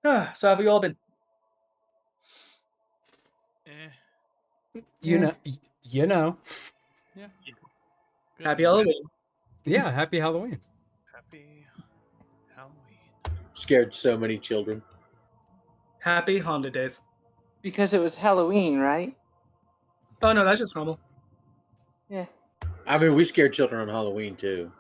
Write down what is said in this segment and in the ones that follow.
So have we all been? You know. Yeah. Good. Happy Halloween. Yeah, happy Halloween. Happy Halloween. Scared so many children. Happy Honda Days. Because it was Halloween, right? Oh no, that's just normal. Yeah. I mean, we scared children on Halloween too.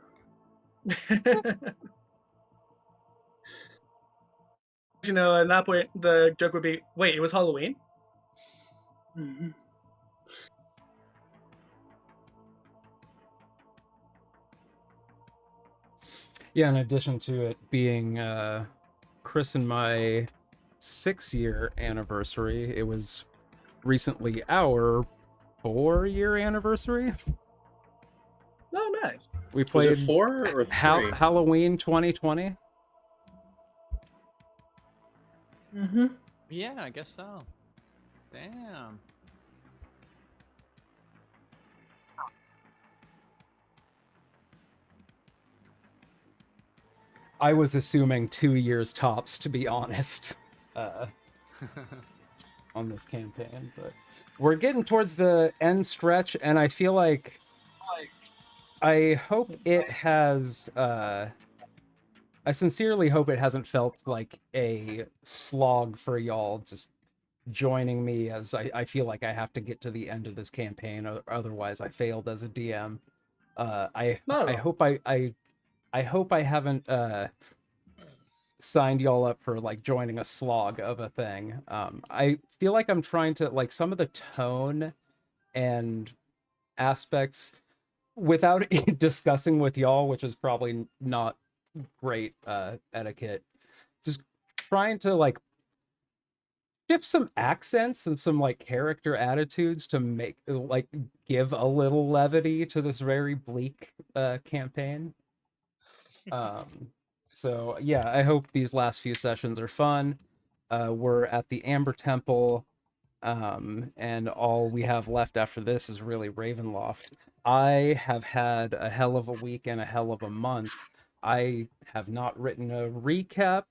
You know, at that point, the joke would be, wait, it was Halloween? Mm-hmm. Yeah, in addition to it being Chris and my 6-year anniversary, it was recently our 4-year anniversary. Oh, nice. We Was played it 4 or 3? Halloween 2020. Mm-hmm. Yeah, I guess so. Damn. I was assuming 2 years tops, to be honest, on this campaign, but we're getting towards the end stretch, and I feel like I hope it has. I sincerely hope it hasn't felt like a slog for y'all just joining me, as I feel like I have to get to the end of this campaign, otherwise I failed as a DM. Not at I all. hope I hope I haven't signed y'all up for like joining a slog of a thing. I feel like I'm trying to like some of the tone and aspects without discussing with y'all, which is probably not great etiquette. Just trying to like shift some accents and some like character attitudes to make like give a little levity to this very bleak campaign. Um, so yeah, I hope these last few sessions are fun. We're at the Amber Temple, and all we have left after this is really Ravenloft. I have had a hell of a week and a hell of a month. I have not written a recap,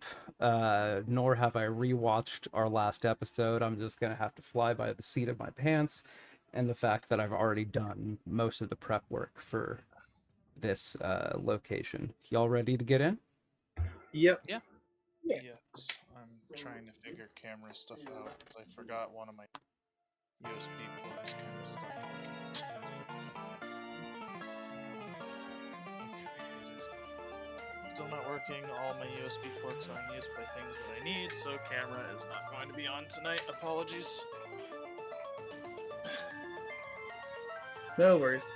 nor have I rewatched our last episode. I'm just gonna have to fly by the seat of my pants, and the fact that I've already done most of the prep work for this location. Y'all ready to get in? Yep. Yeah. Yes. I'm trying to figure camera stuff out because I forgot one of my USB ports kind of stopped working. It is still not working. All my USB ports are unused by things that I need, so camera is not going to be on tonight. Apologies. No worries.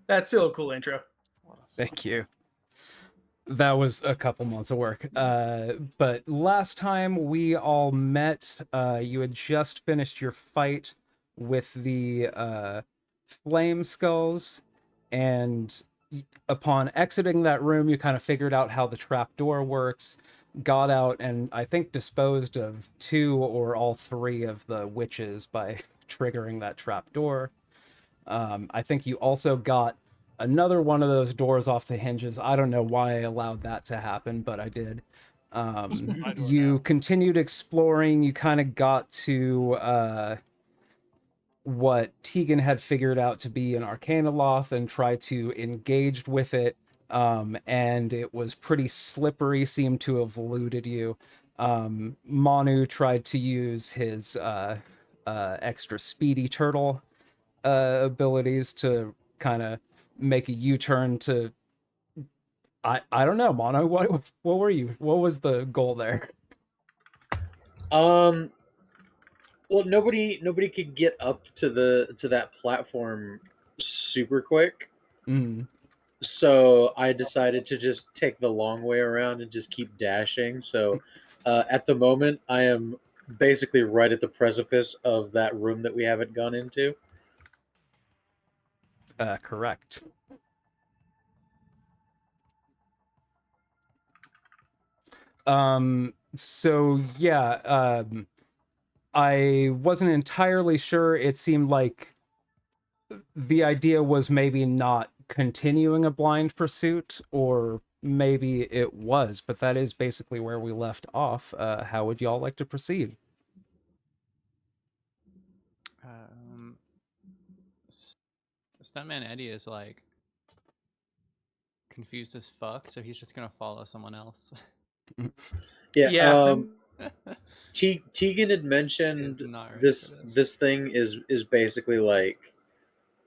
That's still a cool intro. Thank you. That was a couple months of work. But last time we all met, you had just finished your fight with the flame skulls, and upon exiting that room, you kind of figured out how the trap door works, got out, and I think disposed of 2 or all 3 of the witches by triggering that trap door. I think you also got another one of those doors off the hinges. I don't know why I allowed that to happen, but I did. You continued exploring. You kind of got to what Tegan had figured out to be an Arcana Loth and tried to engage with it. And it was pretty slippery, seemed to have eluded you. Manu tried to use his extra speedy turtle abilities to kind of make a U-turn to I don't know, Mono. What were you? What was the goal there? Well, nobody could get up to that platform super quick. Mm. So I decided to just take the long way around and just keep dashing. So at the moment, I am basically right at the precipice of that room that we haven't gone into. Correct. So yeah, I wasn't entirely sure. It seemed like the idea was maybe not continuing a blind pursuit, or maybe it was, but that is basically where we left off. How would y'all like to proceed? Um, Stuntman Eddie is like confused as fuck, so he's just gonna follow someone else. Yeah. Yeah. Tegan had He's mentioned not ready for this thing is basically like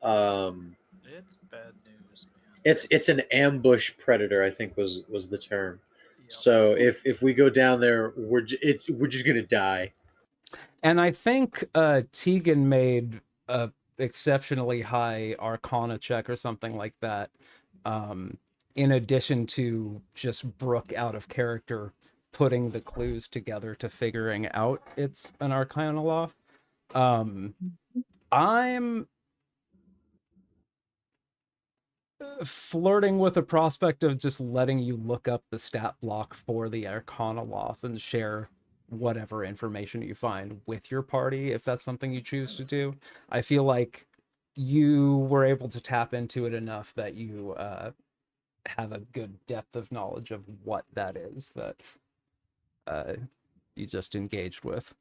It's bad news, man. it's an ambush predator. I think was the term. Yep. So if we go down there, we're just gonna die. And I think Tegan made a exceptionally high Arcana check or something like that. In addition to just Brooke out of character putting the clues together to figuring out it's an Arcana loft. I'm flirting with the prospect of just letting you look up the stat block for the Arcana loft and share whatever information you find with your party, if that's something you choose to do. I feel like you were able to tap into it enough that you have a good depth of knowledge of what that is that you just engaged with.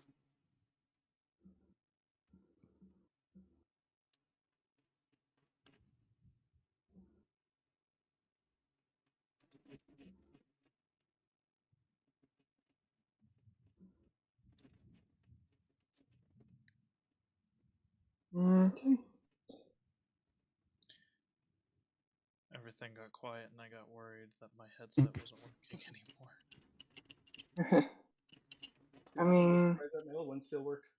Okay. Everything got quiet, and I got worried that my headset wasn't working anymore. I mean, Surprised that middle one still works.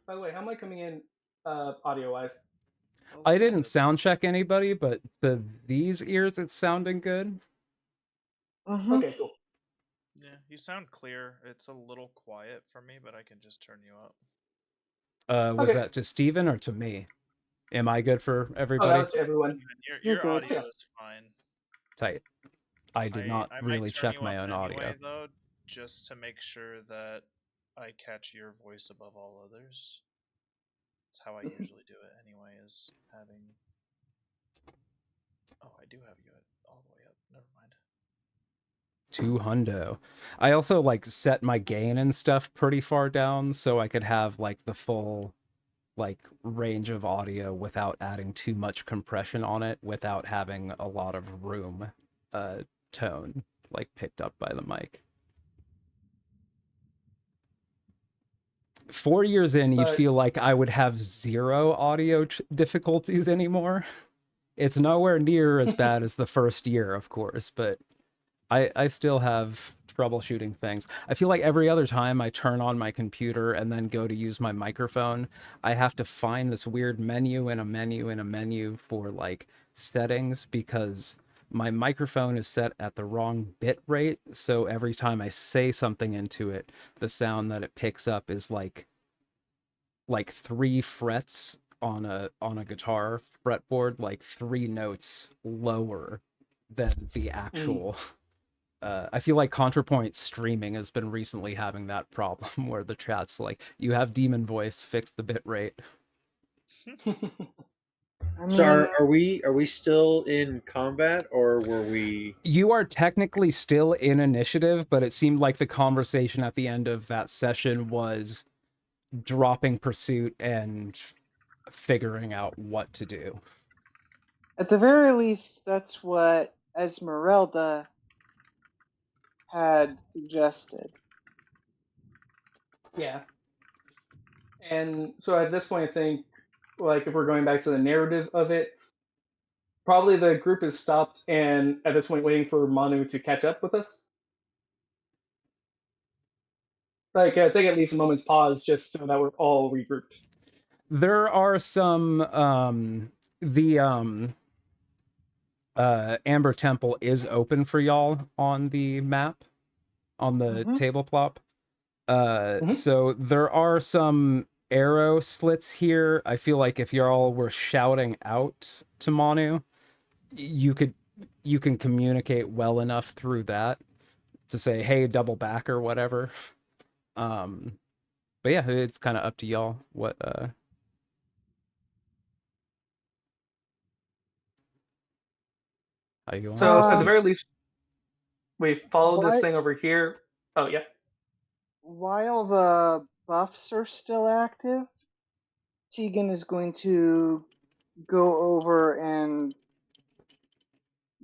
By the way, how am I coming in audio wise? I didn't sound check anybody, but to these ears, it's sounding good. Okay, cool. Yeah, you sound clear. It's a little quiet for me, but I can just turn you up. Was Okay. that to Steven or to me? Am I good for Oh, everybody? that was to everyone. You're Your good. audio Yeah. is fine. Tight. I did not I might really turn check you my up own anyway, audio. though, just to make sure that I catch your voice above all others. That's how I usually do it anyway, is having... Oh, I do have you all the way up. Never mind. 200. I also like set my gain and stuff pretty far down so I could have like the full like range of audio without adding too much compression on it, without having a lot of room tone like picked up by the mic. 4 years in, you'd feel like I would have zero audio difficulties anymore. It's nowhere near as bad as the first year, of course, but I still have troubleshooting things. I feel like every other time I turn on my computer and then go to use my microphone, I have to find this weird menu in a menu in a menu for like settings, because my microphone is set at the wrong bit rate. So every time I say something into it, the sound that it picks up is like 3 frets on a guitar fretboard, like 3 notes lower than the actual. I feel like ContraPoint streaming has been recently having that problem where the chat's like, you have demon voice, fix the bit rate. I So mean, are we still in combat, or were we? You are technically still in initiative, but it seemed like the conversation at the end of that session was dropping pursuit and figuring out what to do. at the very least, that's what Esmeralda had suggested. Yeah. And so at this point, I think, like, if we're going back to the narrative of it, probably the group is stopped and at this point waiting for Manu to catch up with us. Like, take at least a moment's pause just so that we're all regrouped. There are some Amber Temple is open for y'all on the map, on the Mhm. tabletop. Mhm. So there are some arrow slits here. I feel like if y'all were shouting out to Manu, you can communicate well enough through that to say, hey, double back or whatever. But yeah, it's kind of up to y'all what how you want to So at the proceed. very least, we followed this Why, thing over here. Oh yeah. while the buffs are still active, Tegan is going to go over and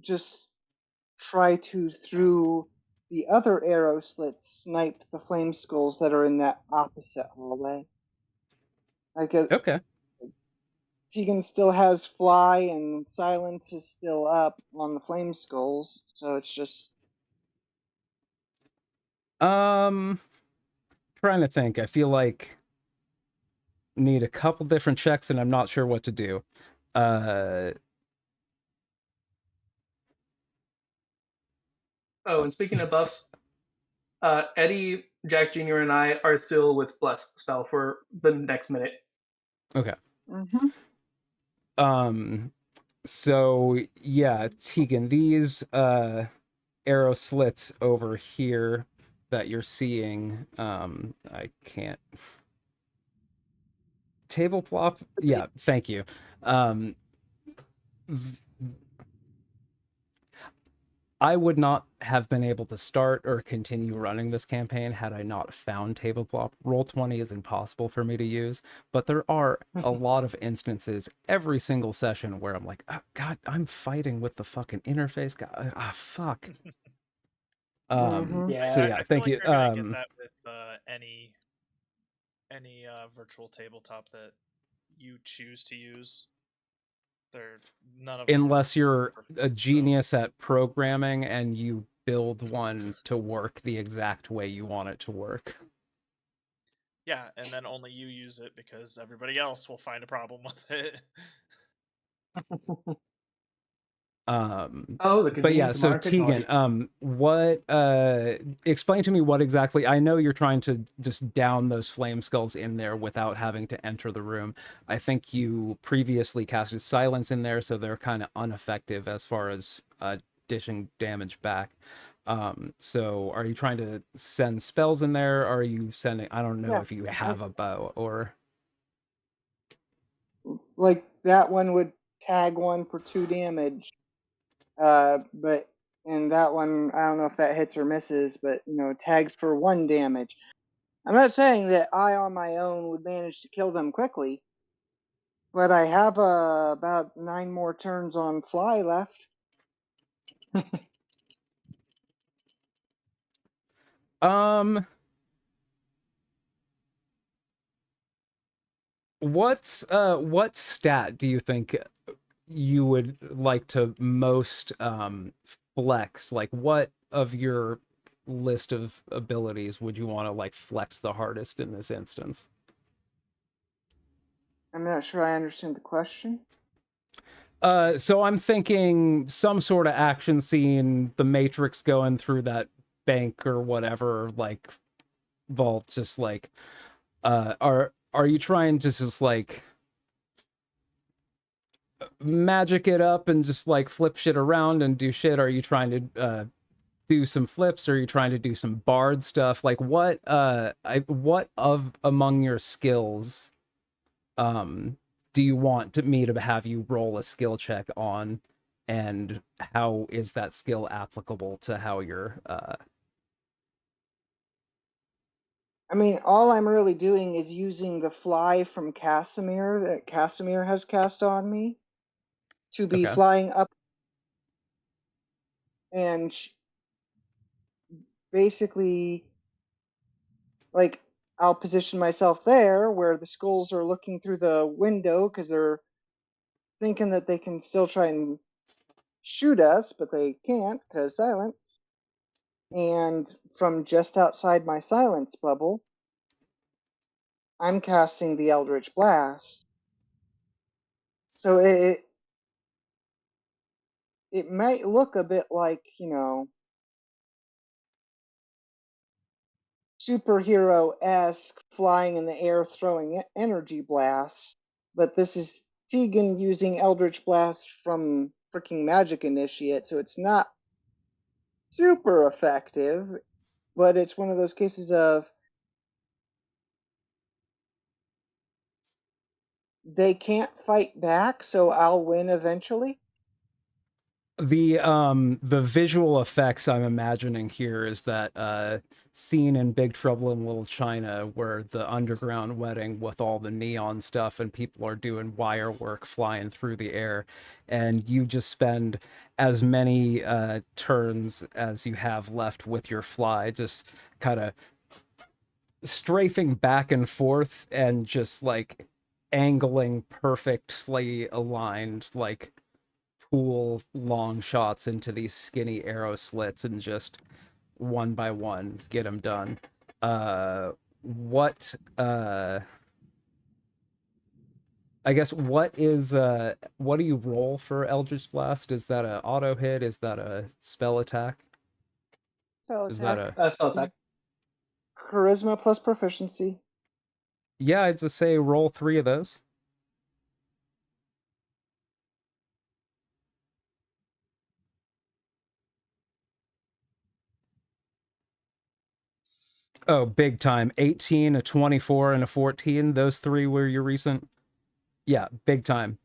just try to, through the other arrow slits, snipe the flame skulls that are in that opposite hallway. I guess Okay. Tegan still has fly and silence is still up on the flame skulls, so it's just Um, trying to think. I feel like need a couple different checks, and I'm not sure what to do. Uh, Oh, and speaking of buffs, Eddie, Jack Jr., and I are still with Bless spell for the next minute. okay. mhm. So yeah, Tegan, these arrow slits over here that you're seeing, I can't table plop. Yeah, thank you. Um, I would not have been able to start or continue running this campaign had I not found tabletop. Roll20 is impossible for me to use, but there are a lot of instances every single session where I'm like, oh, God, I'm fighting with the fucking interface. God, fuck. Mhm. So Yeah. yeah, I feel thank like you. you're gonna get that with any virtual tabletop that you choose to use. They're none of them are Unless you're perfect. a So genius at programming and you build one to work the exact way you want it to work. yeah, and then only you use it because everybody else will find a problem with it. Oh, the But yeah, convenience of so modern technology. Tegan, what explain to me what exactly, I know you're trying to just down those flame skulls in there without having to enter the room. I think you previously casted silence in there, so they're kind of ineffective as far as dishing damage back. So are you trying to send spells in there? Or are you sending, I don't know Yeah. if you have a bow or Like that one would tag one for 2 damage. But in that one, I don't know if that hits or misses, but tags for 1 damage. I'm not saying that I on my own would manage to kill them quickly, but I have about 9 more turns on fly left. what stat do you think you would like to most flex? Like, what of your list of abilities would you want to like flex the hardest in this instance? I'm not sure I understand the question. So I'm thinking some sort of action scene, the Matrix going through that bank or whatever, like vault, just like are you trying to just like magic it up and just like flip shit around and do shit? Are you trying to do some flips, or are you trying to do some bard stuff? Like what of among your skills um do you want me to have you roll a skill check on, and how is that skill applicable to how you're I mean, all I'm really doing is using the fly from Casimir that Casimir has cast on me to be okay. flying up and basically, like, I'll position myself there where the skulls are looking through the window because they're thinking that they can still try and shoot us, but they can't because silence. And from just outside my silence bubble, I'm casting the Eldritch Blast. So it might look a bit like, superhero-esque flying in the air throwing energy blasts, but this is Tegan using Eldritch Blast from freaking Magic Initiate, so it's not super effective, but it's one of those cases of they can't fight back, so I'll win eventually. The visual effects I'm imagining here is that scene in Big Trouble in Little China where the underground wedding with all the neon stuff and people are doing wire work flying through the air, and you just spend as many turns as you have left with your fly, just kind of strafing back and forth and just like angling perfectly aligned, like pool long shots into these skinny arrow slits and just one by one get them done. What I guess what do you roll for Eldritch Blast? Is that a auto hit? Is that a spell attack? Spell Is that attack. a Spell attack. Charisma plus proficiency. Yeah, I'd just say roll 3 of those. Oh, big time. 18, a 24, and a 14. Those 3 were your recent. Yeah, big time.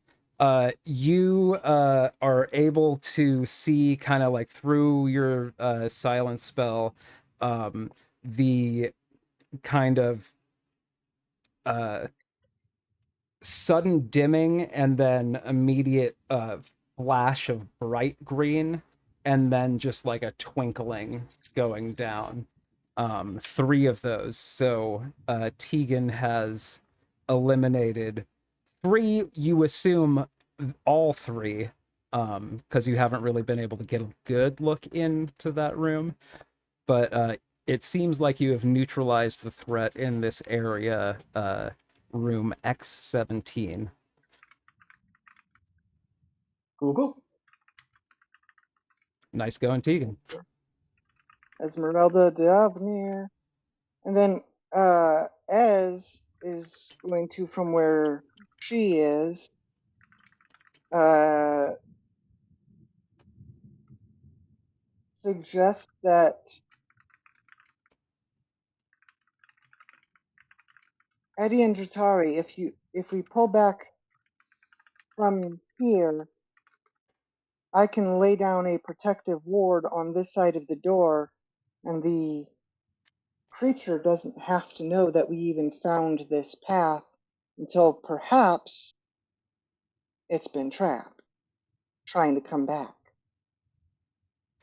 You are able to see kind of like through your silence spell, the kind of uh sudden dimming and then immediate flash of bright green, and then just like a twinkling going down. 3 of those. So Tegan has eliminated 3, you assume all 3, because you haven't really been able to get a good look into that room. But it seems like you have neutralized the threat in this area, room X17. Google. Nice going, Tegan. Esmeralda D'Avenir. And then Ez is going to, from where she is, suggest that Eddie and Dratari, if we pull back from here, I can lay down a protective ward on this side of the door, and the creature doesn't have to know that we even found this path until perhaps it's been trapped, trying to come back.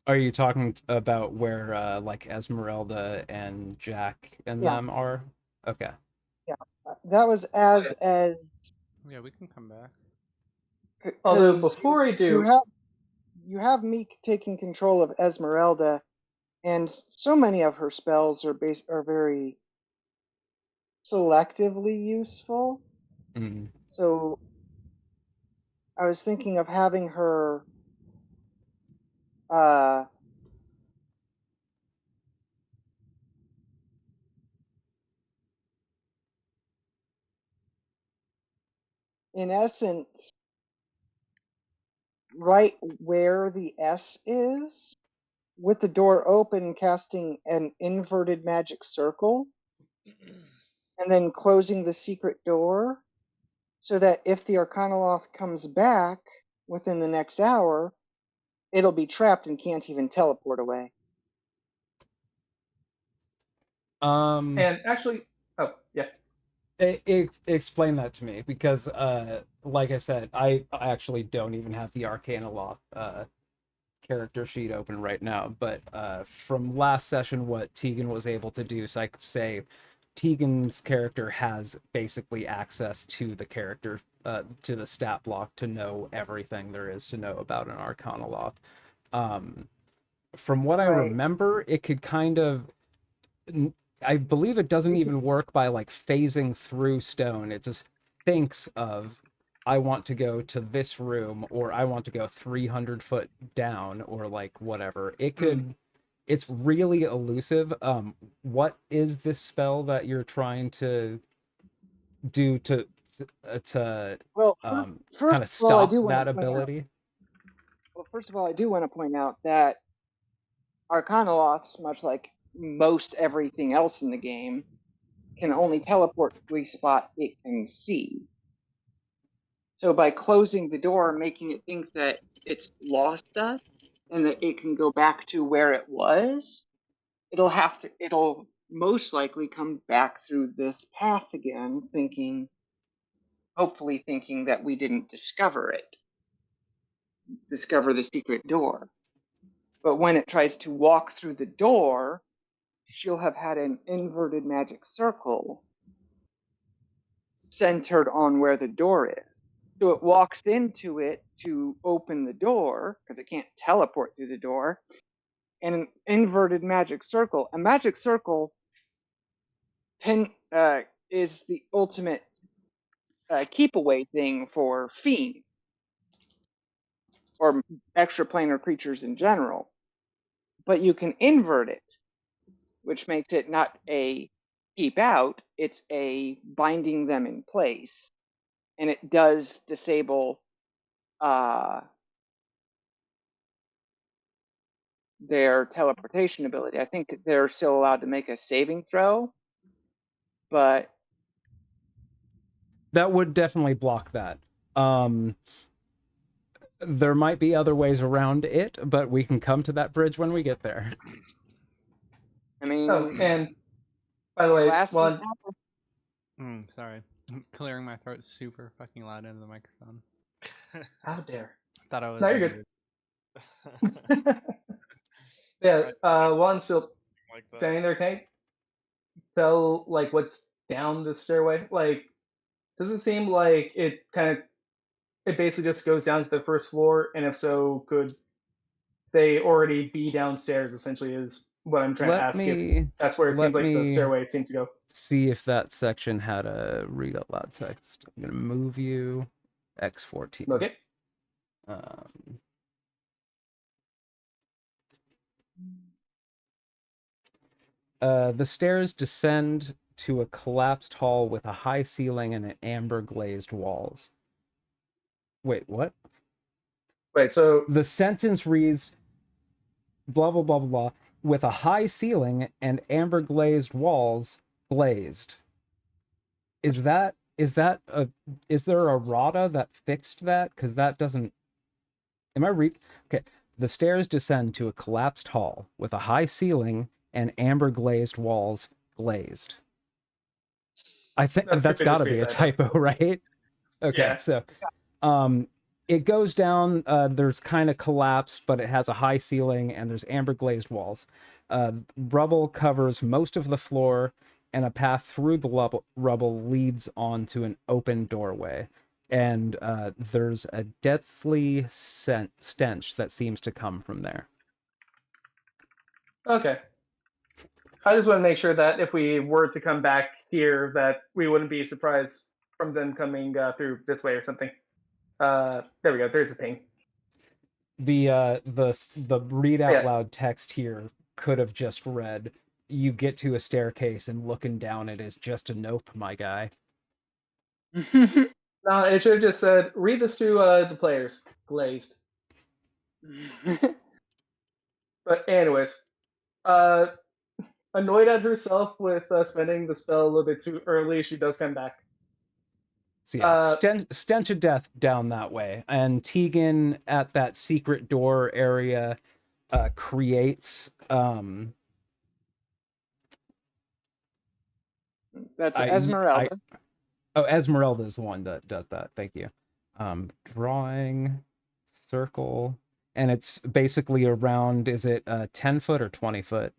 Are you talking about where like Esmeralda and Jack and Yeah. them are? Okay. Yeah, that was as Yeah, we can come back. Although because before I do, you have me taking control of Esmeralda, and so many of her spells are very selectively useful. Mm. So I was thinking of having her in essence right where the S is, with the door open, casting an inverted magic circle, and then closing the secret door, so that if the Arcanoloth comes back within the next hour, it'll be trapped and can't even teleport away. and actually, oh yeah, Explain that to me, because like I said, I actually don't even have the Arcanoloth character sheet open right now, but from last session what Tegan was able to do, so I could say Tegan's character has basically access to the character to the stat block to know everything there is to know about an Arcanoloth. From what I Right. remember, it could kind of, I believe it doesn't even work by like phasing through stone. It just thinks of I want to go to this room, or I want to go 300 foot down, or like whatever. It's really elusive. What is this spell that you're trying to do to Well, first kind of of all, I stop do want to that point out. ability? Well, first of all, I do want to point out that Arcanolofts, much like most everything else in the game, can only teleport to a spot it can see. So by closing the door, making it think that it's lost us and that it can go back to where it was, it'll most likely come back through this path again, hopefully thinking that we didn't discover the secret door. But when it tries to walk through the door, she'll have had an inverted magic circle centered on where the door is. So it walks into it to open the door, because it can't teleport through the door, and an inverted magic circle. A magic circle is the ultimate keep away thing for fiends or extraplanar creatures in general. But you can invert it, which makes it not a keep out, it's a binding them in place. And it does disable their teleportation ability. I think they're still allowed to make a saving throw, but That would definitely block that. There might be other ways around it, but we can come to that bridge when we get there. I mean, Oh, and by the way, glass one and apple. Sorry. I'm clearing my throat super fucking loud into the microphone. how dare. Thought I was No, you're muted. good. Yeah, one's still Like that. standing there. Can I tell like what's down the stairway? Like, does it seem like it basically just goes down to the first floor? And if so, could they already be downstairs? Essentially, is what I'm trying to ask. If that's where it seems like the stairway seems to go. See if that section had a read out loud text. I'm gonna move you X14. Okay. The stairs descend to a collapsed hall with a high ceiling and amber glazed walls. Wait, what? Wait, so The sentence reads blah blah blah blah blah with a high ceiling and amber glazed walls glazed. Is there a rata that fixed that? Because that doesn't. Am I read? Okay. The stairs descend to a collapsed hall with a high ceiling and amber glazed walls glazed. I think that's got to be a typo, right? Okay, yeah. so it goes down, there's kind of collapse, but it has a high ceiling and there's amber glazed walls. Rubble covers most of the floor, and a path through the rubble leads onto an open doorway. And there's a deathly stench that seems to come from there. Okay. I just want to make sure that if we were to come back here, that we wouldn't be surprised from them coming through this way or something. There we go. There's the ping. The read out loud text here could have just read, "You get to a staircase and looking down it is just a nope, my guy." No, it should have just said, "Read this to the players." Glazed. But anyways, annoyed at herself with spending the spell a little bit too early, she does come back. So yeah, stench of death down that way, and Tegan at that secret door area creates That's Esmeralda. Esmeralda is the one that does that. Thank you. Drawing circle, and it's basically around. Is it 10 foot or 20 foot?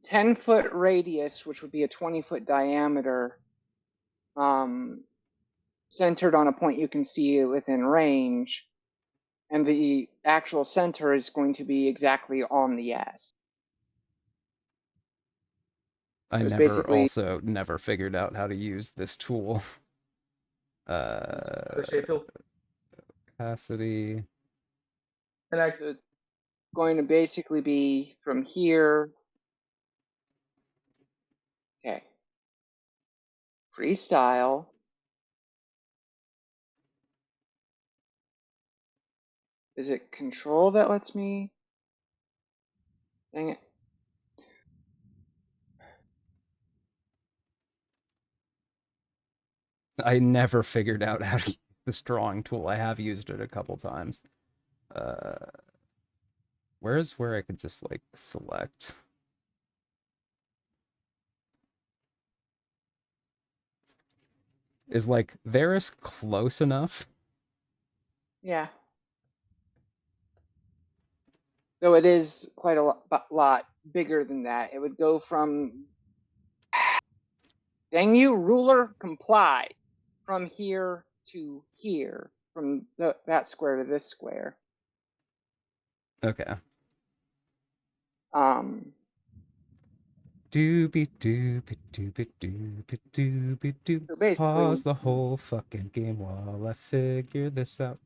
10-foot radius, which would be a 20-foot diameter, centered on a point you can see within range, and the actual center is going to be exactly on the S. I was never basically never figured out how to use this tool. The shape tool. Capacity. And so it's going to basically be from here. Okay. Freestyle. Is it control that lets me? Dang it. I never figured out how to use this drawing tool. I have used it a couple times. Where's where I could just like select? Is like there is close enough? Yeah. So it is quite a lot bigger than that. It would go from, dang you, ruler, comply, from here to here, from that square to this square. Okay. Doobie doobie doobie doobie doobie doo. So basically, Pause the whole fucking game while I figure this out.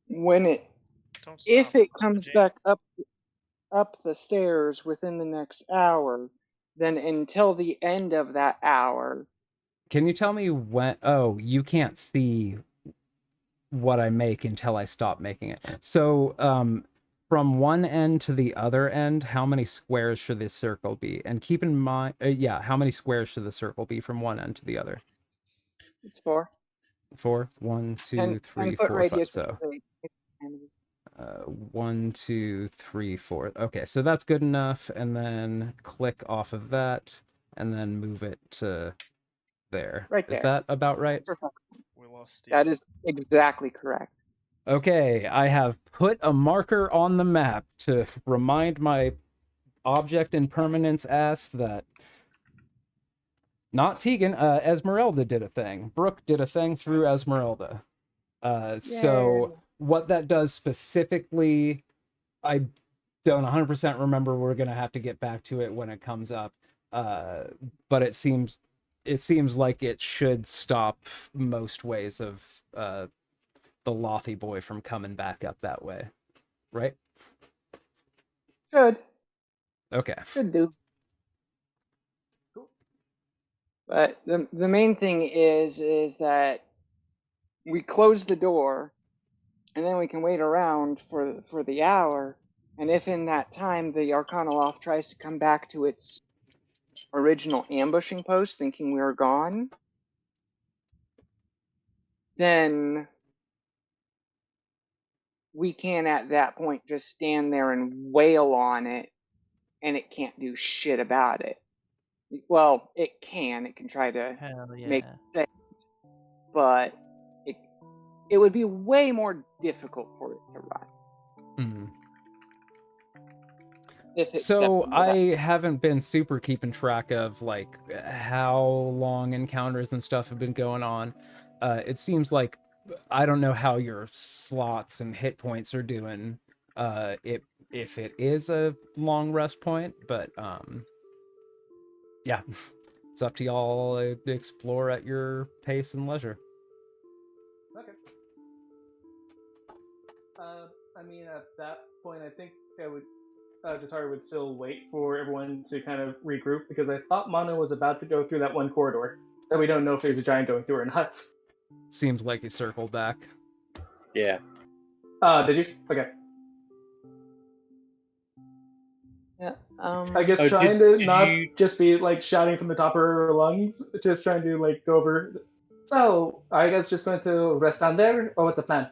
when it, Don't stop. if it Mr. comes J. back up the stairs within the next hour, then until the end of that hour. Can you tell me when? Oh, you can't see what I make until I stop making it. So, from one end to the other end, how many squares should this circle be? And keep in mind, yeah, how many squares should the circle be from one end to the other? It's 4. 4. 1, 2, 3, 10-foot 4, 5. radius. So, 1, 2, 3, 4. Okay, so that's good enough. And then click off of that, and then move it to there. Right there. Is that about right? Perfect. We lost Steve. That is exactly correct. Okay, I have put a marker on the map to remind my object impermanence ass that not Tegan, Esmeralda did a thing. Brooke did a thing through Esmeralda. So what that does specifically, I don't 100% remember. We're gonna have to get back to it when it comes up. But it seems like it should stop most ways of the Lothy boy from coming back up that way, right? Should Okay. do. But the main thing is that we close the door, and then we can wait around for the hour. And if in that time the Arcanoloft tries to come back to its original ambushing post, thinking we are gone, then we can at that point just stand there and wail on it, and it can't do shit about it. Well, it can try to Hell yeah. make sense, but it would be way more difficult for it to run. Mm. If it So I haven't been super keeping track of like how long encounters and stuff have been going on. It seems like I don't know how your slots and hit points are doing. If it is a long rest point, but yeah, it's up to y'all to explore at your pace and leisure. Okay. I mean, at that point, I think Jatari would still wait for everyone to kind of regroup because I thought Mono was about to go through that one corridor that we don't know if there's a giant going through or not. Seems like he circled back. Yeah. Did you? Okay. Yeah. I guess Oh, trying did to not you- just be like shouting from the top of her lungs, just trying to like go over. So, are you guys just going to rest down there, or what's the plan?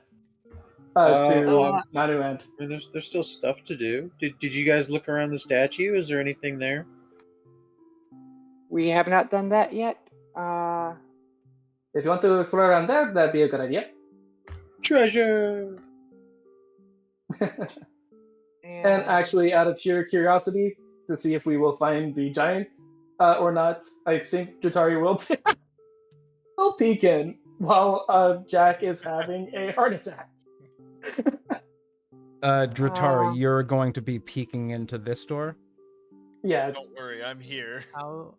To Manu and. I mean, there's still stuff to do. Did you guys look around the statue? Is there anything there? We have not done that yet. If you want to explore around there, that'd be a good idea. Treasure. And actually, out of sheer curiosity, to see if we will find the giant or not, I think Jatari will peek in while Jack is having a heart attack. Dratari, you're going to be peeking into this door? Yeah. Don't worry, I'm here.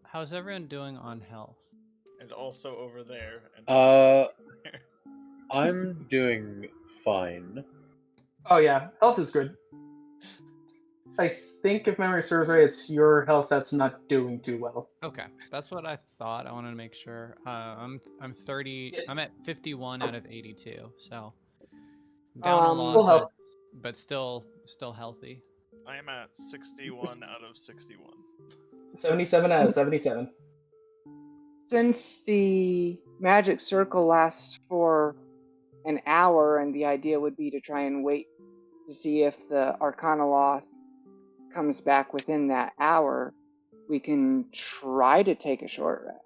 How's everyone doing on health? And also over there. And I'm doing fine. Oh yeah, health is good. I think if memory serves right, it's your health that's not doing too well. Okay, that's what I thought. I wanted to make sure. I'm 30. I'm at 51 out of 82, so down a lot, Full health. but still healthy. I am at 61 out of 61. 77 out of 77. Since the magic circle lasts for an hour, and the idea would be to try and wait to see if the Arcanoloth comes back within that hour, we can try to take a short rest.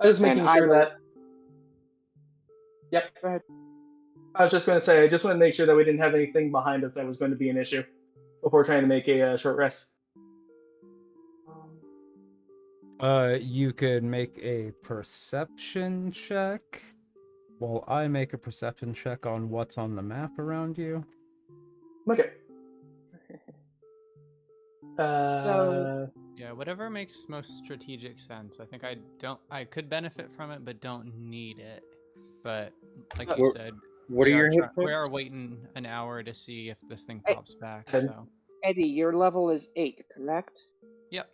I was making sure that. Yep. Go ahead. I was just going to say, I just want to make sure that we didn't have anything behind us that was going to be an issue before trying to make a short rest. You could make a perception check while I make a perception check on what's on the map around you. Okay. Yeah, whatever makes most strategic sense. I think I could benefit from it, but don't need it. But like you said, What are your hit points? we are waiting an hour to see if this thing pops back. Okay. So Eddie, your level is 8, correct? yep.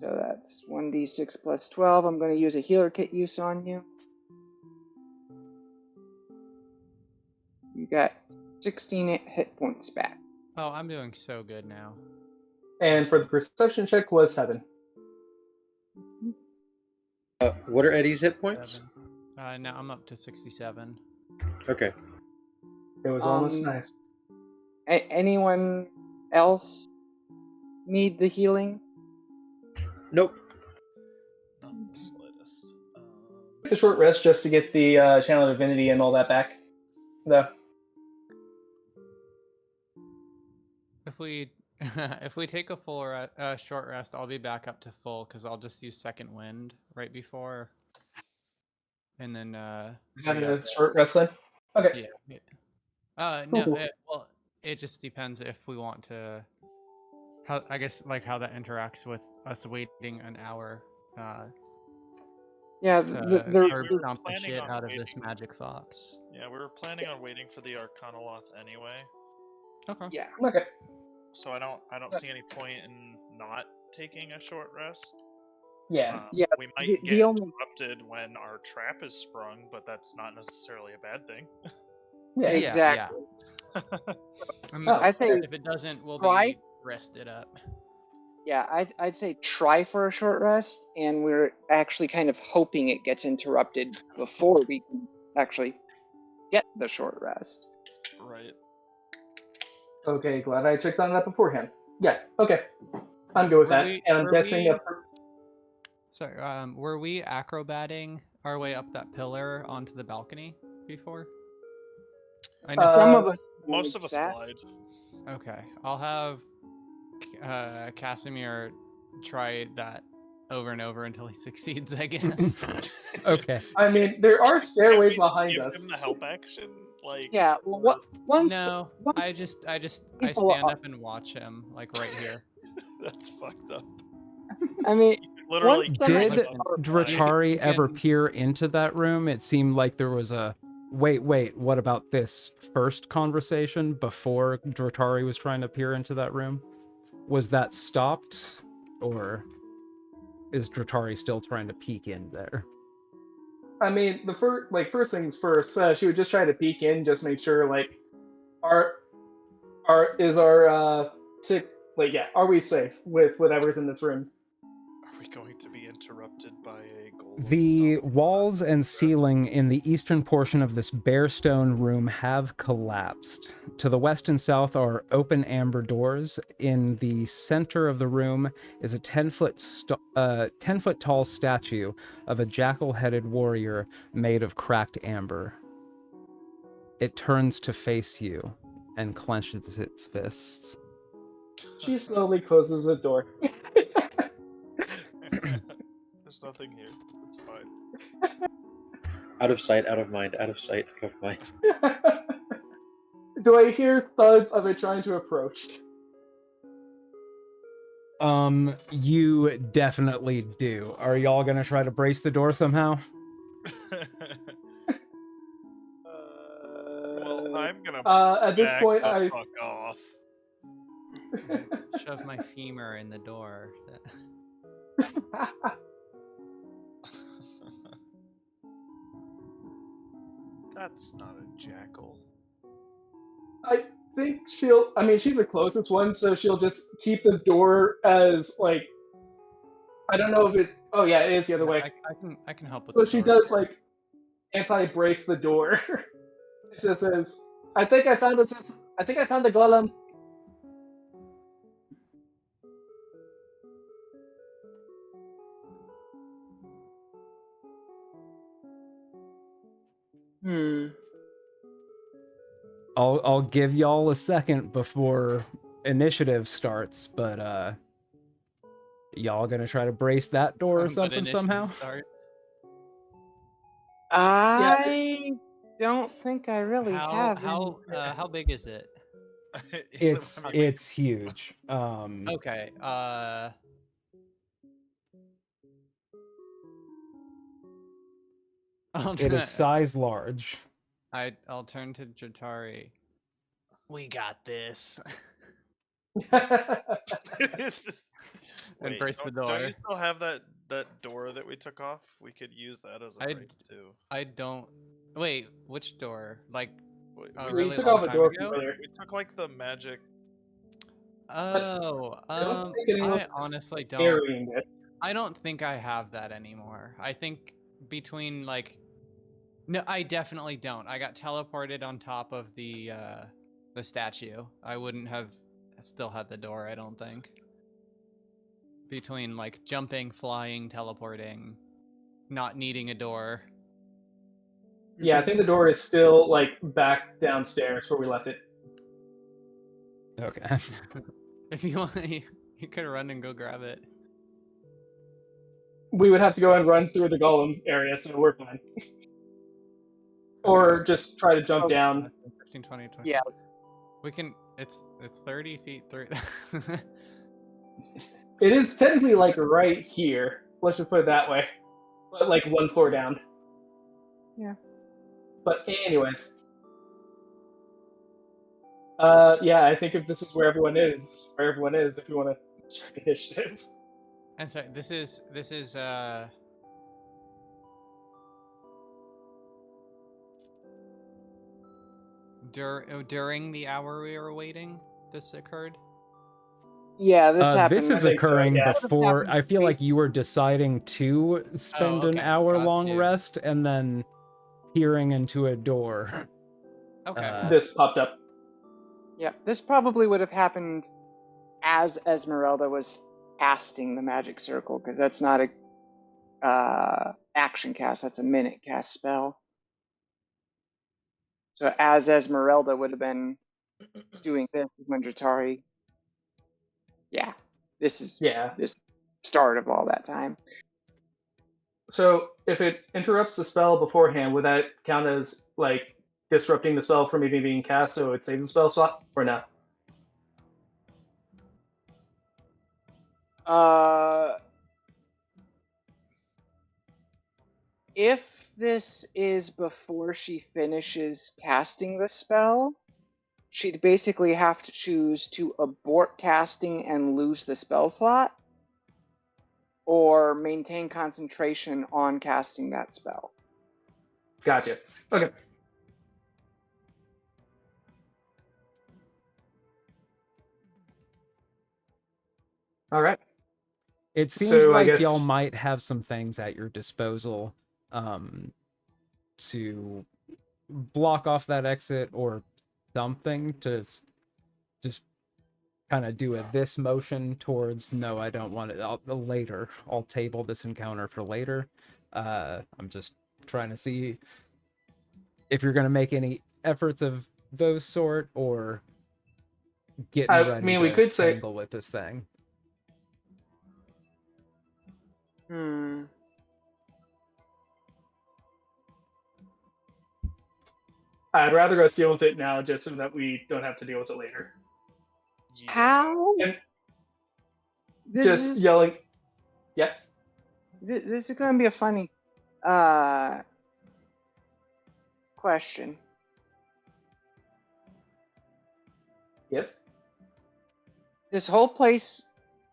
So that's 1d6 plus 12. I'm going to use a healer kit use on you. You got 16 hit points back. Oh, I'm doing so good now. And for the perception check was 7. What are Eddie's hit points? 7. Now I'm up to 67. Okay. It was almost nice. Anyone else need the healing? Nope. Not the slightest. Take a short rest just to get the Channel of Divinity and all that back, though. If we take a full short rest, I'll be back up to full because I'll just use second wind right before, and then Is that a short rest then? Okay. Yeah. No. Well, it just depends if we want to. How I guess like how that interacts with us waiting an hour. Yeah, To they're curb stomp the planning shit on out of this waiting. magic fox. Yeah, we were planning on waiting for the Arcanoloth anyway. Okay. yeah. Okay. So I don't see any point in not taking a short rest. Yeah. Yeah, We the- might the get only- interrupted when our trap is sprung, but that's not necessarily a bad thing. Yeah. Exactly. I say if it doesn't, we'll try. be rested up. Yeah, I'd say try for a short rest, and we're actually kind of hoping it gets interrupted before we can actually get the short rest. Right. Okay, glad I checked on that beforehand. Yeah, okay. I'm good with that. And I'm guessing Sorry, were we acrobating our way up that pillar onto the balcony before? I know. Some of us Most of us that. glide. Okay, I'll have Casimir try that over and over until he succeeds, I guess. Okay. I mean, there are Can stairways we just behind give us. him the help action? Like, Yeah, well, once No, once I people stand are- up and watch him, like right here. that's fucked up. I mean, Literally, once some Did of us are- Dratari You ever can- peer into that room? It seemed like there was a wait, what about this first conversation before Dratari was trying to peer into that room? Was that stopped, or is Dratari still trying to peek in there? I mean, the first things first. She would just try to peek in, just make sure are we safe with whatever's in this room? are we going to be interrupted by a golem? The stomping walls on and us? ceiling in the eastern portion of this bare stone room have collapsed. To the west and south are open amber doors. In the center of the room is a 10-foot tall statue of a jackal-headed warrior made of cracked amber. It turns to face you and clenches its fists. She slowly closes the door. There's nothing here. It's fine. Out of sight, out of mind, out of sight, out of mind. Do I hear thuds of it trying to approach? You definitely do. Are y'all gonna try to brace the door somehow? Well, I'm gonna At this back point, the fuck off. Shove my femur in the door. That's not a jackal. I think she'll. I mean, she's the closest one, so she'll just keep the door as like. I don't know if it. Oh yeah, it is the other way. I can help with So the she door. does like anti-brace the door. It just says, "I think I found this. I think I found the golem." Hmm. I'll give y'all a second before initiative starts, but y'all gonna try to brace that door or But something initiative somehow? starts. I don't think I really How have any. how big is it? It's huge. Okay. It is size large. I'll turn to Jatari. We got this. And Wait, brace the don't you door. still have that door that we took off? We could use that as a break too. I don't. Wait, which door? Like a We really took long off a time door ago? from earlier. We took like the magic. Oh, I don't think anyone's I honestly don't. carrying it. I don't think I have that anymore. I think between like, no, I definitely don't. I got teleported on top of the statue. I wouldn't have still had the door. I don't think. Between like jumping, flying, teleporting, not needing a door. Yeah, I think the door is still like back downstairs where we left it. Okay. If you want, you could run and go grab it. We would have to go and run through the golem area, so we're fine. Or just try to jump down. 15, 20, 20. Yeah. We can. It's 30 feet through. It is technically like right here. Let's just put it that way. But like one floor down. Yeah. But anyways. Yeah, I think if this is where everyone is, this is where everyone is if you want to start initiative. And so this is during the hour we were waiting. This occurred. Yeah, this happened. This is I think so, occurring yeah. before. I feel like you were deciding to spend an okay, hour-long got you. rest and then peering into a door. Okay. This popped up. Yeah, this probably would have happened as Esmeralda was casting the magic circle, because that's not a action cast. That's a minute cast spell. So as Esmeralda would have been doing this when Jatari. Yeah, this is Yeah. this start of all that time. So if it interrupts the spell beforehand, would that count as like disrupting the spell from even being cast, so it saves the spell slot, or no? If this is before she finishes casting the spell, she'd basically have to choose to abort casting and lose the spell slot, or maintain concentration on casting that spell. Gotcha. Okay. All right. It seems So I like guess y'all might have some things at your disposal to block off that exit or something to just kind of do this motion towards no, I don't want it. Later. I'll table this encounter for later. I'm just trying to see if you're going to make any efforts of those sort or getting I ready mean, to we could say tangle with this thing. I'd rather go deal with it now, just so that we don't have to deal with it later. Yeah. How? And This just is yelling, yeah. this is going to be a funny question. Yes. This whole place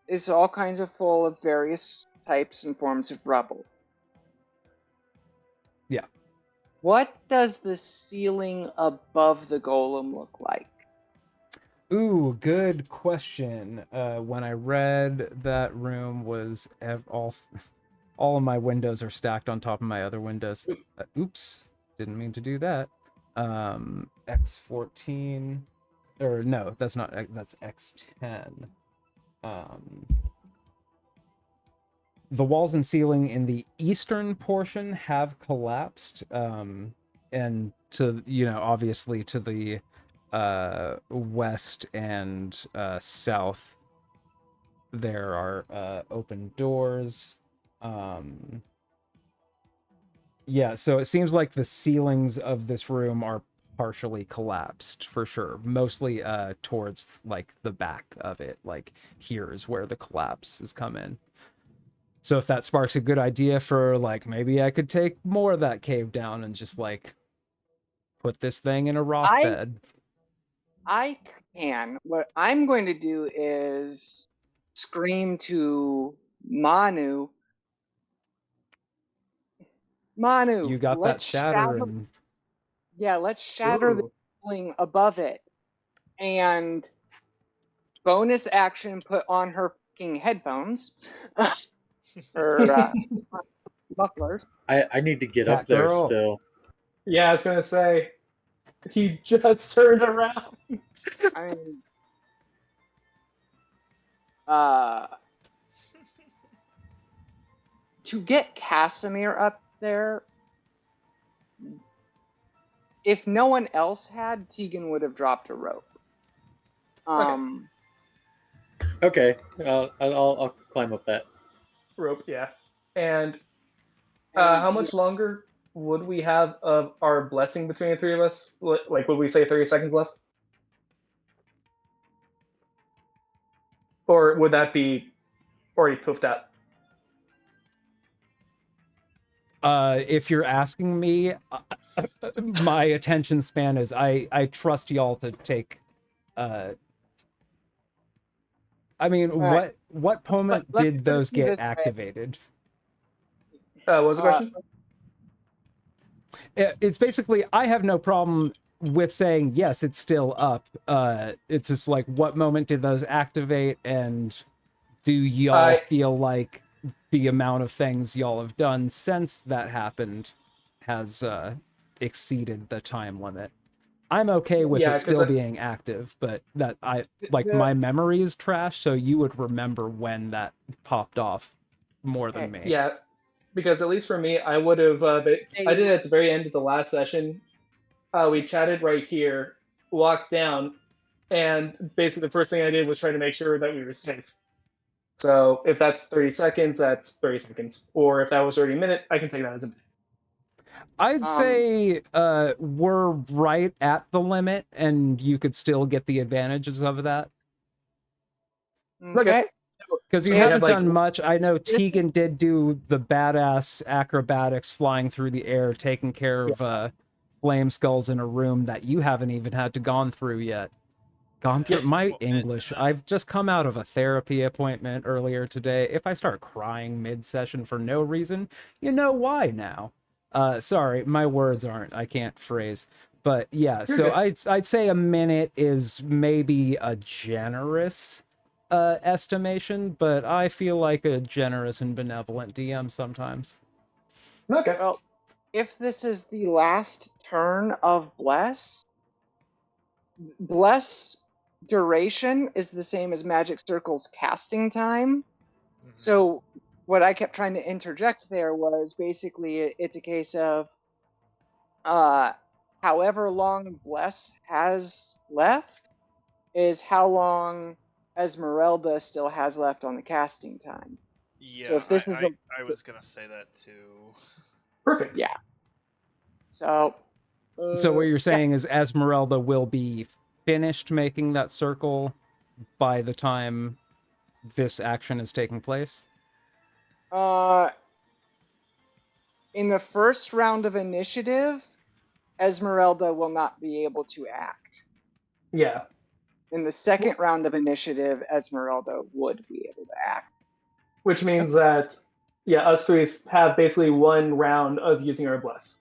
is all kinds of full of various types and forms of rubble. Yeah. What does the ceiling above the golem look like? Ooh, good question. When I read that room was all of my windows are stacked on top of my other windows. Oops, didn't mean to do that. X14, or no, that's not. That's X10. The walls and ceiling in the eastern portion have collapsed, and to obviously to the west and south there are open doors. Yeah, so it seems like the ceilings of this room are partially collapsed for sure, mostly towards like the back of it. Like here is where the collapse has come in. So if that sparks a good idea for like maybe I could take more of that cave down and just like put this thing in a rock bed. I can. What I'm going to do is scream to Manu. Manu, You got that let's shatter and yeah, let's shatter the Ooh. ceiling above it. And bonus action, put on her fucking headphones. Her mufflers. I need to get Cat up there girl. still. Yeah, I was gonna say, he just turned around. I mean, to get Casimir up there, if no one else had, Tegan would have dropped a rope. Okay, I'll climb up that. Rope, yeah. And And how much longer would we have of our blessing between the three of us? Like, would we say 30 seconds left? Or would that be already poofed out? If you're asking me, my attention span is I trust y'all to take. I mean, right. what moment Let me did put it those to you get this way. activated? What was the question? It's basically I have no problem with saying yes, it's still up. It's just like what moment did those activate, and do y'all feel like the amount of things y'all have done since that happened has exceeded the time limit? I'm okay with Yeah, it 'cause still being active, but that I like my memory is trash, so you would remember when that popped off more than me. Yeah, because at least for me, I would have. I did it at the very end of the last session. We chatted right here, walked down, and basically the first thing I did was try to make sure that we were safe. So if that's 30 seconds, that's 30 seconds. Or if that was already a minute, I can take that as a minute. I'd say we're right at the limit, and you could still get the advantages of that. Okay. Because you So we haven't have, like, done much. I know Tegan did do the badass acrobatics, flying through the air, taking care of flame skulls in a room that you haven't even had to gone through yet. Gone through my English. I've just come out of a therapy appointment earlier today. If I start crying mid-session for no reason, you know why now. Sorry, my words aren't. I can't phrase. But yeah, You're so good. I'd say a minute is maybe a generous estimation, but I feel like a generous and benevolent DM sometimes. Okay. Well, if this is the last turn of Bless duration is the same as Magic Circle's casting time. So what I kept trying to interject there was basically it's a case of however long Bless has left is how long Esmeralda still has left on the casting time. Yeah, So if this is I was gonna say that too. Perfect. Yeah. So So what you're Yeah. saying is Esmeralda will be finished making that circle by the time this action is taking place? In the first round of initiative, Esmeralda will not be able to act. Yeah. In the second round of initiative, Esmeralda would be able to act. Which means that, yeah, us three have basically one round of using our bless.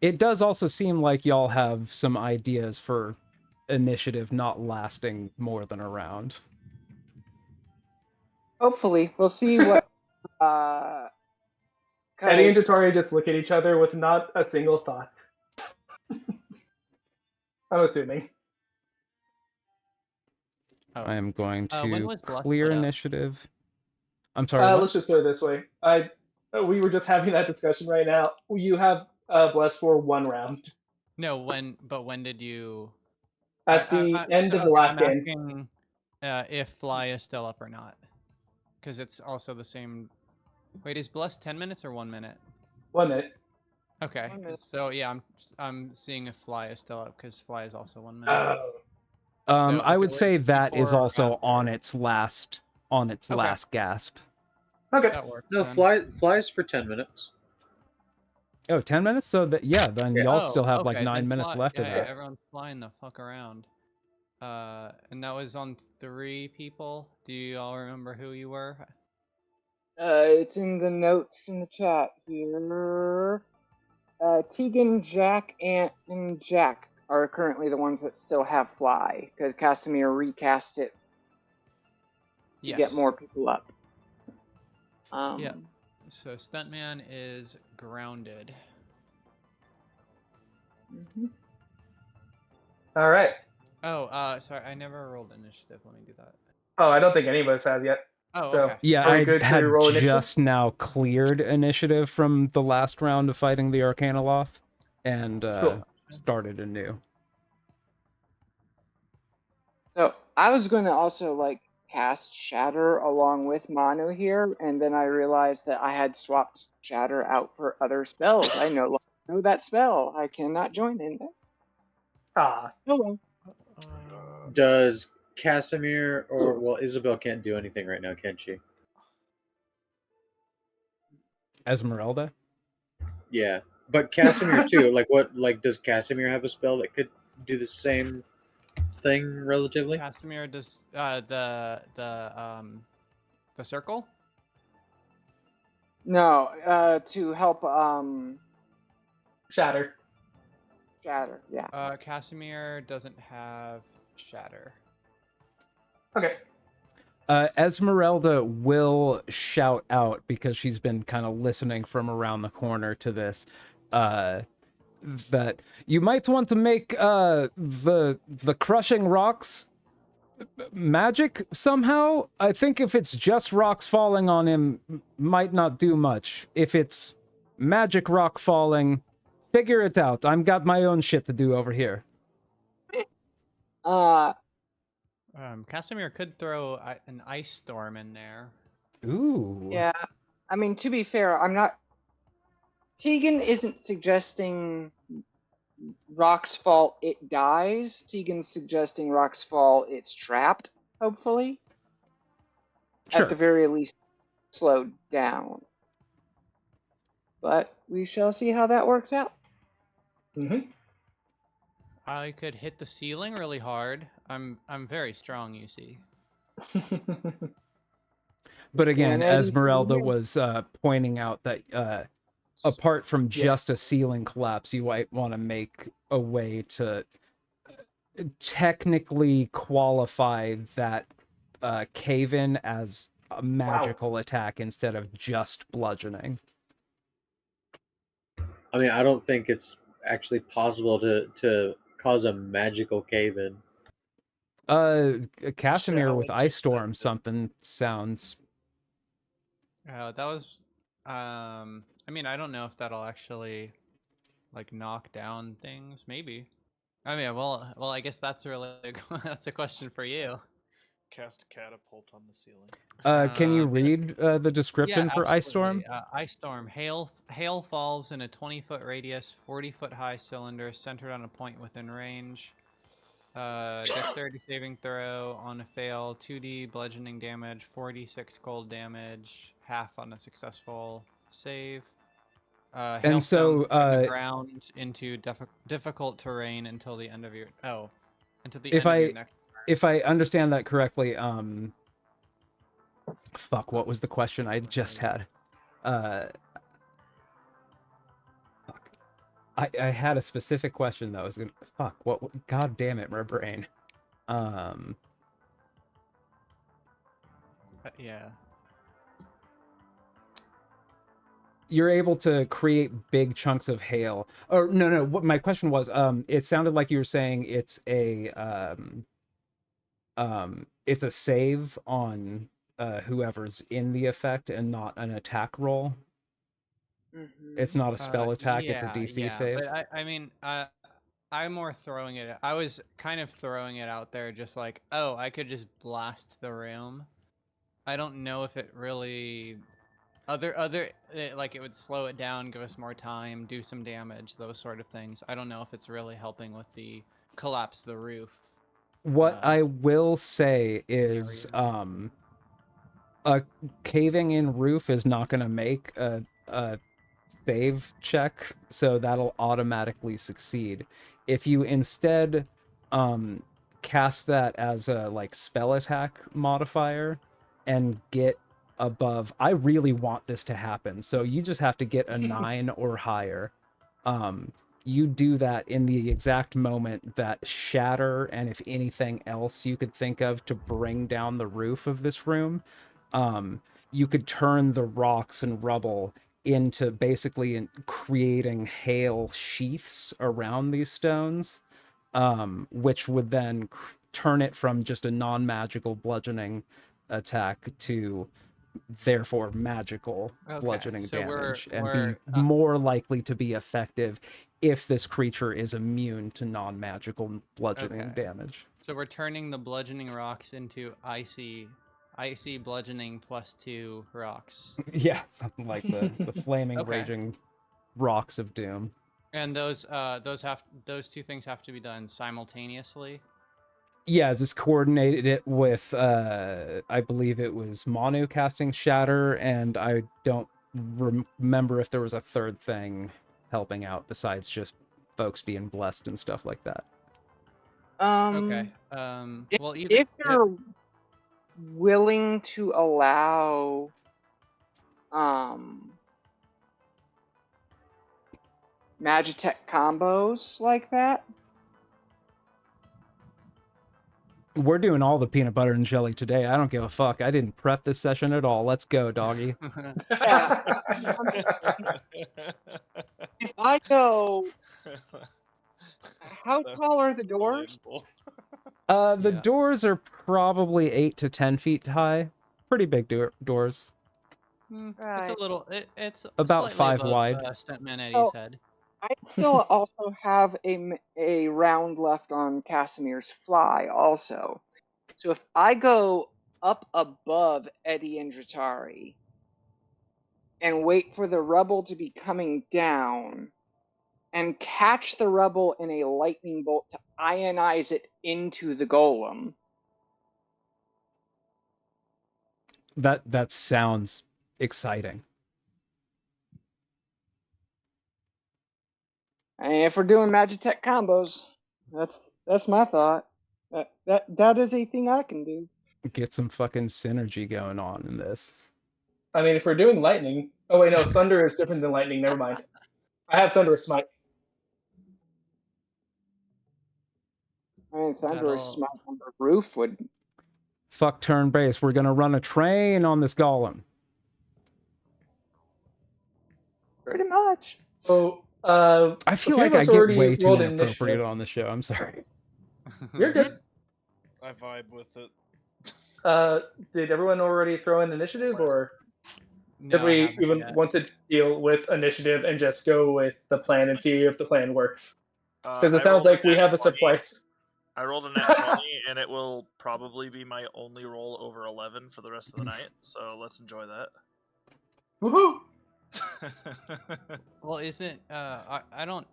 It does also seem like y'all have some ideas for initiative not lasting more than a round. Hopefully, we'll see what. Eddie and 'Cause- Dottore just look at each other with not a single thought. I'm assuming. Oh, I am going when to was Bluff clear put up? initiative. I'm sorry, what? Let's just put it this way. We were just having that discussion right now. You have bless for one round. No, when did you? At the end of the last I'm game. asking if Fly is still up or not, because it's also the same. Wait, is Bless 10 minutes or 1 minute? 1 minute. Okay, 1 minute. so yeah, I'm seeing if Fly is still up because Fly is also 1 minute. Oh. So I if would it say was that is before or also on after- its last Okay. last gasp. Okay. That works. No, then. flies for 10 minutes. Oh, 10 minutes? So that then Yeah. y'all Oh, still have like okay, 9 then minutes fly, left of yeah, that. everyone's flying the fuck around. And that was on 3 people. Do you all remember who you were? It's in the notes in the chat here. Tegan, Jack, and Jack are currently the ones that still have fly because Casimir recast it to get more people up. Yeah. So Stuntman is grounded. Mhm. All right. Oh, sorry, I never rolled initiative. Let me do that. Oh, I don't think any of us has yet. Oh, So, okay. Yeah, are we I good to had roll initiative? just now cleared initiative from the last round of fighting the Arcanoloth and Cool. started anew. So I was going to also cast Shatter along with Manu here, and then I realized that I had swapped Shatter out for other spells. I no longer know that spell. I cannot join in that. Ah. Oh well. Does Casimir well, Isabel can't do anything right now, can she? Esmeralda? Yeah, but Casimir too. Does Casimir have a spell that could do the same thing relatively? Castamir does the circle. No, to help Shatter. Shatter. Yeah. Casimir doesn't have shatter. Okay. Esmeralda will shout out because she's been kind of listening from around the corner to this. That you might want to make the crushing rocks magic somehow. I think if it's just rocks falling on him, might not do much. If it's magic rock falling, figure it out. I've got my own shit to do over here. Casimir could throw an ice storm in there. Ooh. Yeah. I mean, to be fair, I'm not. Tegan isn't suggesting rocks fall, it dies. Tegan's suggesting rocks fall, it's trapped, hopefully. Sure. At the very least, slowed down. But we shall see how that works out. Mm-hmm. I could hit the ceiling really hard. I'm very strong, you see. But again, And Eddie, Esmeralda you- was pointing out that apart from Yeah. just a ceiling collapse, you might want to make a way to technically qualify that cave-in as a magical attack instead of just bludgeoning. I mean, I don't think it's actually possible to cause a magical cave-in. Casimir with Challenge Ice Storm accepted. something sounds... That was. I mean, I don't know if that'll actually knock down things. Maybe. I mean, well, I guess that's really that's a question for you. cast a catapult on the ceiling. Can you Um, read the description Yeah, for Ice Storm? absolutely. Ice storm. Hail falls in a 20-foot radius, 40-foot high cylinder centered on a point within range. Dexterity saving throw on a fail, 2d bludgeoning damage, 4d6 cold damage, half on a successful save. And Hailstone so, from the ground into difficult terrain until the end of your until the if end of your I next. if I understand that correctly, fuck, what was the question I just had? Fuck. I had a specific question though. I was gonna fuck. What? God damn it, my brain. Yeah. You're able to create big chunks of hail. Or no. What my question was, it sounded like you were saying it's a save on whoever's in the effect and not an attack roll. It's not a spell attack, it's a DC save. But I mean, I'm more throwing it. I was kind of throwing it out there, just like, oh, I could just blast the room. I don't know if it really, like it would slow it down, give us more time, do some damage, those sort of things. I don't know if it's really helping with the collapse the roof. What I will say is, a caving in roof is not going to make a save check, so that'll automatically succeed. If you instead cast that as a like spell attack modifier and get above, I really want this to happen, so you just have to get a 9 or higher. You do that in the exact moment that shatter and if anything else you could think of to bring down the roof of this room, you could turn the rocks and rubble into basically creating hail sheaths around these stones, which would then turn it from just a non-magical bludgeoning attack to therefore magical bludgeoning damage, and be more likely to be effective if this creature is immune to non-magical bludgeoning damage. So we're turning the bludgeoning rocks into icy bludgeoning +2 rocks. Yeah, something like the flaming raging rocks of doom. And those two things have to be done simultaneously. Yeah, just coordinated it with I believe it was Manu casting Shatter, and I don't remember if there was a third thing helping out besides just folks being blessed and stuff like that. Okay. Well, if you're willing to allow Magitech combos like that. We're doing all the peanut butter and jelly today. I don't give a fuck. I didn't prep this session at all. Let's go, doggy. If I go, how tall are the doors? The doors are probably 8 to 10 feet high. Pretty big doors. It's a little. It's about 5 above, wide. Stuntman Eddie's head. I still also have a round left on Casimir's fly also. So if I go up above Eddie and Dratari and wait for the rubble to be coming down and catch the rubble in a lightning bolt to ionize it into the golem. That sounds exciting. And if we're doing Magitech combos, that's my thought. That is a thing I can do. Get some fucking synergy going on in this. I mean, if we're doing lightning, oh wait, no, thunder is different than lightning. Never mind. I have Thunderous Smite. I mean, Thunderous Smite on the roof would. Fuck turn base. We're gonna run a train on this golem. Pretty much. So, I feel like I get way too inappropriate on the show. I'm sorry. You're good. I vibe with it. Did everyone already throw in initiative, or No, did we even want to deal with initiative and just go with the plan and see if the plan works? Because it sounds like we have a surprise. I rolled a nat 20, and it will probably be my only roll over 11 for the rest of the night. So let's enjoy that. Woohoo! Well, isn't I don't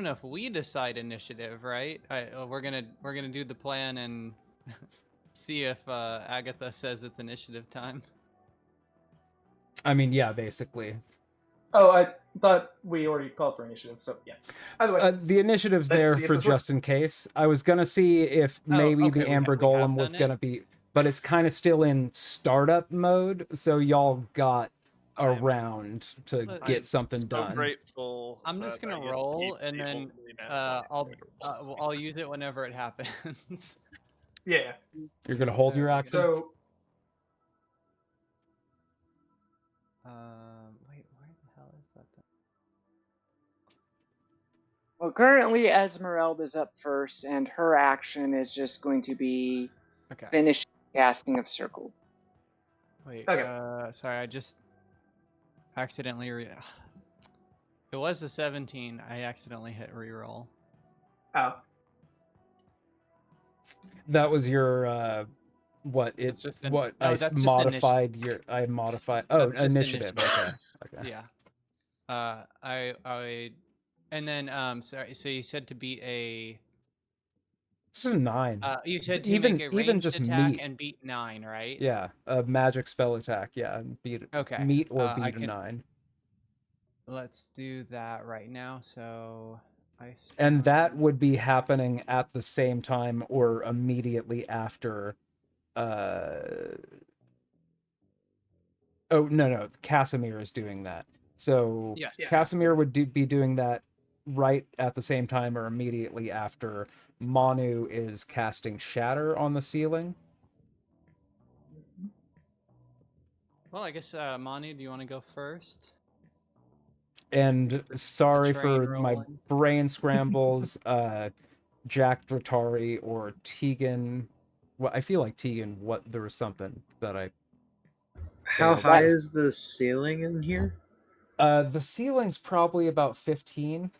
know if we decide initiative, right? We're gonna do the plan and see if Agatha says it's initiative time. I mean, yeah, basically. Oh, I thought we already called for initiative, so yeah. Either way, The initiative's let's there see if for this works. just in case. I was gonna see if maybe okay, the we Amber have Golem was done it? gonna be, but it's kind of still in startup mode, so y'all got around to I'm get something so done. grateful. I'm just that I gonna get to roll, keep and the then only nat 20 I'll use it whenever it happens. Yeah. You're gonna hold your Okay. action. So Wait, where the hell is that? Well, currently Esmeralda's up first, and her action is just going to be Okay. finish casting of Circle. Wait. Okay. Sorry, I just accidentally It was a 17. I accidentally hit reroll. oh. That was your what That's just what no, I that's just modified your I modified That's just initiative. initiative. Okay. Yeah. I and then sorry. So you said to beat a. It's a 9. You said to even make a even ranged just attack meet. and beat 9, right? Yeah, a magic spell attack. Yeah, and Okay. meet or I beat a can. 9. Let's do that right now. So And that would be happening at the same time or immediately after. Oh no, Casimir is doing that. So Yes. Yeah. Casimir would be doing that right at the same time or immediately after. Manu is casting Shatter on the ceiling. Well, I guess Manu, do you want to go first? And sorry train for my rolling. brain scrambles. Jack Dratari or Tegan. Well, I feel like Tegan. There was something that I. How failed. high is the ceiling in here? The ceiling's probably about 15.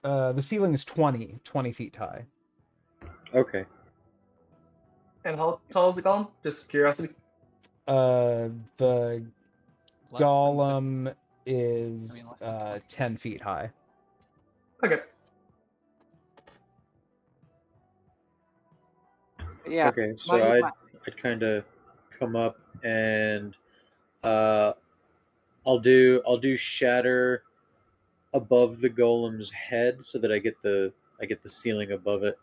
The ceiling is 20 feet high. Okay. And how tall is the golem? Just curiosity. The Less than golem is less than 20. 10 feet high. Okay. Yeah. Okay, so my- I'd kind of come up and I'll do shatter above the golem's head so that I get the ceiling above it.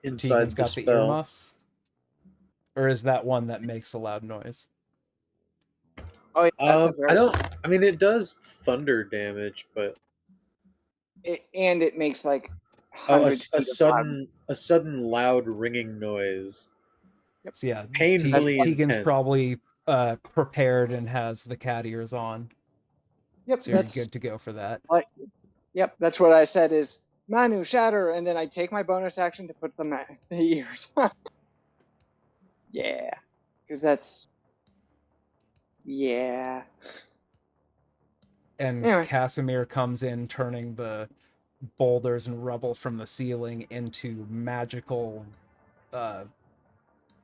Inside Tegan's the got the spell. earmuffs. Or is that one that makes a loud noise? Oh, yeah, that's a I very- don't. I mean, it does thunder damage, but and it makes like oh, hundreds feet of a sudden loud ringing noise. So yeah, Painfully Tegan's intense. probably prepared and has the cat ears on. Yep, So you're that's good to go for that. Yep, that's what I said is Manu Shatter, and then I take my bonus action to put them at the ears. Yeah, because that's yeah. And Anyway. Casimir comes in, turning the boulders and rubble from the ceiling into magical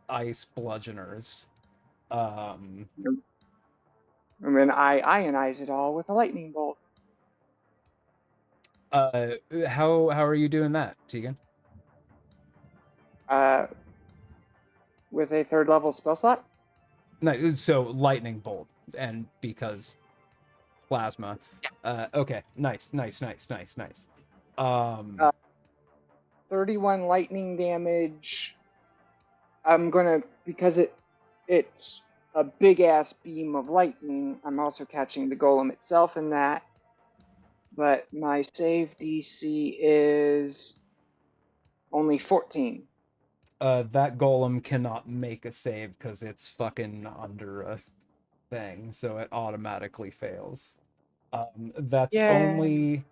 ice bludgeoners. And then I ionize it all with a lightning bolt. How are you doing that, Tegan? With a 3rd level spell slot. No, so lightning bolt, and because plasma. Yeah. Okay, nice. 31 lightning damage. I'm gonna, because it's a big ass beam of lightning, I'm also catching the golem itself in that. But my save DC is only 14. That golem cannot make a save because it's fucking under a thing, so it automatically fails. That's only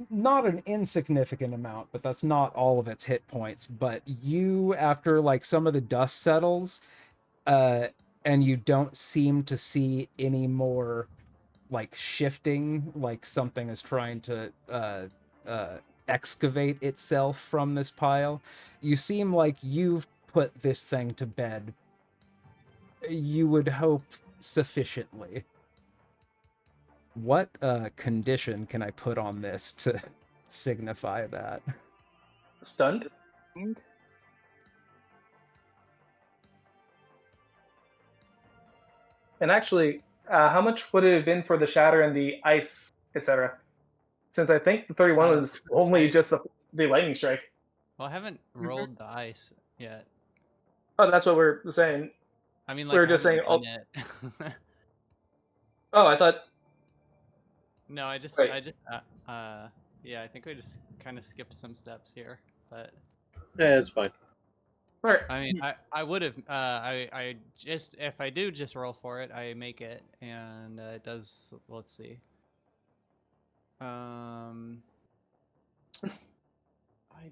not an insignificant amount, but that's not all of its hit points. But you, after like some of the dust settles, and you don't seem to see any more like shifting, like something is trying to excavate itself from this pile. You seem like you've put this thing to bed. You would hope sufficiently. What condition can I put on this to signify that? Stunned. And actually, how much would it have been for the shatter and the ice, etc.? Since I think the 31 was only just the lightning strike. Well, I haven't rolled the ice yet. Oh, that's what we're saying. I mean, We like, were I just haven't saying. done it. Oh, I thought. No, Wait. yeah, I think we just kind of skipped some steps here, but Yeah, it's fine. All right. I mean, I would have, I just, if I do just roll for it, I make it, and it does, let's see. I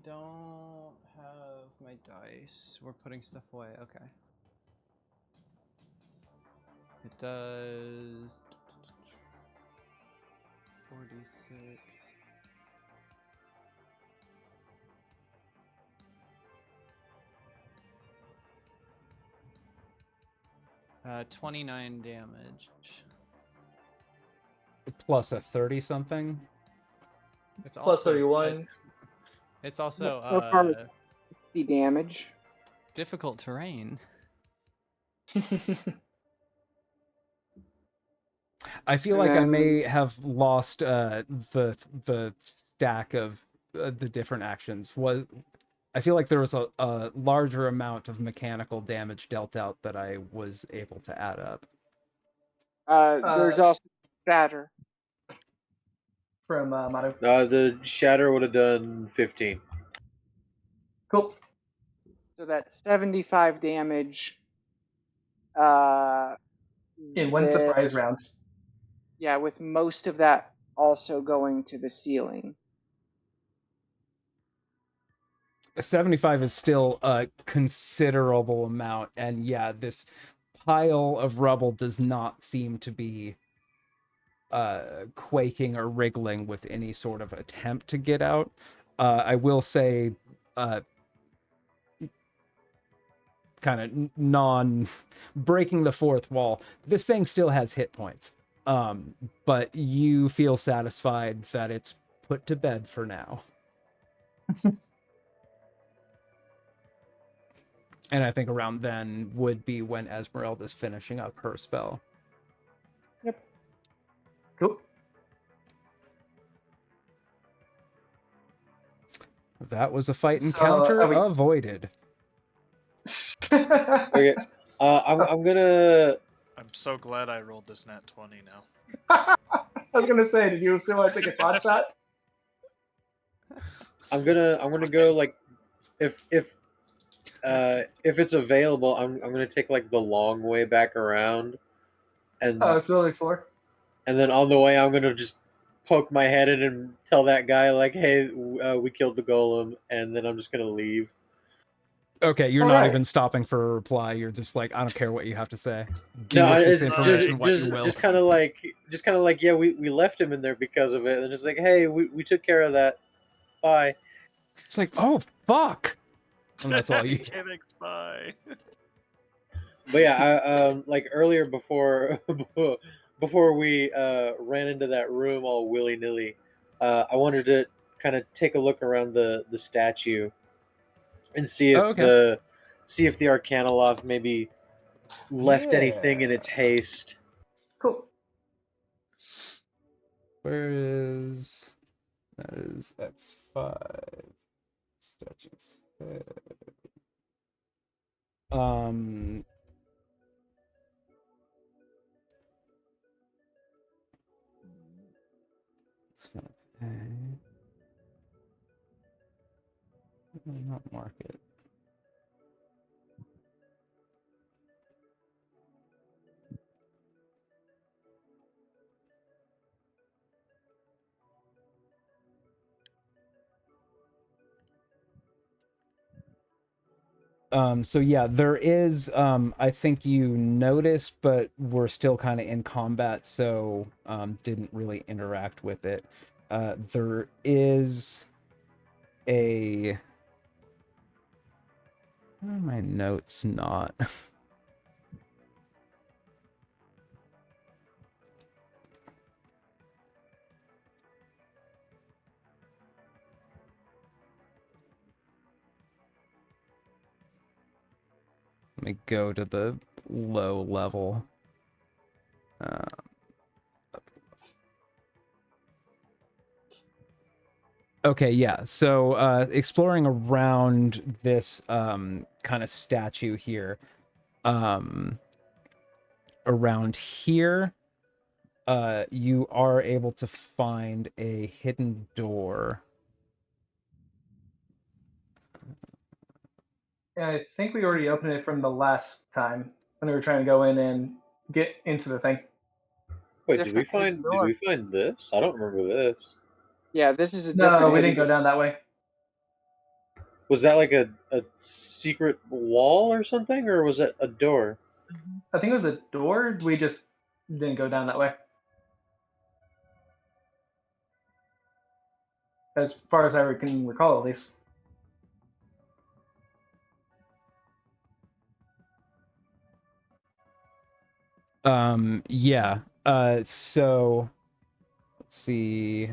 don't have my dice. We're putting stuff away, okay. It does 46. 29 damage. Plus a 30 something. It's Plus also 31. it's also So far, 50 damage. difficult terrain. I feel And like I then- may have lost the stack of the different actions. I feel like there was a larger amount of mechanical damage dealt out that I was able to add up. There's also shatter. From Madam. The shatter would have done 15. Cool. So that's 75 damage. In one with- surprise round. Yeah, with most of that also going to the ceiling. 75 is still a considerable amount, and yeah, this pile of rubble does not seem to be quaking or wriggling with any sort of attempt to get out. I will say, kind of non breaking the fourth wall, this thing still has hit points, but you feel satisfied that it's put to bed for now. And I think around then would be when Esmeralda's finishing up her spell. Yep. Cool. That was a fight So, encounter are we- avoided. Okay. I'm gonna. I'm so glad I rolled this nat 20 now. I was gonna say, did you still want to take a thought shot? I'm gonna go like, if it's available, I'm gonna take like the long way back around, and Still explore. and then on the way I'm gonna just poke my head in and tell that guy like, hey, we killed the golem, and then I'm just gonna leave. Okay, you're All not right. even stopping for a reply. You're just like, I don't care what you have to say. Do No, with this it's information what you will. just kind of like, yeah, we left him in there because of it, and it's like, hey, we took care of that. Bye. It's like, oh fuck, and that's all you. Mechanics, bye. But yeah, I like earlier before before we ran into that room all willy nilly, I wanted to kind of take a look around the statue and see if Oh, okay. the Arcanoloth maybe left anything in Yeah. its haste. Cool. Where is that? Is X5 statues? Okay. Not market. So yeah, there is, I think you noticed, but we're still kind of in combat, so didn't really interact with it. There is a... Where are my notes not? Let me go to the low level. Okay, yeah. So exploring around this kind of statue here, around here, you are able to find a hidden door. Yeah, I think we already opened it from the last time when we were trying to go in and get into the thing. Wait, Different hidden did door. we find this? I don't remember this. Yeah, this is a No, different we hidden didn't go down that way. Was that like a secret wall or something, or was it a door? I think it was a door. We just didn't go down that way. As far as I can recall, at least. Yeah. So let's see.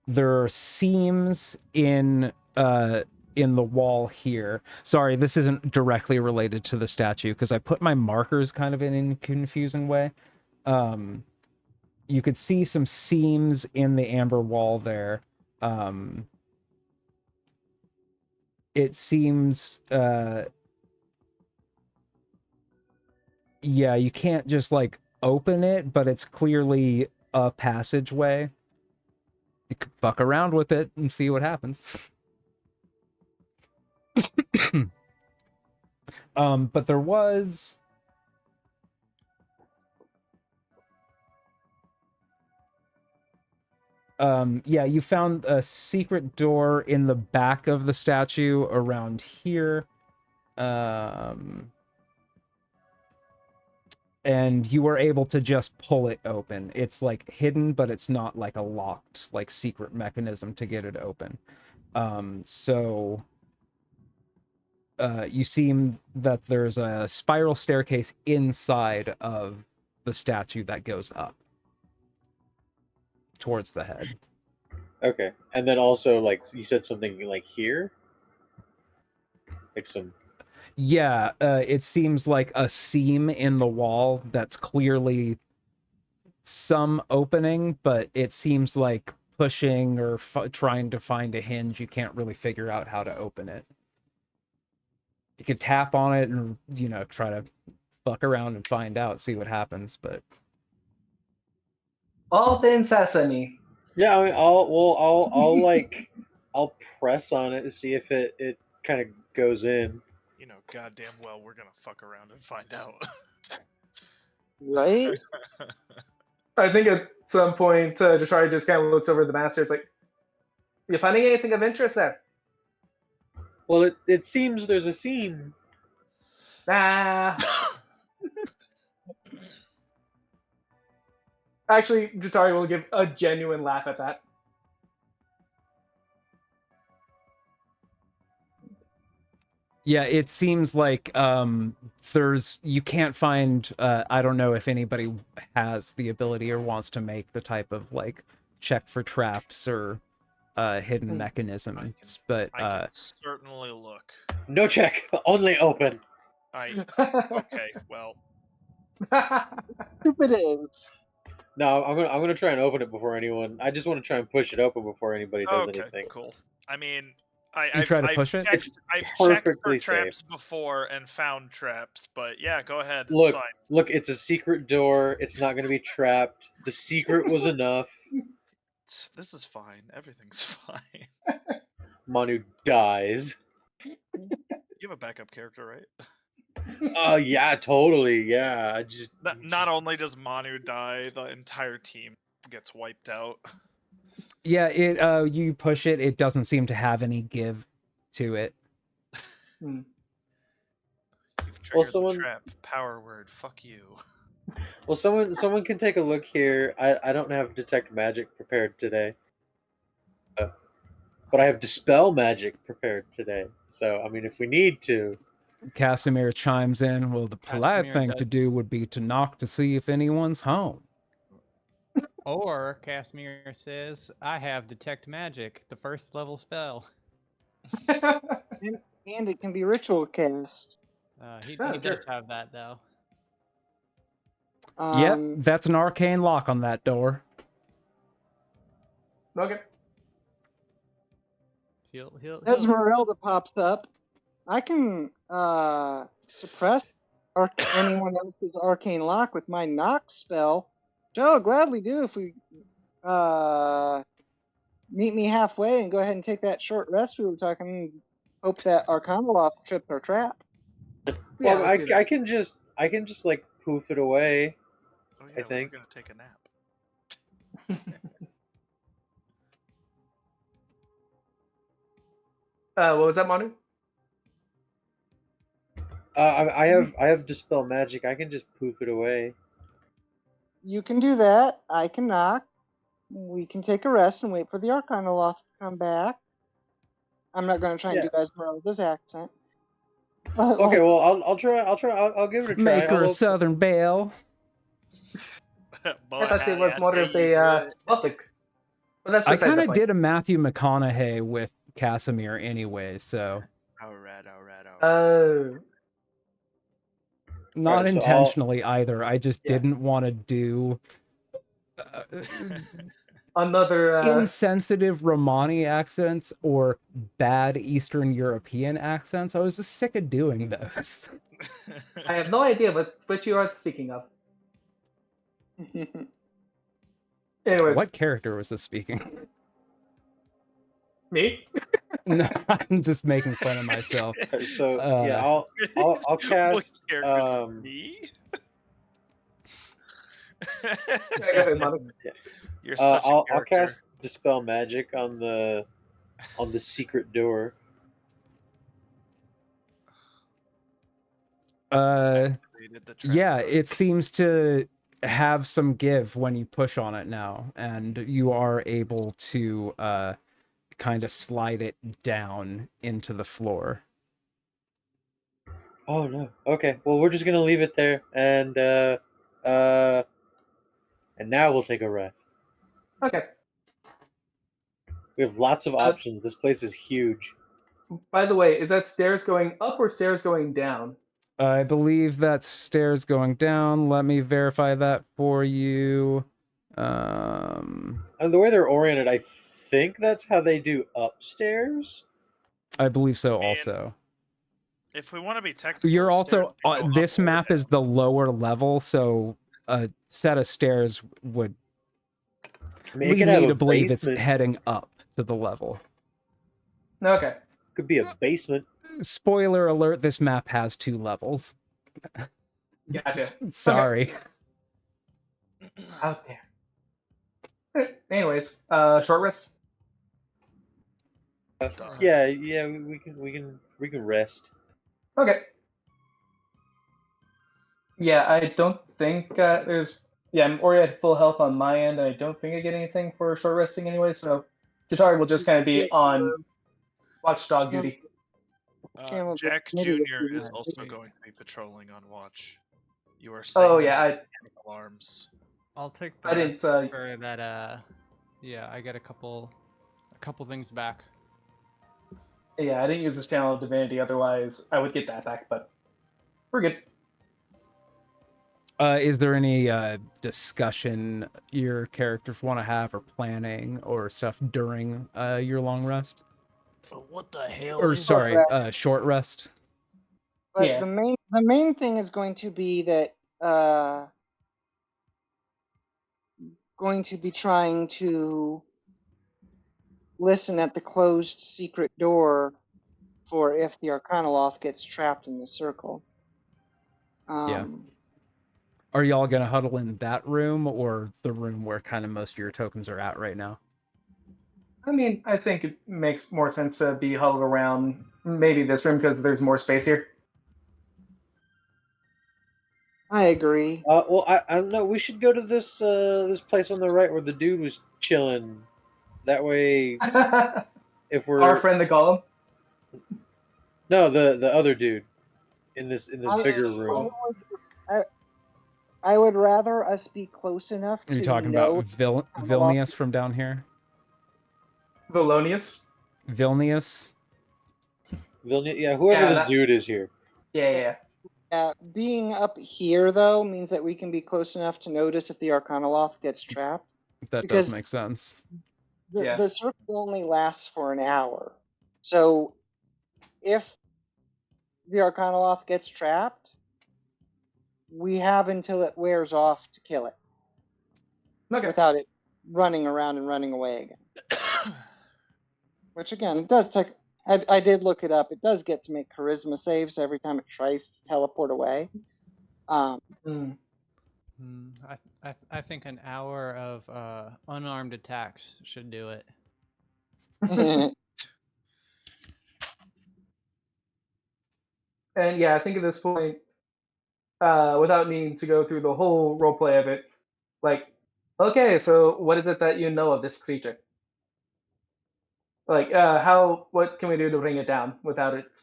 There are seams in the wall here. Sorry, this isn't directly related to the statue because I put my markers kind of in a confusing way. You could see some seams in the amber wall there. It seems yeah, you can't just like open it, but it's clearly a passageway. You could fuck around with it and see what happens. But there was yeah, you found a secret door in the back of the statue around here. And you were able to just pull it open. It's like hidden, but it's not like a locked, like secret mechanism to get it open. So you seem that there's a spiral staircase inside of the statue that goes up towards the head. Okay, and then also like you said something like here, like some. Yeah, it seems like a seam in the wall that's clearly some opening, but it seems like pushing or trying to find a hinge. You can't really figure out how to open it. You could tap on it and, you know, try to fuck around and find out, see what happens, but... All thin sesame. Yeah, I mean, I'll like, I'll press on it to see if it kind of goes in. You know, goddamn well we're gonna fuck around and find out. Right? I think at some point, Jatari just kind of looks over the master. It's like, you finding anything of interest there? Well, it seems there's a seam. Nah. Actually, Jatari will give a genuine laugh at that. Yeah, it seems like you can't find I don't know if anybody has the ability or wants to make the type of like check for traps or hidden mechanisms, but I can certainly look. No check, only open. Okay, well. Stupid is. No, I'm gonna try and open it before anyone. I just want to try and push it open before anybody does Okay, anything. cool. I mean, You try to push it? It's I've checked perfectly for traps before and found traps, but yeah, go ahead. It's fine. Look, it's a secret door. It's not gonna be trapped. The secret was enough. This is fine. Everything's fine. Manu dies. You have a backup character, right? Oh yeah, totally. Yeah, I just Not only does Manu die, the entire team gets wiped out. Yeah, it you push it, it doesn't seem to have any give to it. Triggered someone- the trap. Power word. Fuck you. Well, someone can take a look here. I don't have detect magic prepared today, but I have dispel magic prepared today. So I mean, if we need to, Casimir chimes in. Well, the polite Casimir thing does- to do would be to knock to see if anyone's home. Or Casimir says, I have detect magic, the first level spell. And it can be ritual cast. He Oh, does sure. have that though. Yep, that's an arcane lock on that door. Okay. He'll Esmeralda pops up. I can suppress anyone else's arcane lock with my knock spell, which I'll gladly do if we meet me halfway and go ahead and take that short rest we were talking. Hope that Arcanoloth tripped our trap. Yeah, well, let's do that. I can just like poof it away. Oh yeah, think. we're gonna take a nap. What was that, Manu? I have dispel magic. I can just poof it away. You can do that. I can knock. We can take a rest and wait for the Arcanoloth to come back. I'm not going to try and Yeah. do Esmeralda's accent. But, Okay, like, well I'll try. I'll give it a try. Make her a southern belle. Boy, I thought it howdy, was I more tell of you a what. Baltic. But that's I beside kind the of point. did a Matthew McConaughey with Casimir anyway, so Alright. Oh. not Alright, so intentionally either. I just Yeah. didn't want to do Another insensitive Romani accents or bad Eastern European accents. I was just sick of doing those. I have no idea what you are speaking of. Anyways, What character was this speaking? me? No, I'm just making fun of myself. So yeah, I'll cast. What character's me? Yeah, go ahead, Manu. You're such a I'll character. cast dispel magic on the secret door. Activated the trap Yeah, code. it seems to have some give when you push on it now, and you are able to kind of slide it down into the floor. Oh no. Okay. Well, we're just gonna leave it there, and now we'll take a rest. Okay. We have lots of options. This place is huge. By the way, is that stairs going up or stairs going down? I believe that's stairs going down. Let me verify that for you. And the way they're oriented, I think that's how they do upstairs. I believe so Man. also. If we want to be technical, You're stairs also can go this up or map is down. the lower level, so a set of stairs would I mean, it lead could have me a to believe it's basement. heading up to the level. Okay. Could be a basement. Spoiler alert, this map has 2 levels. Gotcha. Sorry. Out there. Alright, anyways, short rest. Yeah, we can rest. Okay. Yeah, I don't think there's. Yeah, I'm already at full health on my end, and I don't think I get anything for short resting anyway. So, Jatari will just kind of be on watchdog duty. Channel Jack Divinity Jr. is is also great. going to be patrolling on watch. You are safe. Oh from yeah, his alarms. I'll take the I didn't. rest for that. Yeah, I get a couple things back. Yeah, I didn't use this channel of divinity. Otherwise, I would get that back. But we're good. Is there any discussion your characters want to have, or planning, or stuff during your long rest? What the hell? Or sorry, short rest? But Yeah. the main thing is going to be that going to be trying to listen at the closed secret door for if the Arcanoloth gets trapped in the circle. Yeah. Are y'all gonna huddle in that room, or the room where kind of most of your tokens are at right now? I mean, I think it makes more sense to be huddled around maybe this room because there's more space here. I agree. Well, I don't know. We should go to this this place on the right where the dude was chilling. That way, if Our we're friend the golem. no the other dude in this I, bigger I room. would, I would rather us be close enough Are you to talking about know. Vilnius from down here? Vilonius. Vilnius? Yeah, whoever Yeah, this that- dude is here. Yeah. Being up here though means that we can be close enough to notice if the Arcanoloth gets trapped. That Because- does make sense. Yeah. The circle only lasts for an hour, so if the Arcanoloth gets trapped, we have until it wears off to kill it Okay. without it running around and running away again. Which again, it does take. I did look it up. It does get to make charisma saves every time it tries to teleport away. Mm. I think an hour of unarmed attacks should do it. And yeah, I think at this point, without needing to go through the whole roleplay of it, like, okay, so what is it that you know of this creature? Like, what can we do to bring it down without it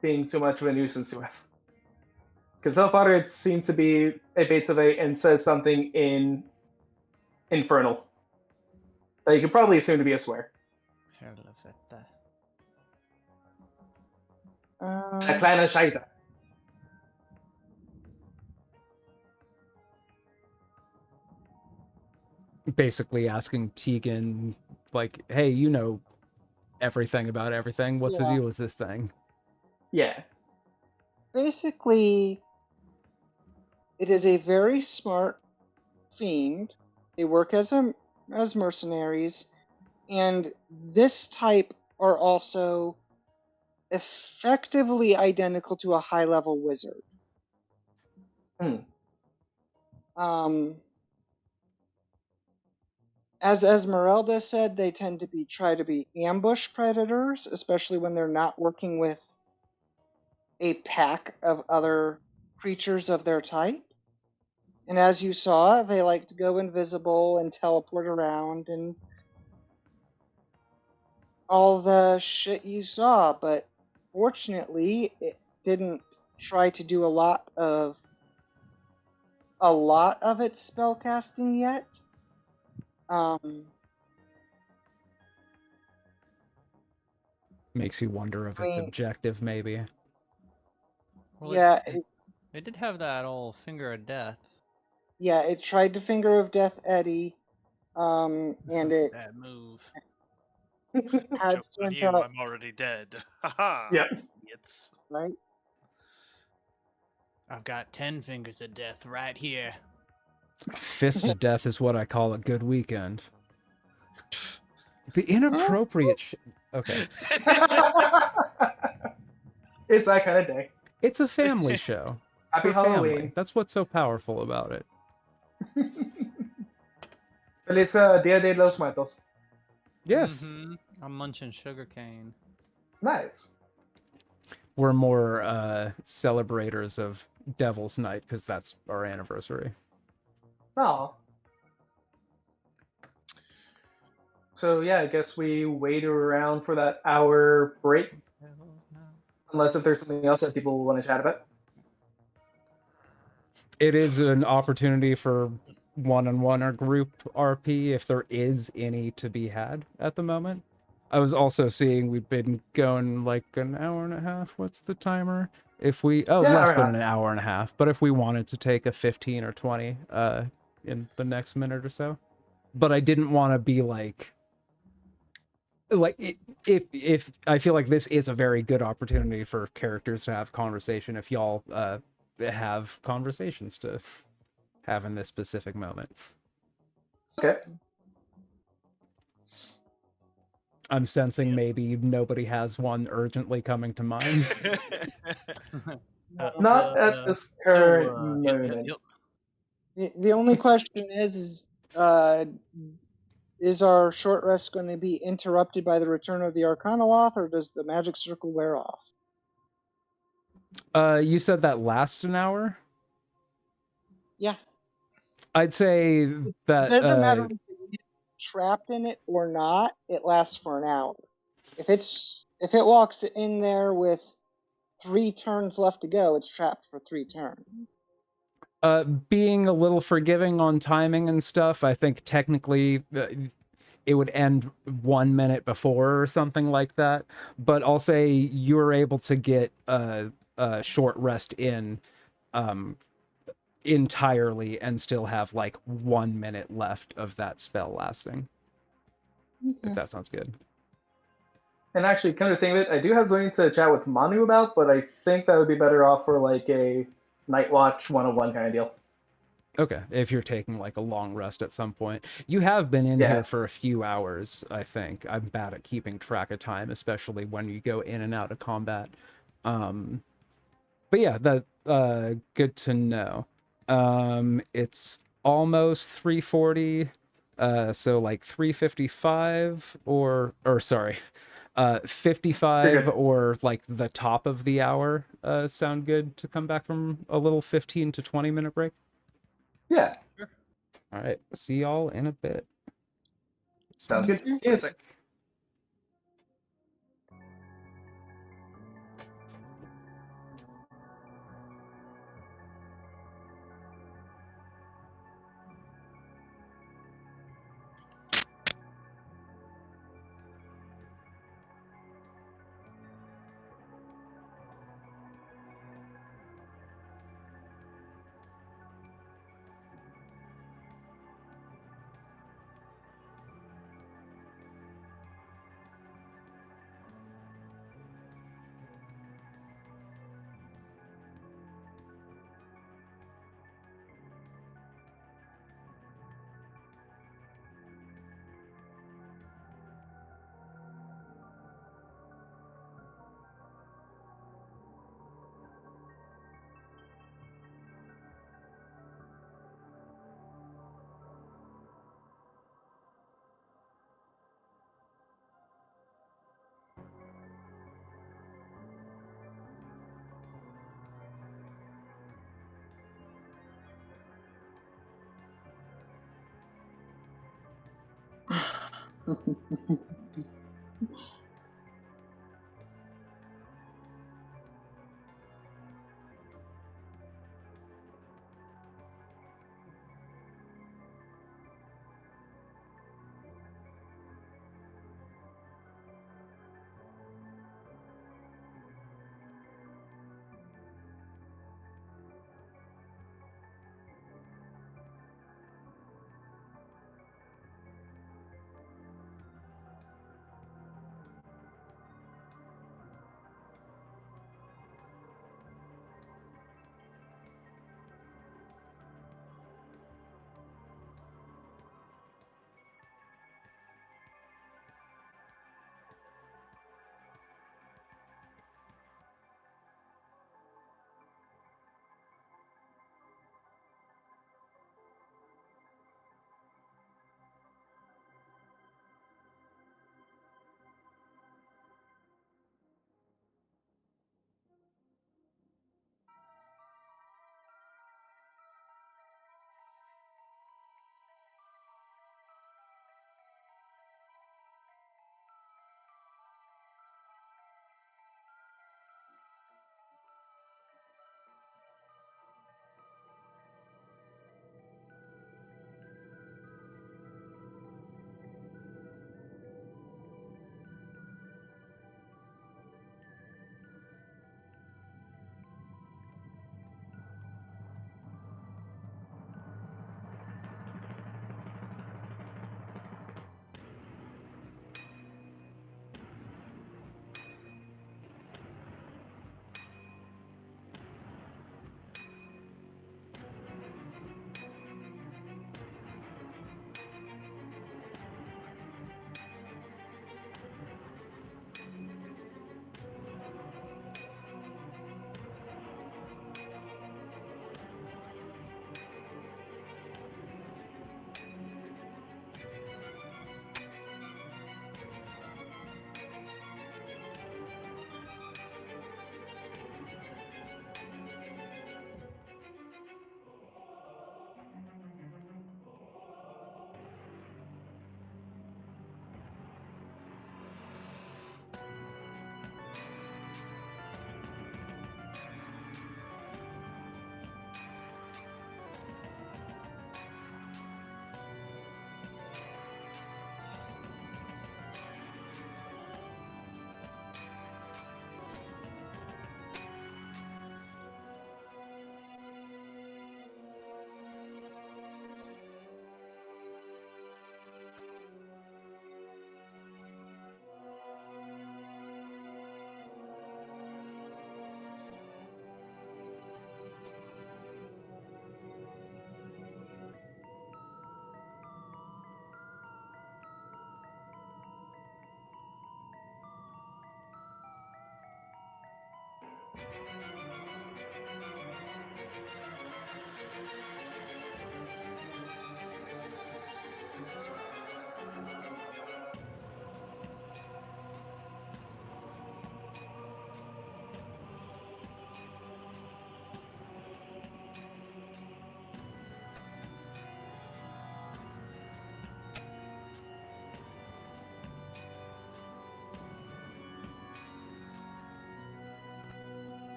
being too much of a nuisance to us? Because so far it seems to be a beta and says something in Infernal that you could probably assume to be a swear. A kleine Scheiße. Basically asking Tegan, like, hey, you know everything about everything. What's the deal with this thing? Yeah. Basically, it is a very smart fiend. They work as mercenaries, and this type are also effectively identical to a high-level wizard. As Esmeralda said, they tend to try to be ambush predators, especially when they're not working with a pack of other creatures of their type. And as you saw, they like to go invisible and teleport around and all the shit you saw, but fortunately it didn't try to do a lot of its spellcasting yet. Makes you wonder if its objective, maybe. Well, yeah, it did have that old finger of death. Yeah, it tried to Finger of Death Eddie, and it Bad move. had Joke's on sent you, out, I'm already dead. Haha. Yeah. Idiots. right? I've got 10 fingers of death right here. Fist of death is what I call a good weekend. The inappropriate Okay. It's that kind of day. It's a family show. Happy For family. Halloween. That's what's so powerful about it. Feliz Dia de los Muertos. Yes. I'm munching sugarcane. Nice. We're more celebrators of Devil's Night because that's our anniversary. Oh. So yeah, I guess we wait around for that hour break. Unless if there's something else that people want to chat about. It is an opportunity for one-on-one or group RP if there is any to be had at the moment. I was also seeing we've been going like an hour and a half. What's the timer? If we less than an hour and a half, but if we wanted to take a 15 or 20 in the next minute or so. But I didn't want to be like if I feel like this is a very good opportunity for characters to have conversation if y'all have conversations to have in this specific moment. Okay. I'm sensing maybe nobody has one urgently coming to mind. Not at this current moment. The only question is our short rest going to be interrupted by the return of the Arcanoloth, or does the magic circle wear off? You said that lasts an hour? Yeah. I'd say It that doesn't matter if you get trapped in it or not. It lasts for an hour. If it walks in there with 3 turns left to go, it's trapped for 3 turns. Being a little forgiving on timing and stuff, I think technically it would end 1 minute before or something like that. But I'll say you were able to get a short rest in entirely and still have like 1 minute left of that spell lasting. If that sounds good. And actually, come to think of it, I do have something to chat with Manu about, but I think that would be better off for like a Night Watch 101 kind of deal. Okay, if you're taking like a long rest at some point. You have been in Yeah. here for a few hours, I think. I'm bad at keeping track of time, especially when you go in and out of combat. But yeah, that good to know. It's almost 3:40, so like 3:55 or sorry, 55 or like the top of the hour sound good to come back from a little 15 to 20 minute break? Yeah. All right, see y'all in a bit. Sounds good. Yes.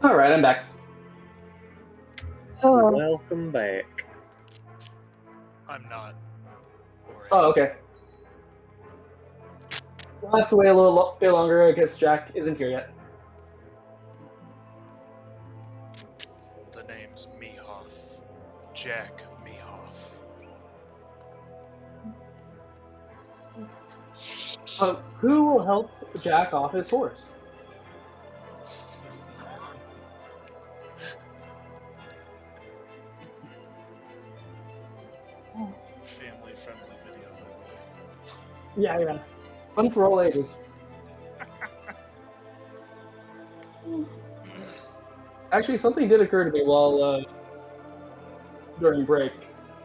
All right, I'm back. Hello. Welcome back. I'm not. Or Oh, okay. We'll have to wait a little bit longer. I guess Jack isn't here yet. The name's Mehoff. Jack Mehoff. Who will help Jack off his horse? Family friendly video, by the way. Yeah. Fun for all ages. Actually, something did occur to me while during break,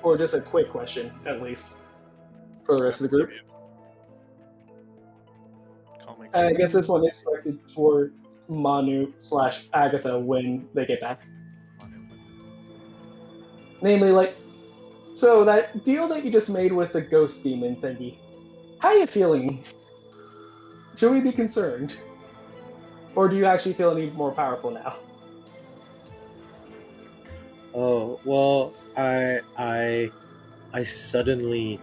or just a quick question, at least, for the rest of the group. Call me I crazy. guess this one is directed for Manu/Agatha when they get back. Namely, like, so that deal that you just made with the ghost demon thingy, how are you feeling? Should we be concerned? Or do you actually feel any more powerful now? Oh well, I suddenly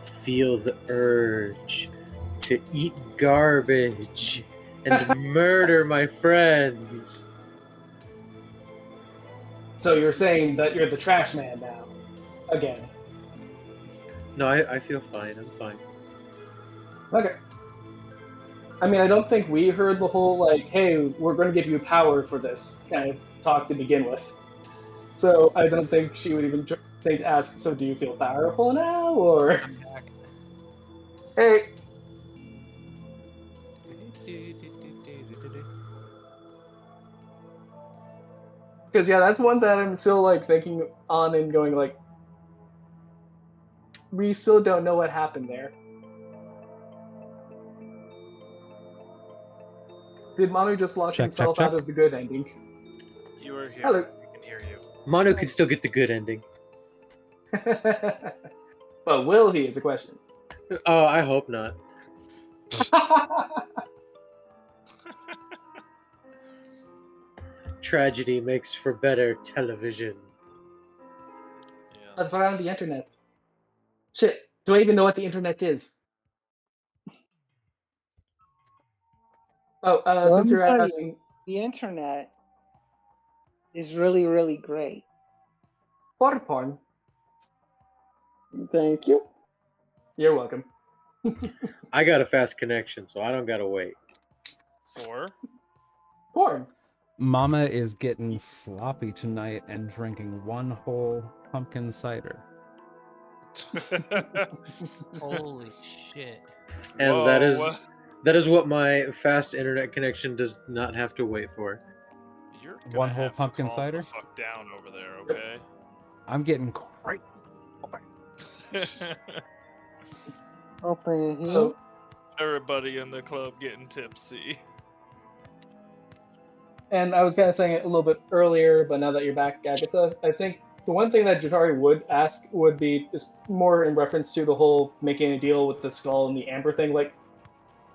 feel the urge to eat garbage and murder my friends. So you're saying that you're the trash man now, again. No, I feel fine. I'm fine. Okay. I mean, I don't think we heard the whole, like, hey, we're going to give you power for this kind of talk to begin with. So I don't think she would even think to ask, so do you feel powerful now, or... I'm back. Hey, because, yeah, that's one that I'm still, like, thinking on and going, like, we still don't know what happened there. Did Manu just lock Check, himself check, out of the good ending? You are here. Hello. I can hear you. Manu could still get the good ending. But will he is a question. Oh, I hope not. Tragedy makes for better television. Yeah. That's around the internet. Shit, do I even know what the internet is? Oh, Well, since let me you're tell you, asking, the internet is really, really great. water porn. Thank you. You're welcome. I got a fast connection, so I don't gotta wait. 4. Porn. Mama is getting sloppy tonight and drinking one whole pumpkin cider. Holy shit. And Whoa. that is what my fast internet connection does not have to wait for. You're gonna One whole have pumpkin to calm cider? the fuck down over there, okay? I'm getting crazy. Open here. Oh, Everybody in the club getting tipsy. and I was kind of saying it a little bit earlier, but now that you're back, Agatha, I think the one thing that Jatari would ask would be just more in reference to the whole making a deal with the skull and the amber thing. Like,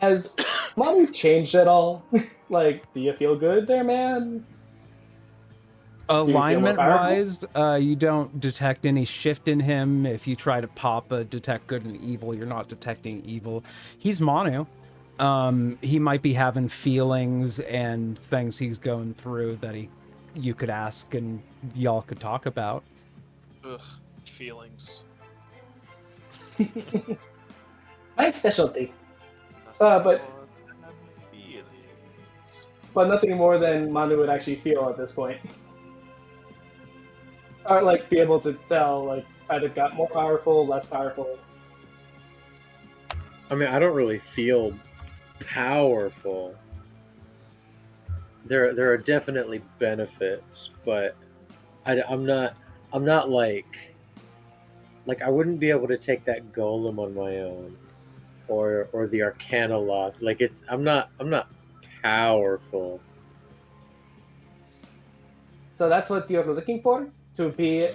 has Manu changed at all? Like, do you feel good there, man? you feel more Alignment powerful? wise, you don't detect any shift in him. If you try to pop a detect good and evil, you're not detecting evil. He's Manu. He might be having feelings and things he's going through that you could ask and y'all could talk about. Ugh, feelings. My specialty. Nothing but- more than feelings. But nothing more than Manu would actually feel at this point. Or, like, be able to tell, like, either got more powerful, less powerful. I mean, I don't really feel powerful. There are definitely benefits, but I'm not like I wouldn't be able to take that golem on my own, or the Arcana loss. Like I'm not powerful. So that's what you're looking for? To be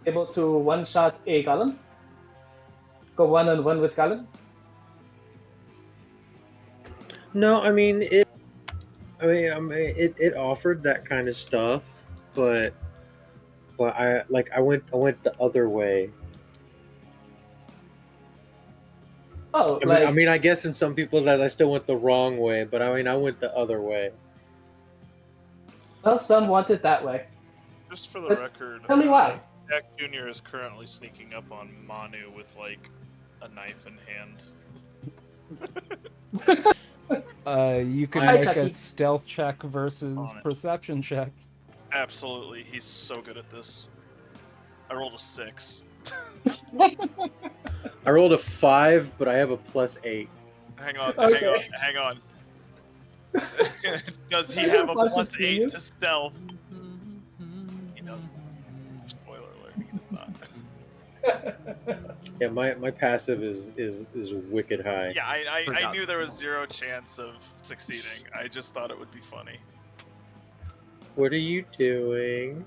able to one-shot a golem? Go one-on-one with golem? No, I mean it offered that kind of stuff, but I went the other way. Oh, I like mean, I guess in some people's eyes, I still went the wrong way, but I mean, I went the other way. well, some want it that way. Just for the But record, tell me why. Jack Jr. is currently sneaking up on Manu with like a knife in hand. You can Hi, make Chucky. a stealth check versus On it. perception check. Absolutely, he's so good at this. I rolled a 6. I rolled a 5, but I have a +8. Hang on, Okay. hang on. Does he have a Watch +8 this genius. to stealth? He does. Spoiler alert, he does not. Yeah, my passive is wicked high. Yeah, I Forgot knew there was to- 0 chance of succeeding. I just thought it would be funny. What are you doing?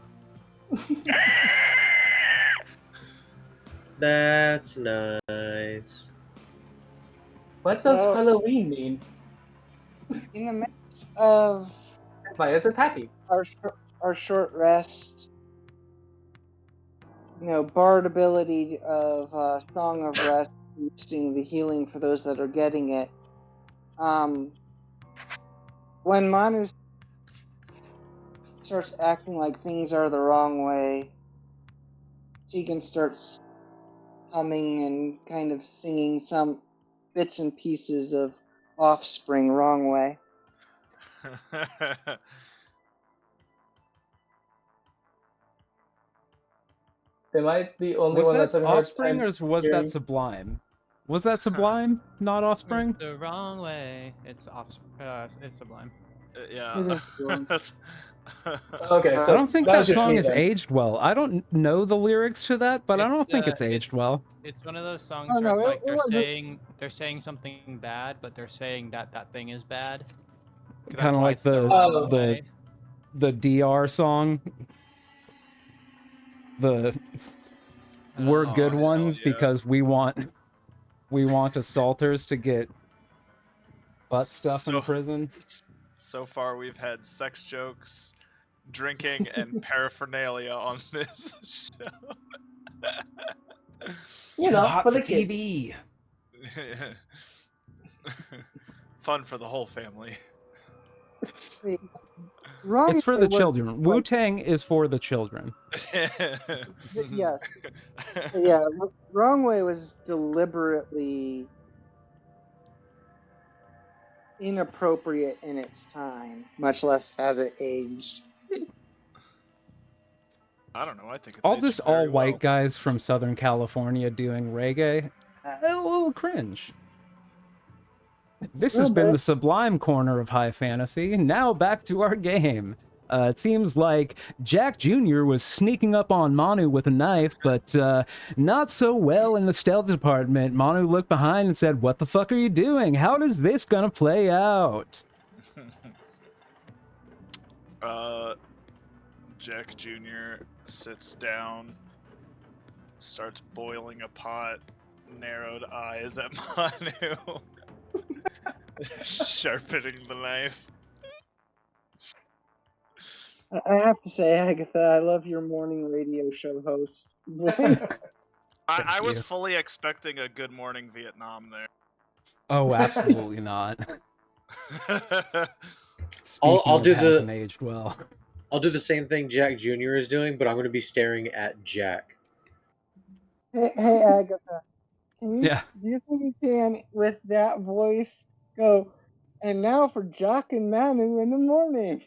That's nice. What does So- Halloween mean? In the midst of Why is it happy? our short rest, Bard ability of Song of Rest, boosting the healing for those that are getting it. When Manu starts acting like things are the wrong way, Tegan starts humming and kind of singing some bits and pieces of Offspring wrong way. Am I the only Was one that that's having a hard Offspring time or was hearing? that Sublime? Was that Sublime, not Offspring? The wrong way. It's it's Sublime. Yeah. It is wrong. That's. Okay, I so don't think that that was just song me is then. aged well. I don't know the lyrics to that, but I don't think it's aged well. It's one of those songs Oh, where no, it's like it wasn't. they're saying something bad, but they're saying that thing is bad. 'Cause Kinda that's why like it's the the- wrong the- way. The DR song. The we're Oh, good hell ones yeah. because we want assaulters to get butt stuff in So- prison. So far, we've had sex jokes, drinking, and paraphernalia on this show. You know, for the kids. TV. Fun for the whole family. Wrong It's for way the was, children. like, Wu-Tang is for the children. yes, yeah. Wrong way was deliberately inappropriate in its time, much less has it aged. I don't know. I think it's All aged just very all white well. guys from Southern California doing reggae. A little cringe. This has Well, been but- the Sublime corner of high fantasy. Now back to our game. It seems like Jack Jr. was sneaking up on Manu with a knife, but not so well in the stealth department. Manu looked behind and said, "What the fuck are you doing? How is this gonna play out?" Jack Jr. sits down, starts boiling a pot, narrowed eyes at Manu, sharpening the knife. I have to say, Agatha, I love your morning radio show host voice. I was you. fully expecting a Good Morning Vietnam there. Oh, absolutely not. I'll Speaking do of the- hasn't aged well. I'll do the same thing Jack Jr. is doing, but I'm going to be staring at Jack. Hey, Agatha, can you? Yeah. Do you think you can, with that voice, go? And now for Jock and Manu in the morning.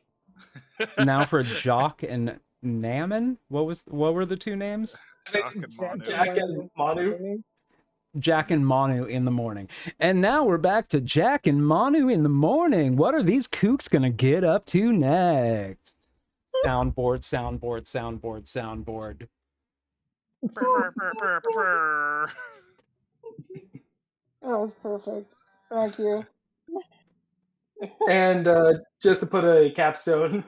Now for Jock and Naman? What were the two names? Jock and Manu. Jack and Manu. Jack and Manu in the morning. And now we're back to Jack and Manu in the morning. What are these kooks gonna get up to next? Soundboard, soundboard, soundboard, soundboard. That was perfect. Thank you. And just to put a capstone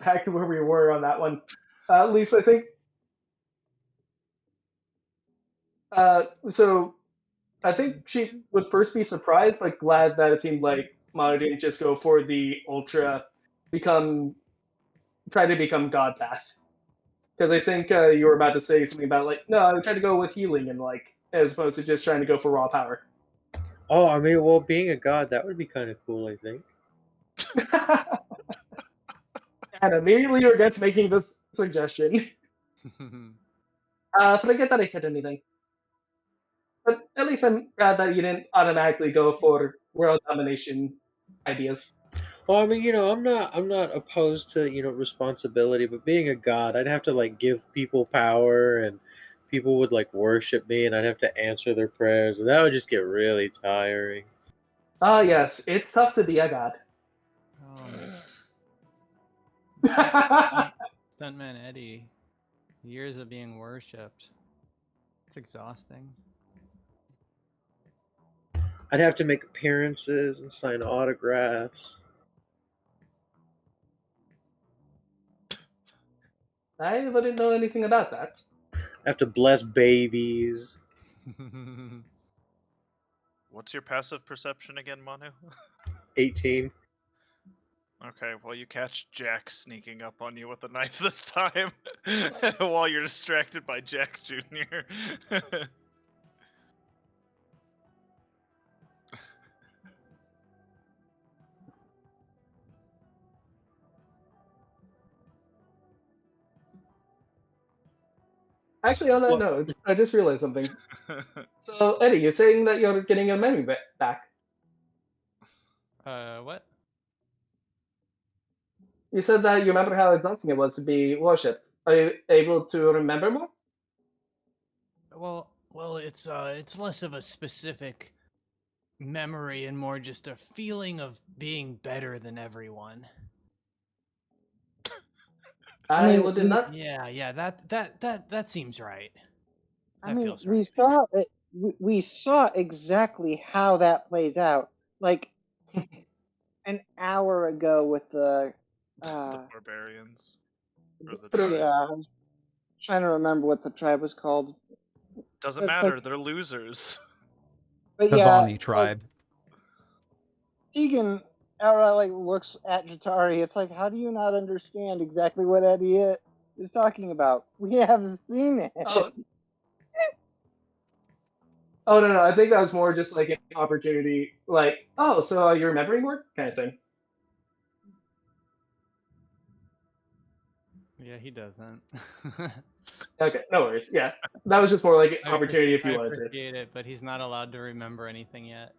back to where we were on that one, Lisa, I think. So I think she would first be surprised, like glad that it seemed like Manu didn't just go for the ultra try to become god path. Because I think you were about to say something about like, no, I try to go with healing and like, as opposed to just trying to go for raw power. Oh, I mean, well, being a god, that would be kind of cool, I think. And immediately regrets making this suggestion. Forget that I said anything. But at least I'm glad that you didn't automatically go for world domination ideas. Well, I mean, I'm not opposed to, responsibility, but being a god, I'd have to like give people power, and people would like worship me, and I'd have to answer their prayers, and that would just get really tiring. Ah, yes, it's tough to be a god. Stuntman Eddie, years of being worshipped. It's exhausting. I'd have to make appearances and sign autographs. I wouldn't know anything about that. I have to bless babies. What's your passive perception again, Manu? 18. Okay, well you catch Jack sneaking up on you with a knife this time, while you're distracted by Jack Jr. Actually, on that What? note, I just realized something. So, Eddie, you're saying that you're getting your memory back. What? You said that you remember how exhausting it was to be worshipped. Are you able to remember more? Well, it's less of a specific memory and more just a feeling of being better than everyone. I mean, would not. Yeah, that seems right. I That mean, feels we right. saw it. We saw exactly how that plays out, like an hour ago with the. The barbarians. Or the True. tribe. Yeah, I was trying to remember what the tribe was called. Doesn't It's matter, like, they're losers. but The yeah, Vani tribe. Tegan outright like looks at Jatari. It's like, how do you not understand exactly what Eddie is talking about? We have seen it. Oh. Oh no, I think that was more just like an opportunity, like, oh, so you're remembering more kind of thing. Yeah, he doesn't. Okay, no worries. Yeah, that was just more like an opportunity if I you wanted to. appreciate it, but he's not allowed to remember anything yet.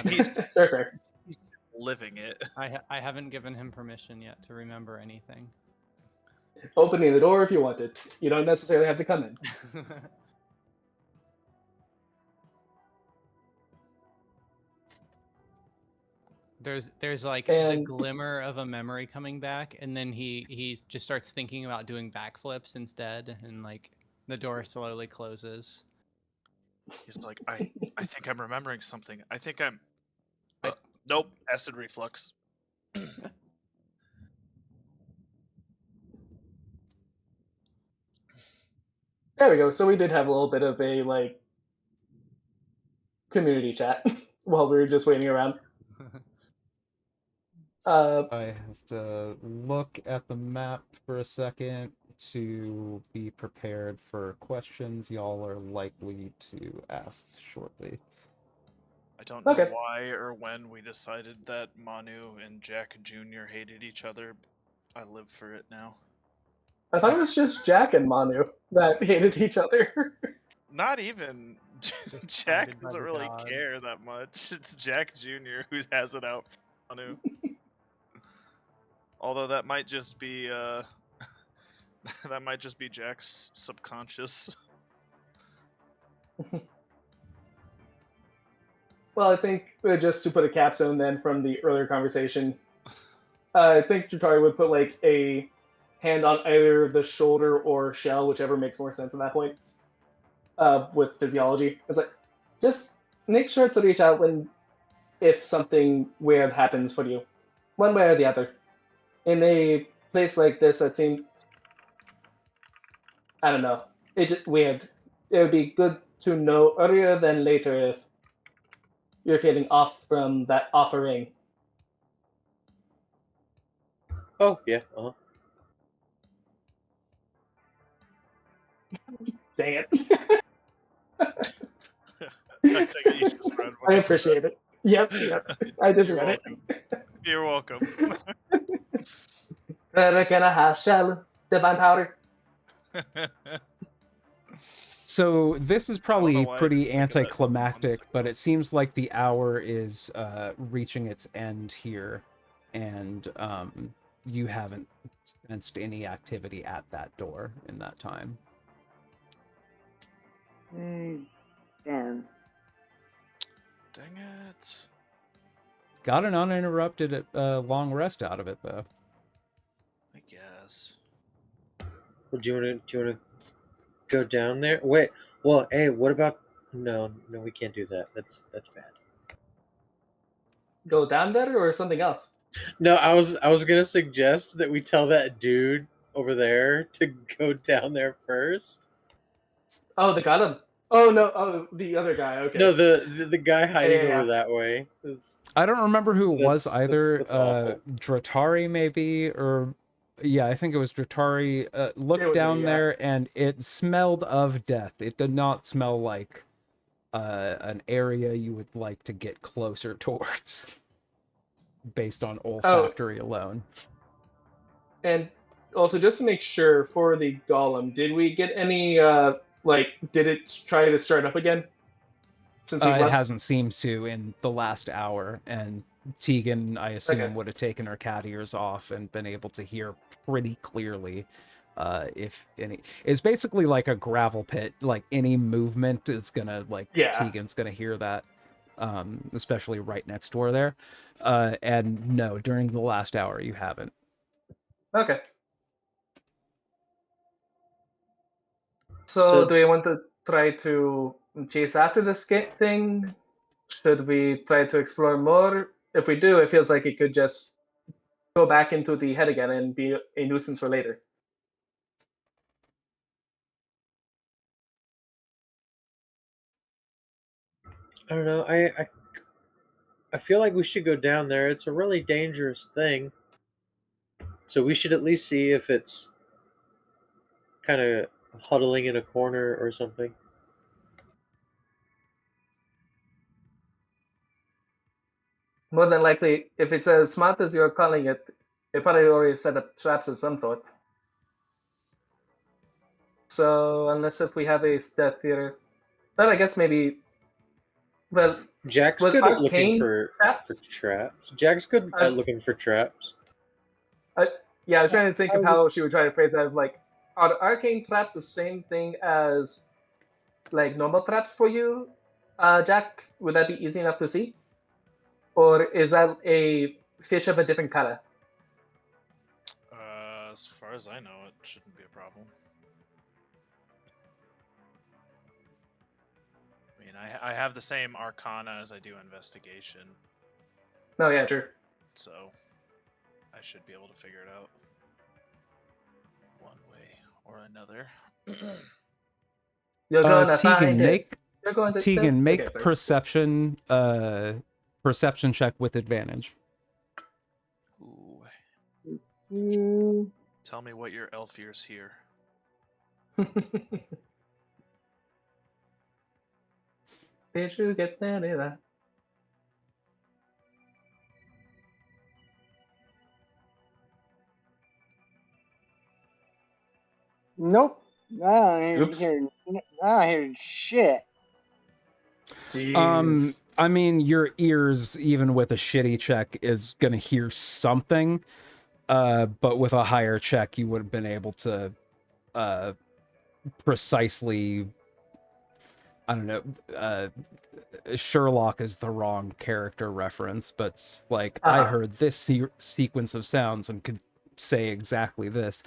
He's Fair. living it. I haven't given him permission yet to remember anything. Opening the door if you want it. You don't necessarily have to come in. There's like the And glimmer of a memory coming back, and then he just starts thinking about doing backflips instead, and like the door slowly closes. He's like, I think I'm remembering something. I think I'm. Nope, acid reflux. there we go. So we did have a little bit of a like community chat while we were just waiting around. I have to look at the map for a second to be prepared for questions y'all are likely to ask shortly. I don't know Okay. why or when we decided that Manu and Jack Jr. hated each other. I live for it now. I thought it was just Jack and Manu that hated each other. Not even. Jack Funded by doesn't the really dog. care that much. It's Jack Jr. who has it out for Manu. Although that might just be that might just be Jack's subconscious. Well, I think just to put a capstone then from the earlier conversation, I think Jatari would put like a hand on either the shoulder or shell, whichever makes more sense at that point. With physiology, it's like just make sure to reach out if something weird happens for you, one way or the other. In a place like this, that seems, I don't know, it's just weird. It would be good to know earlier than later if you're feeling off from that offering. Oh yeah. Uh-huh. Dang it. I take it you just read what I I appreciate it. Yep, yep. I just You're read it. welcome. You're welcome. Can I have shell? Divine powder. So this is I don't know probably why I pretty didn't think of that just moments anticlimactic, but ago. it seems like the hour is reaching its end here, and you haven't sensed any activity at that door in that time. Darn. Dang it. Got an uninterrupted long rest out of it, though. I guess. Well, do you wanna go down there? Wait. Well, hey, what about? No, no, we can't do that. That's bad. Go down there or something else? No, I was gonna suggest that we tell that dude over there to go down there first. Oh, the golem. Oh no. Oh, the other guy. No, Okay. the guy Yeah, hiding yeah, over yeah. that way. I don't remember who it was either. That's awful. Dratari maybe, or yeah, I think it was Dratari. It Looked was me. down Yeah. there, and it smelled of death. It did not smell like an area you would like to get closer towards, based on Oh, olfactory alone. and also just to make sure for the golem, did we get any like did it try to start up again since we've It left? hasn't seemed to in the last hour, and Tegan, I Okay. assume, would have taken her cat ears off and been able to hear pretty clearly. If any, it's basically like a gravel pit. Like any movement is gonna, like, Yeah. Tegan's gonna hear that, especially right next door there. And no, during the last hour, you haven't. Okay. So So do we want to try to chase after this thing? Should we try to explore more? If we do, it feels like it could just go back into the head again and be a nuisance for later. I don't know. I feel like we should go down there. It's a really dangerous thing. So we should at least see if it's kind of huddling in a corner or something. More than likely, if it's as smart as you're calling it, it probably already set up traps of some sort. So unless if we have a step here, well, I guess maybe. Well, Jack's with good at looking arcane for traps, traps. Jack's good I at was, looking for traps. yeah, I was trying to think I of was how she would try to phrase that. Like, are arcane traps the same thing as like normal traps for you, Jack? Would that be easy enough to see, or is that a fish of a different color? As far as I know, it shouldn't be a problem. I mean, I have the same arcana as I do investigation, No, yeah, true. so I should be able to figure it out one way or another. You're gonna Tegan, find it. make You're going to this. Tegan, Okay, make sorry. perception check with advantage. Ooh. Tell me what your elf ears hear. Did you get any of that? nope. I don't Oops. hear. I don't hear shit. Jeez. I mean, your ears, even with a shitty check, is gonna hear something. But with a higher check, you would have been able to precisely. I don't know. Sherlock is the wrong character reference, but like I Uh-huh. heard this sequence of sounds and could say exactly this.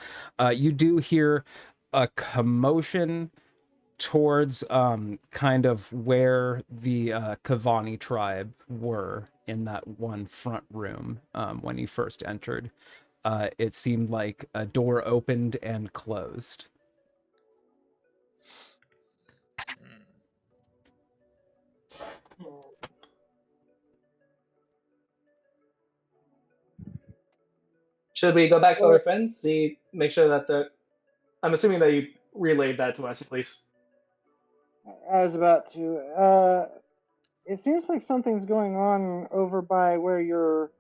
You do hear a commotion towards kind of where the Kavani tribe were in that one front room when you first entered. It seemed like a door opened and closed. Should we go back to Well- our friends? Make sure that I'm assuming that you relayed that to us at least. I was about to. It seems like something's going on over by where your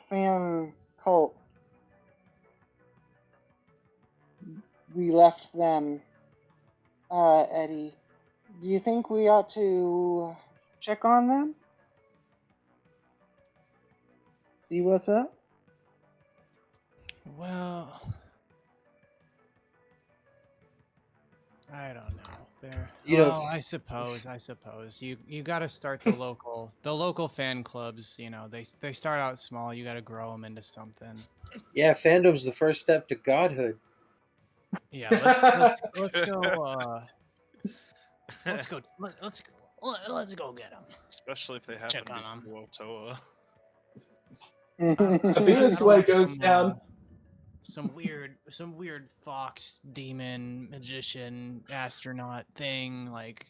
fan cult. We left them, Eddie. Do you think we ought to check on them? See what's up? Well, I don't know. There. You know, Well, I suppose. You got to start the local fan clubs. You know, they start out small. You got to grow them into something. Yeah, fandom's the first step to godhood. Yeah, let's go. Let's go get them. Especially if they happen Check to on 'em. be Wotoa. A Venus light goes down. Some weird fox demon magician astronaut thing like.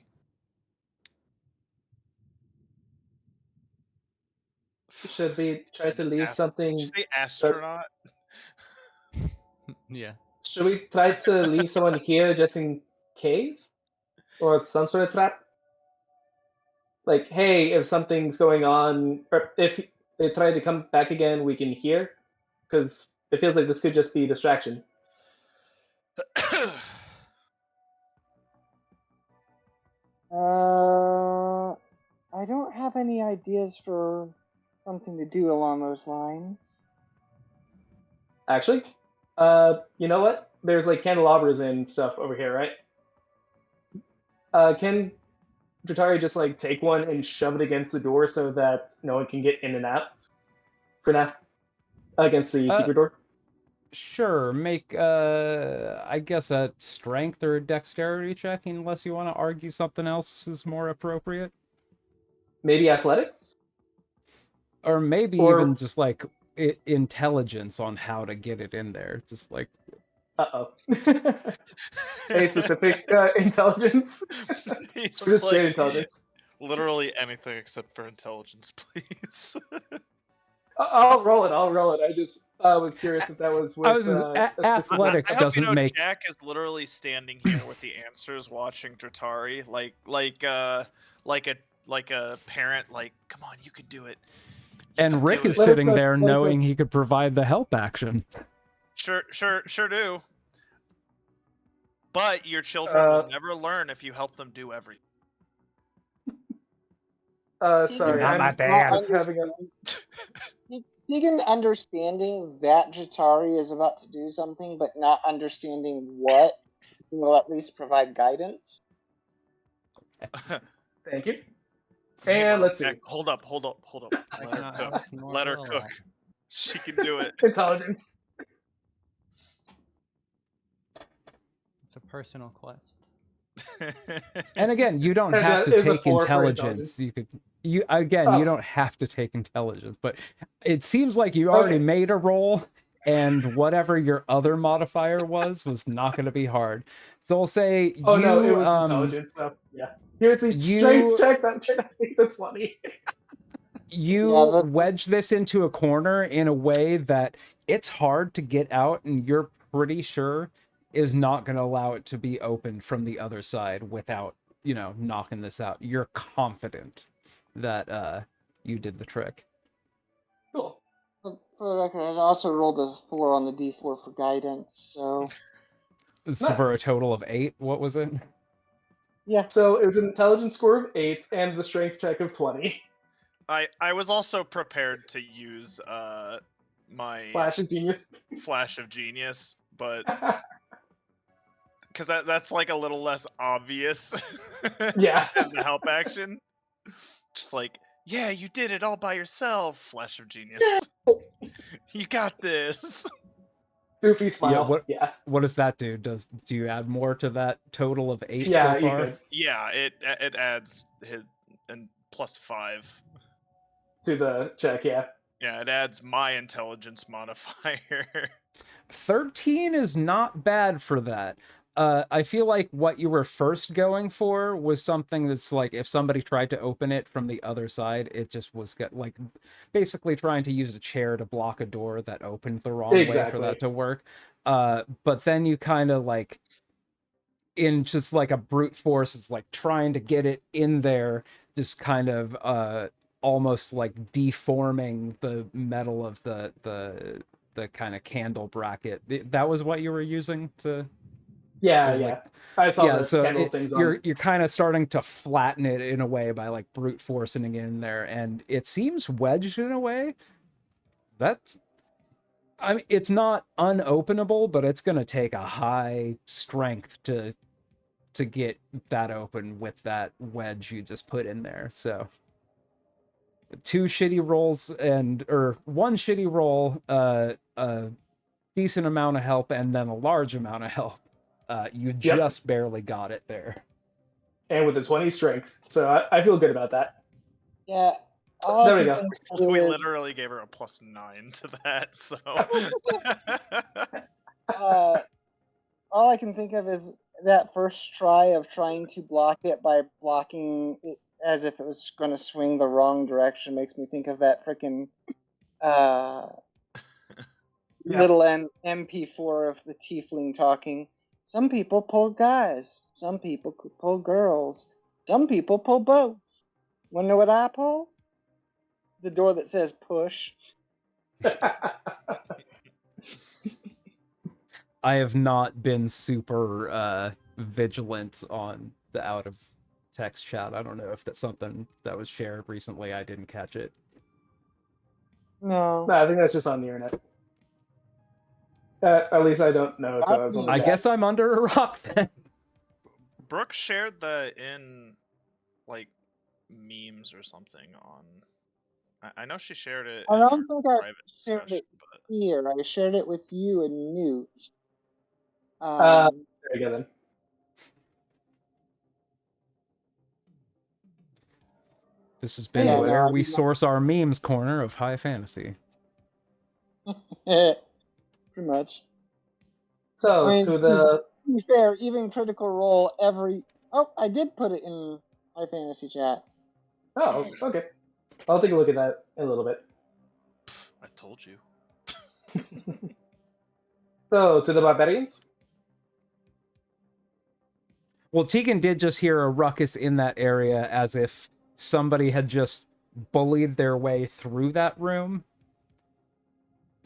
Should we try to leave something? Did you say astronaut? Yeah. Should we try to leave someone here just in case, or some sort of trap? Like, hey, if something's going on, or if they try to come back again, we can hear, because it feels like this could just be a distraction. I don't have any ideas for something to do along those lines. Actually, you know what? There's like candelabras and stuff over here, right? Can Dratari just like take one and shove it against the door so that no one can get in and out? For now, against the secret door. Sure, make I guess a strength or a dexterity check, unless you want to argue something else is more appropriate. Maybe athletics? Or maybe Or- even just like intelligence on how to get it in there. Just like Uh-oh. Any specific intelligence? He's Or just straight like, intelligence? literally anything except for intelligence, please. I'll roll it. I just was curious if that was with I was athletics I hope doesn't you know make Jack is literally standing here with the answers, watching Dratari, like a parent, like, come on, you can do it. You and can Rick do is it." sitting Let it there go. knowing he could provide the help action. Sure do. But your children will never learn if you help them do everything. Sorry, Not my I'm dad. just having a... Tegan understanding that Jatari is about to do something, but not understanding what, will at least provide guidance. Thank you. And let's see. Jack, hold up. Let her cook. She can do it. Intelligence. It's a personal quest. And again, you don't And, have to it's a take 4 for intelligence. You don't have to take intelligence, but it seems like you already Okay. made a roll, and whatever your other modifier was not going to be hard. So I'll say Oh no, it was intelligence. So yeah, here's the strength check. That should be the 20. You wedge this into a corner in a way that it's hard to get out, and you're pretty sure is not going to allow it to be opened from the other side without, knocking this out. You're confident that you did the trick. Cool. For the record, I also rolled a 4 on the D4 for guidance, so... So Nice. for a total of 8, what was it? Yeah. So it was an intelligence score of 8 and the strength check of 20. I was also prepared to use my Flash of genius. Flash of Genius, but because that's like a little less obvious. Yeah. Than the help action. Just like, yeah, you did it all by yourself, Flash of Genius. You got this. Goofy smile. What does that do? Do you add more to that total of 8 Yeah, so you far? could. Yeah, it adds his and plus 5 to the check. Yeah. Yeah, it adds my intelligence modifier. 13 is not bad for that. I feel like what you were first going for was something that's like if somebody tried to open it from the other side, it just was like basically trying to use a chair to block a door that opened the wrong way for that Exactly. to work. But then you kind of like in just like a brute force is like trying to get it in there, just kind of almost like deforming the metal of the kind of candle bracket. That was what you were using to. It Yeah, was yeah. like, I saw yeah, the so candle things on. you're kind of starting to flatten it in a way by like brute forcing it in there, and it seems wedged in a way. That's, I mean, it's not unopenable, but it's gonna take a high strength to get that open with that wedge you just put in there. So 2 shitty rolls or 1 shitty roll, a decent amount of help, and then a large amount of help. You Yep. just barely got it there. And with a 20 strength. So I feel good about that. Yeah. All There I we can go. think We is, literally gave her a +9 to that, so. all I can think of is that first try of trying to block it by blocking it as if it was going to swing the wrong direction makes me think of that freaking Yeah. little MP4 of the tiefling talking. Some people pull guys. Some people pull girls. Some people pull both. Want to know what I pull? The door that says push. I have not been super vigilant on the out of text chat. I don't know if that's something that was shared recently. I didn't catch it. No. No, I think that's just on the internet. At least I don't know if that was on the I chat. guess I'm under a rock then. Brooke shared that in, like, memes or something on. I know she shared it I in don't our think I private shared discussion, it but here. I shared it with you and Newt. There you go then. This has been Anyways. where we source our memes corner of high fantasy. Pretty much. So I mean, to the to be fair, even Critical Role every. Oh, I did put it in my fantasy chat. oh, okay. I'll take a look at that in a little bit. I told you. So to the barbarians. Well, Tegan did just hear a ruckus in that area as if somebody had just bullied their way through that room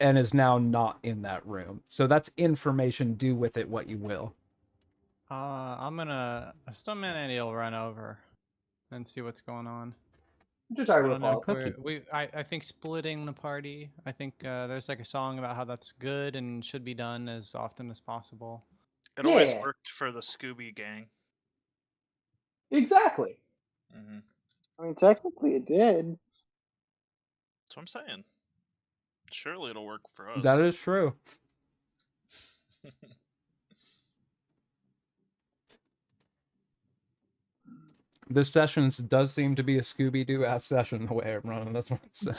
and is now not in that room. So that's information. Do with it what you will. I'm gonna. Stuntman will run over and see what's going on. Just I I will don't know. follow. I think splitting the party. I think there's like a song about how that's good and should be done as often as possible. It always Yeah. worked for the Scooby Gang. Exactly. Mm-hmm. I mean, technically it did. That's what I'm saying. Surely it'll work for us. That is true. This session does seem to be a Scooby-Doo ass session the way I'm running this one. So.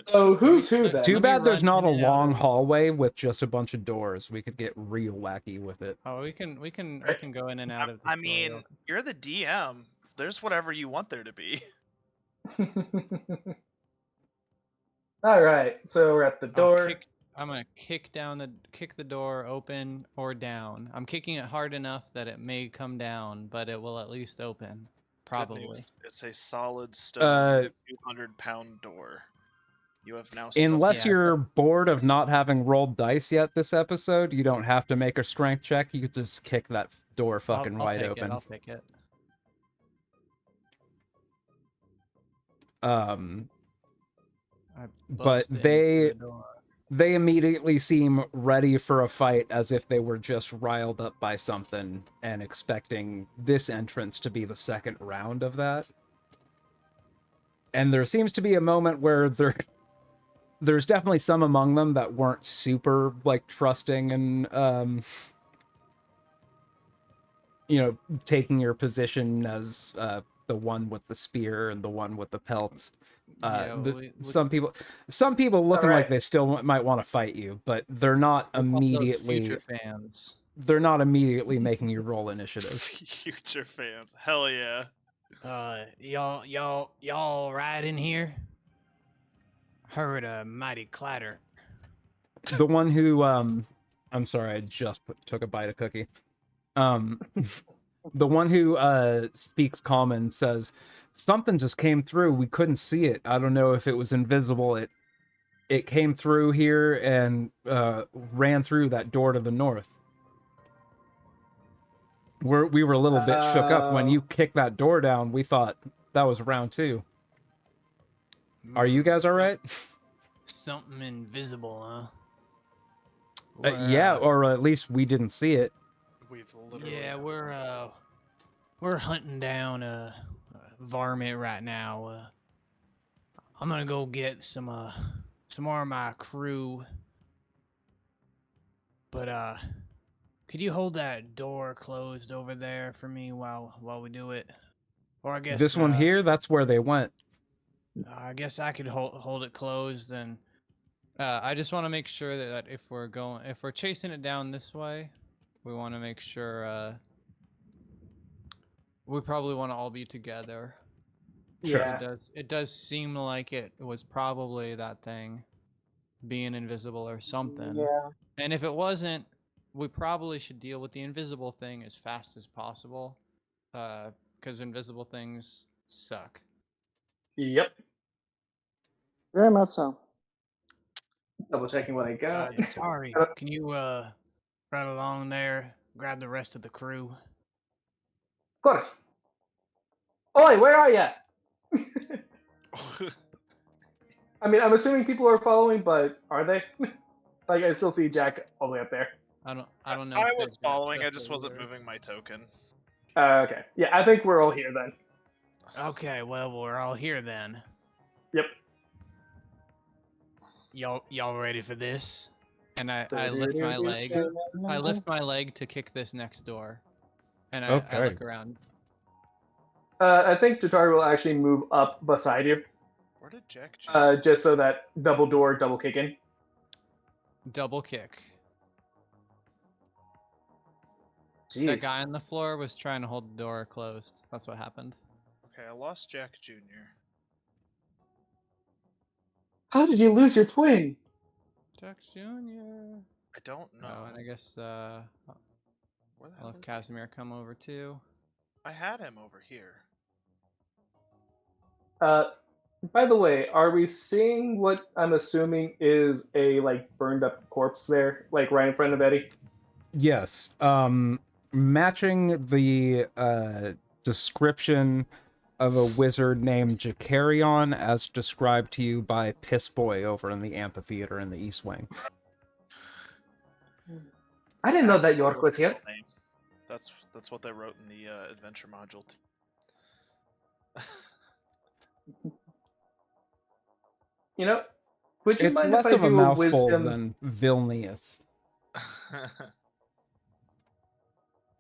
So who's who then? Too bad there's not a run in and out long of- hallway with just a bunch of doors. We could get real wacky with it. Oh, we can go in and out of. I mean, you're the DM. There's whatever you want there to be. All right. So we're at the door. I'm gonna kick the door open or down. I'm kicking it hard enough that it may come down, but it will at least open. Good Probably. news, it's a solid stone 200-pound door. You have now stuck. Unless you're bored of not having rolled dice yet this episode, you don't have to make a strength check. You could just kick that door fucking wide open. I'll take it. But they immediately seem ready for a fight as if they were just riled up by something and expecting this entrance to be the second round of that. And there seems to be a moment where there's definitely some among them that weren't super like trusting and taking your position as the one with the spear and the one with the pelts. Some people looking like they still might want to fight you, but they're not immediately future fans. they're not immediately making you roll initiative. Future fans. Hell yeah. Y'all right in here? Heard a mighty clatter. The one who I'm sorry, I just took a bite of cookie. The one who speaks common says something just came through. We couldn't see it. I don't know if it was invisible. It came through here and ran through that door to the north. We were a little bit shook up when you kicked that door down. We thought that was round 2. Are you guys all right? Something invisible, huh? Yeah, or at least we didn't see it. We've literally. Yeah, we're hunting down a varmint right now. I'm gonna go get some more of my crew. But could you hold that door closed over there for me while we do it? Or I guess This one here, that's where they went. I guess I could hold it closed and. I just want to make sure that if we're chasing it down this way, we want to make sure we probably want to all be together. Sure. Yeah. It does seem like it was probably that thing being invisible or something. Yeah. And if it wasn't, we probably should deal with the invisible thing as fast as possible, because invisible things suck. Yep. Very much so. Double checking what I got. Tari, can you run along there, grab the rest of the crew? Of course. Oi, where are ya? I mean, I'm assuming people are following, but are they? Like, I still see Jack all the way up there. I don't know. I if was they've got following. I stuff just over wasn't there. moving my token. Okay. Yeah, I think we're all here then. Okay, well, we're all here then. Yep. Y'all ready for this? And I lift my leg. I lift my leg to kick this next door, and I Okay. look around. I think Jatari will actually move up beside you, Where did Jack Jr. just so that double door, double kick in. Double kick. Jeez. That guy on the floor was trying to hold the door closed. That's what happened. Okay, I lost Jack Jr. How did you lose your twin? Jack Jr. I don't know. Oh, and I guess Where the I'll hell have is he? Casimir come over too. I had him over here. By the way, are we seeing what I'm assuming is a like burned up corpse there, like right in front of Eddie? Yes. Matching the description of a wizard named Jakarion as described to you by Piss Boy over in the amphitheater in the East Wing. I didn't know that York was here. Name. That's what they wrote in the adventure module. You know, would you It's mind less if I of a do mouthful wisdom? than Vilnius.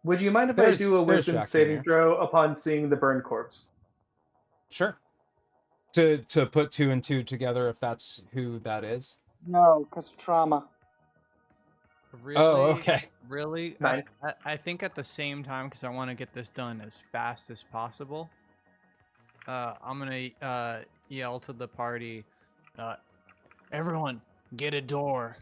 Would you mind if I There's- do a there's wisdom Jack saving Jr. throw upon seeing the burned corpse? Sure. To put 2 and 2 together, if that's who that is. No, because trauma. Really? Oh, okay. Really? Nine. I think at the same time, because I want to get this done as fast as possible, I'm gonna yell to the party, Everyone, get a door.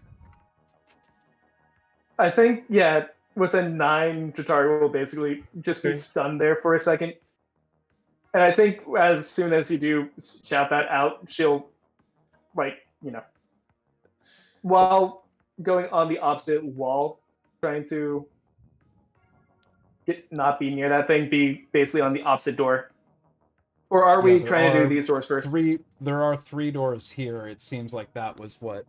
I think, yeah, with a 9, Jatari will basically just be Okay. stunned there for a second. And I think as soon as you do shout that out, she'll, like, you know, while going on the opposite wall, trying to not be near that thing, be basically on the opposite door. Or are we there trying to are do these doors first? There are 3 doors here. It seems like that was what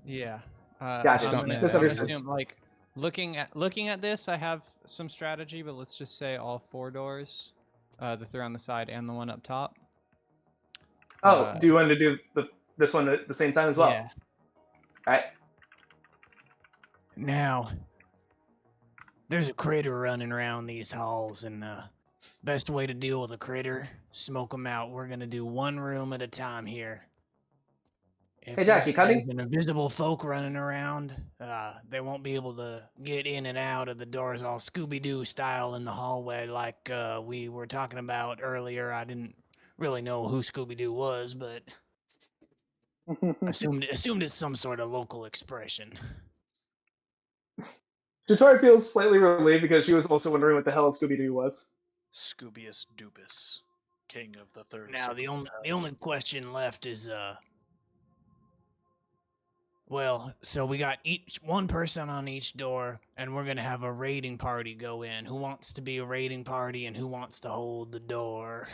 yeah. Gotcha. I'm Don't gonna, know. I'm Misunderstood. assume, like, looking at this, I have some strategy, but let's just say all 4 doors, the 3 on the side and the one up top. Oh, do you want to do this one at the same time as well? Yeah. All right. Now, there's a critter running around these halls, and best way to deal with a critter, smoke them out. We're gonna do one room at a time here. if Hey, Jack, you cutting? there's an invisible folk running around, they won't be able to get in and out of the doors all Scooby-Doo style in the hallway like we were talking about earlier. I didn't really know who Scooby-Doo was, but assumed it's some sort of local expression. Jatori feels slightly relieved because she was also wondering what the hell Scooby-Doo was. Scoobius Dubus, king of the third. Now the only question left is well, so we got one person on each door, and we're gonna have a raiding party go in. Who wants to be a raiding party, and who wants to hold the door?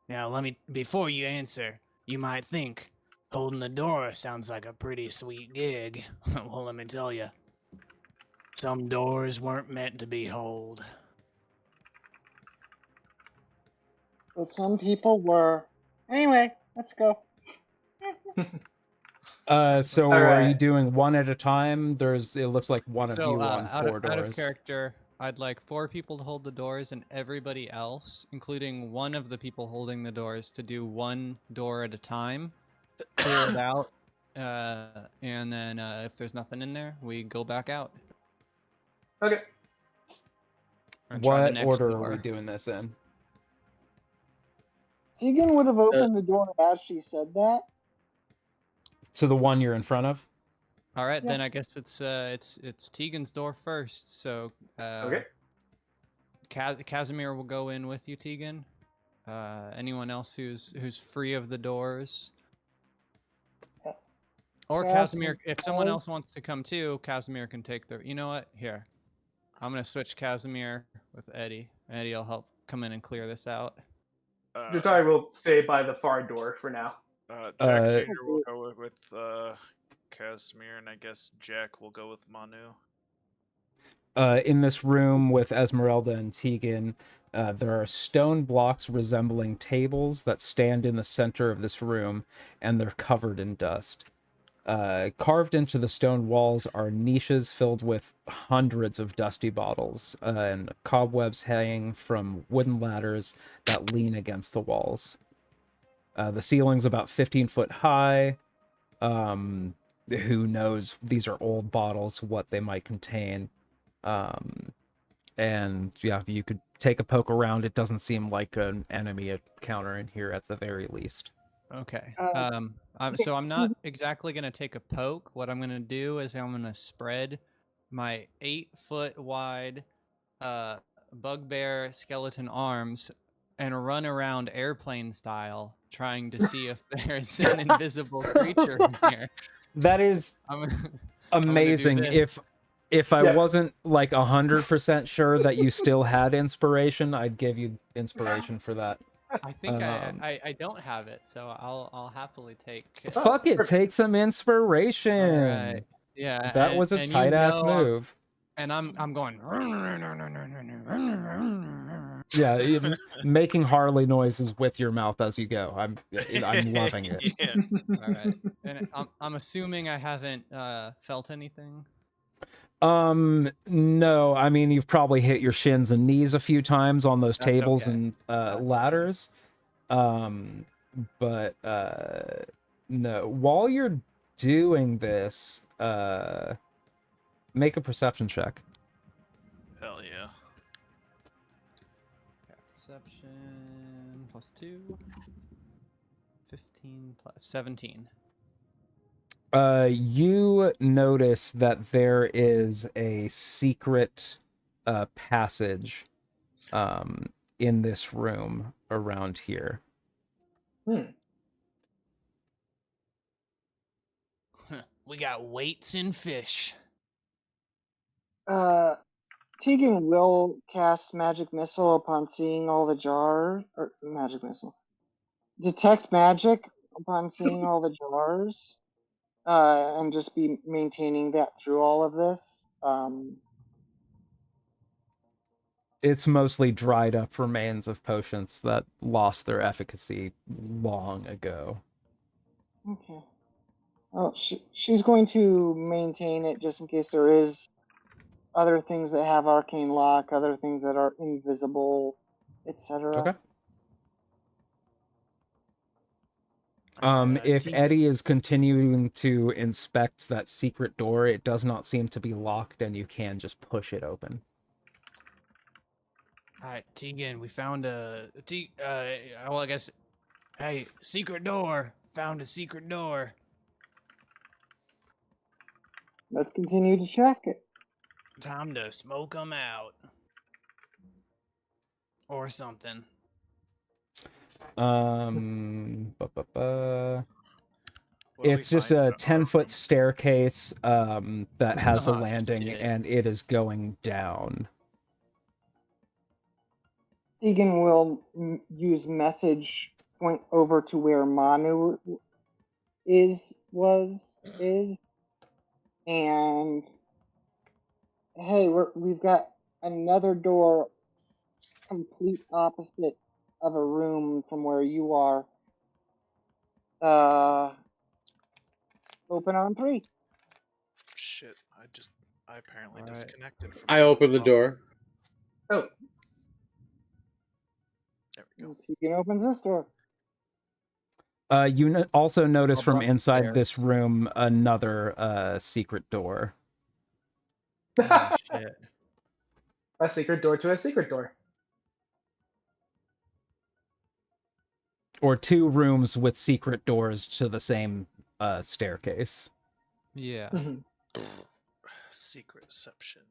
Now, before you answer, you might think holding the door sounds like a pretty sweet gig. Well, let me tell you, some doors weren't meant to be held. But some people were. Anyway, let's go. So All are you right. doing one at a time? It looks like one of So you on out 4 of doors. character, I'd like 4 people to hold the doors, and everybody else, including one of the people holding the doors, to do one door at a time, clear it out, and then if there's nothing in there, we go back out. Okay. And try the What next order door. are we doing this in? Tegan would have opened the door as she said that. To the one you're in front of? All right, Yeah. then I guess it's Tegan's door first. So Okay. Casimir will go in with you, Tegan. Anyone else who's free of the doors, or Casimir, if someone else wants to come too, Casimir can take the. You know what? Here, I'm gonna switch Casimir with Eddie. Eddie will help come in and clear this out. Jatori will stay by the far door for now. Jack Jr. will go with Casimir, and I guess Jack will go with Manu. In this room with Esmeralda and Tegan, there are stone blocks resembling tables that stand in the center of this room, and they're covered in dust. Carved into the stone walls are niches filled with hundreds of dusty bottles, and cobwebs hanging from wooden ladders that lean against the walls. The ceiling's about 15 foot high. Who knows? These are old bottles, what they might contain. And yeah, you could take a poke around. It doesn't seem like an enemy encounter in here at the very least. Okay. So I'm not exactly gonna take a poke. What I'm gonna do is I'm gonna spread my 8-foot wide bugbear skeleton arms and run around airplane style, trying to see if there's an invisible creature in here. That is amazing. If I wasn't like 100% sure that you still had inspiration, I'd give you inspiration for that. I think I don't have it, so I'll happily take. Fuck it, take some inspiration. All right. Yeah, that was a tight ass move. And I'm going. Yeah, making Harley noises with your mouth as you go. I'm loving it. Yeah. All right, and I'm assuming I haven't felt anything. No, I mean you've probably hit your shins and knees a few times on those tables okay. and ladders. But no. While you're doing this, make a perception check. Hell yeah. Perception +2. 15 plus 17. You notice that there is a secret passage in this room around here. We got weights and fish. Tegan will cast magic missile upon seeing all the jars, or magic missile. Detect magic upon seeing all the jars, and just be maintaining that through all of this. It's mostly dried up remains of potions that lost their efficacy long ago. Okay. Oh, she's going to maintain it just in case there is other things that have arcane lock, other things that are invisible, etc. Okay. If T- Eddie is continuing to inspect that secret door, it does not seem to be locked, and you can just push it open. Alright, Tegan, we found well, I guess, hey, secret door. Found a secret door. Let's continue to check it. Time to smoke 'em out. Or something. What do we It's just find in a our 10-foot room? staircase that has a Oh, landing, shit. and it is going down. Tegan will use message point over to where Manu is, and hey, we've got another door complete opposite of a room from where you are. Open on 3. Shit, I apparently Alright. disconnected from. I open the door. Oh, There we go. Tegan opens this door. You also notice from Above inside stairs. this room another secret door. Oh, shit. a secret door to a secret door. Or 2 rooms with secret doors to the same staircase. Yeah. Mhm. Secretception.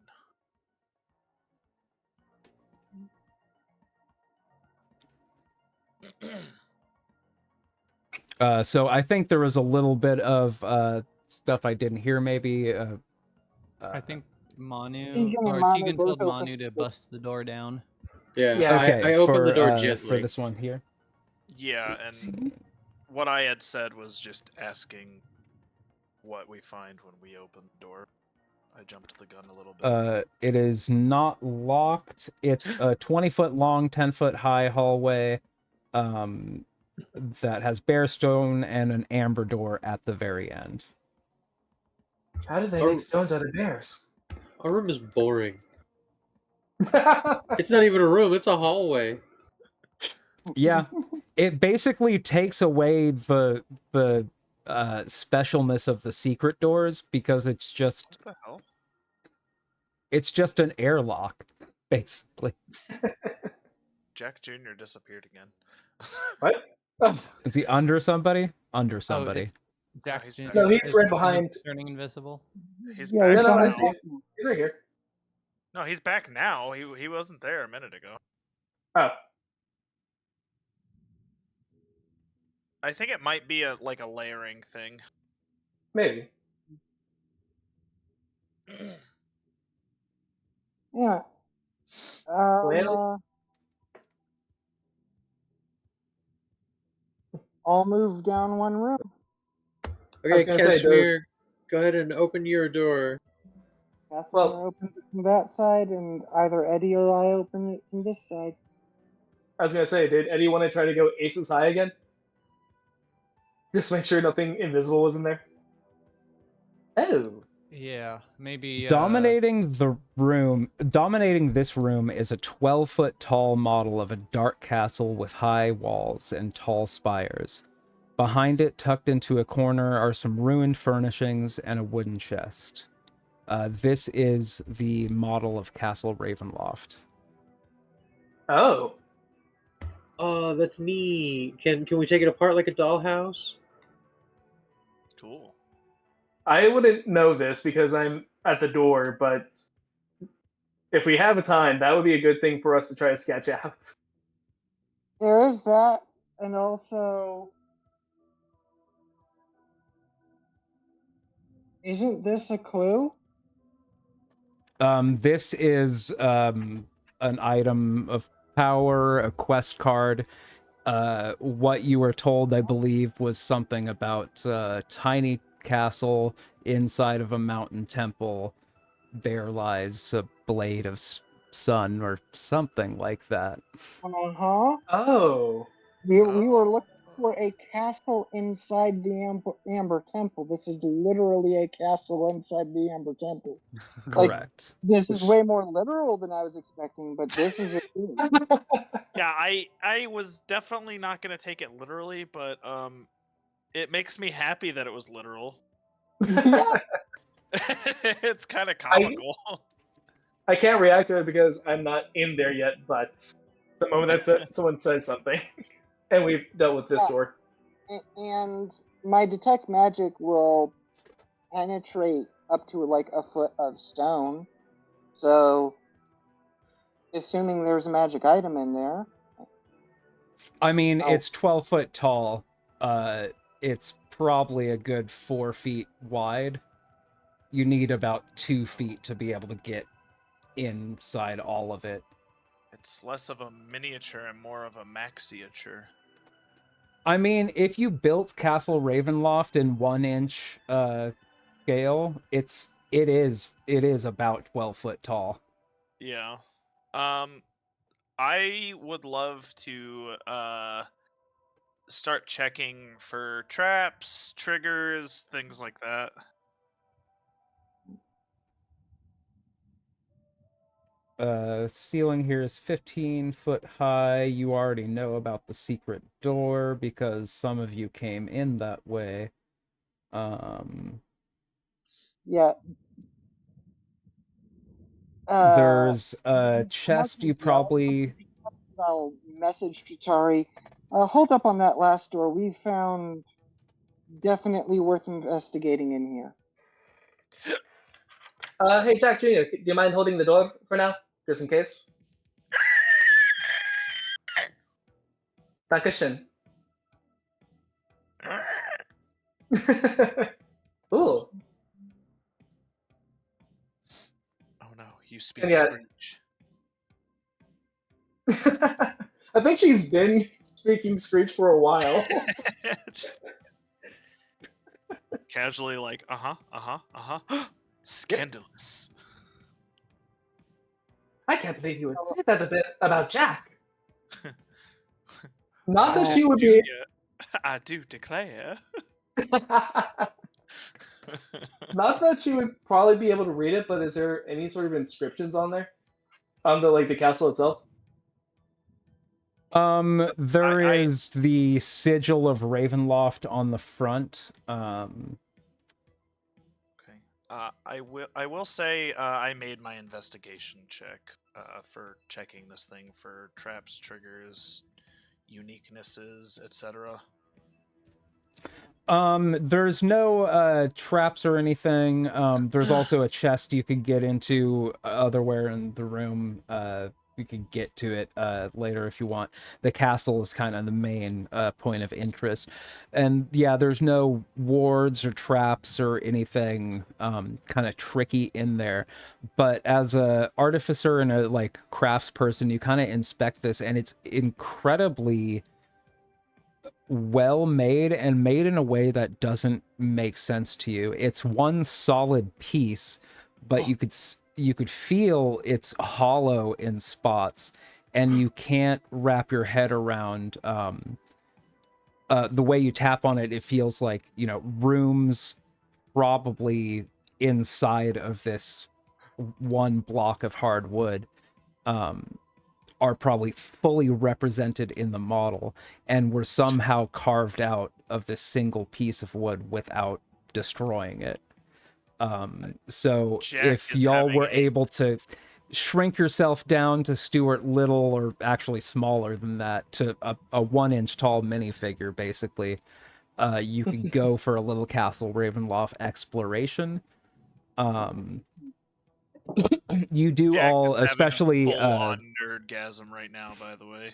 So I think there was a little bit of stuff I didn't hear, maybe. I think Manu Tegan and or Manu Tegan both told Manu opened to the- bust the door down. Yeah, Yeah. Okay, I open the door for gently. this one here. Yeah, and what I had said was just asking what we find when we open the door. I jumped the gun a little bit. It is not locked. It's a 20-foot long, 10-foot high hallway that has bare stone and an amber door at the very end. How did they Oh. make stones out of bears? Our room is boring. It's not even a room, it's a hallway. Yeah, it basically takes away the specialness of the secret doors because it's just What the hell? an airlock, basically. Jack Jr. disappeared again. What? Oh, Is he under somebody? Under somebody. it's Jack he's Jr. back. No, he's is right behind- turning invisible. He's Yeah, back no, no, I now. see it. He's right here. No, he's back now. He wasn't there a minute ago. Oh, I think it might be a layering thing. maybe. Yeah. Well- I'll move down one room. Okay, was gonna say, Casimir, go ahead and open your door. Casimir Well- opens it from that side, and either Eddie or I open it from this side. I was gonna say, did Eddie want to try to go aces high again? Just make sure nothing invisible was in there. Oh. Yeah, maybe. Dominating this room is a 12-foot tall model of a dark castle with high walls and tall spires. Behind it, tucked into a corner, are some ruined furnishings and a wooden chest. This is the model of Castle Ravenloft. Oh. Oh, that's neat. Can we take it apart like a dollhouse? Cool. I wouldn't know this because I'm at the door, but if we have a time, that would be a good thing for us to try to sketch out. There is that, and also, isn't this a clue? This is an item of power, a quest card. What you were told, I believe, was something about a tiny castle inside of a mountain temple. There lies a blade of sun or something like that. Uh-huh. Oh. We were looking for a castle inside the Amber Temple. This is literally a castle inside the Amber Temple. Like, Correct. This is way more literal than I was expecting, but this is a clue. Yeah, I was definitely not gonna take it literally, but It makes me happy that it was literal. Yeah. It's kind of comical. I can't react to it because I'm not in there yet, but the moment that someone said something, and we've dealt with this Yeah. door. And my detect magic will penetrate up to like a foot of stone. So, assuming there's a magic item in there. I mean, Oh. it's 12 foot tall. It's probably a good 4 feet wide. You need about 2 feet to be able to get inside all of it. It's less of a miniature and more of a maxiature. I mean, if you built Castle Ravenloft in 1-inch scale, it is about 12 foot tall. Yeah. I would love to start checking for traps, triggers, things like that. Ceiling here is 15 foot high. You already know about the secret door because some of you came in that way. Yeah. There's a chest you probably... I'll message Chitari. Hold up on that last door. We found definitely worth investigating in here. Hey, Jack Jr., do you mind holding the door for now, just in case? Dankeschön. Ooh. Oh no, you speak And yeah. Screech. I think she's been speaking Screech for a while. Just casually like, scandalous. I can't believe you would say that a bit about Jack. Not that she would be. Junior, I do declare. Not that she would probably be able to read it, but is there any sort of inscriptions on there? On the castle itself? There is the sigil of Ravenloft on the front. Okay. I will say I made my investigation check for checking this thing for traps, triggers, uniquenesses, etc. There's no traps or anything. There's also a chest you could get into otherwhere in the room. You can get to it later if you want. The castle is kind of the main point of interest. And yeah, there's no wards or traps or anything kind of tricky in there. But as a artificer and a like craftsperson, you kind of inspect this and it's incredibly well made and made in a way that doesn't make sense to you. It's one solid piece, but you could feel it's hollow in spots, and you can't wrap your head around the way you tap on it. It feels like, you know, rooms probably inside of this one block of hard wood are probably fully represented in the model and were somehow carved out of this single piece of wood without destroying it. So Jack if is y'all having were able to shrink yourself down to Stuart Little, or actually smaller than that, to a 1-inch tall minifigure, basically, you could go for a little Castle Ravenloft exploration. You do Jack all, is especially having a full-on nerdgasm right now, by the way.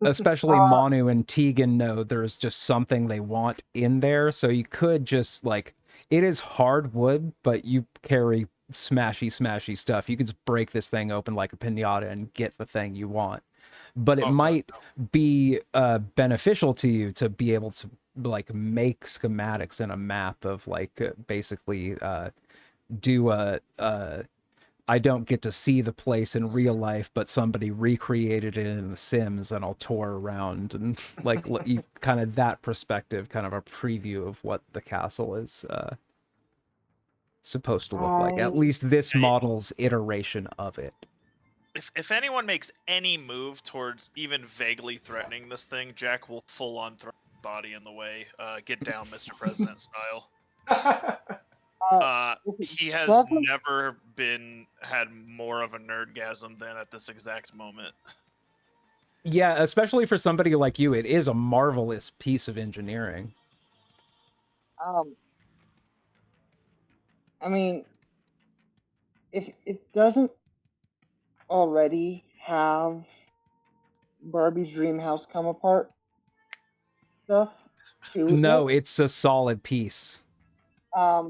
especially Manu and Tegan know there's just something they want in there, so you could just like, it is hard wood, but you carry smashy stuff. You could just break this thing open like a pinata and get the thing you want. But it might be beneficial to you to be able to like make schematics and a map of like basically do a I don't get to see the place in real life, but somebody recreated it in The Sims, and I'll tour around and like let you kind of that perspective, kind of a preview of what the castle is supposed to look like. At least this model's iteration of it. If anyone makes any move towards even vaguely threatening this thing, Jack will full-on throw body in the way. Get down, Mr. President style. If it He has doesn't- never had more of a nerdgasm than at this exact moment. Yeah, especially for somebody like you, it is a marvelous piece of engineering. I mean, if it doesn't already have Barbie's dream house come apart stuff to No, it, it's a solid piece. I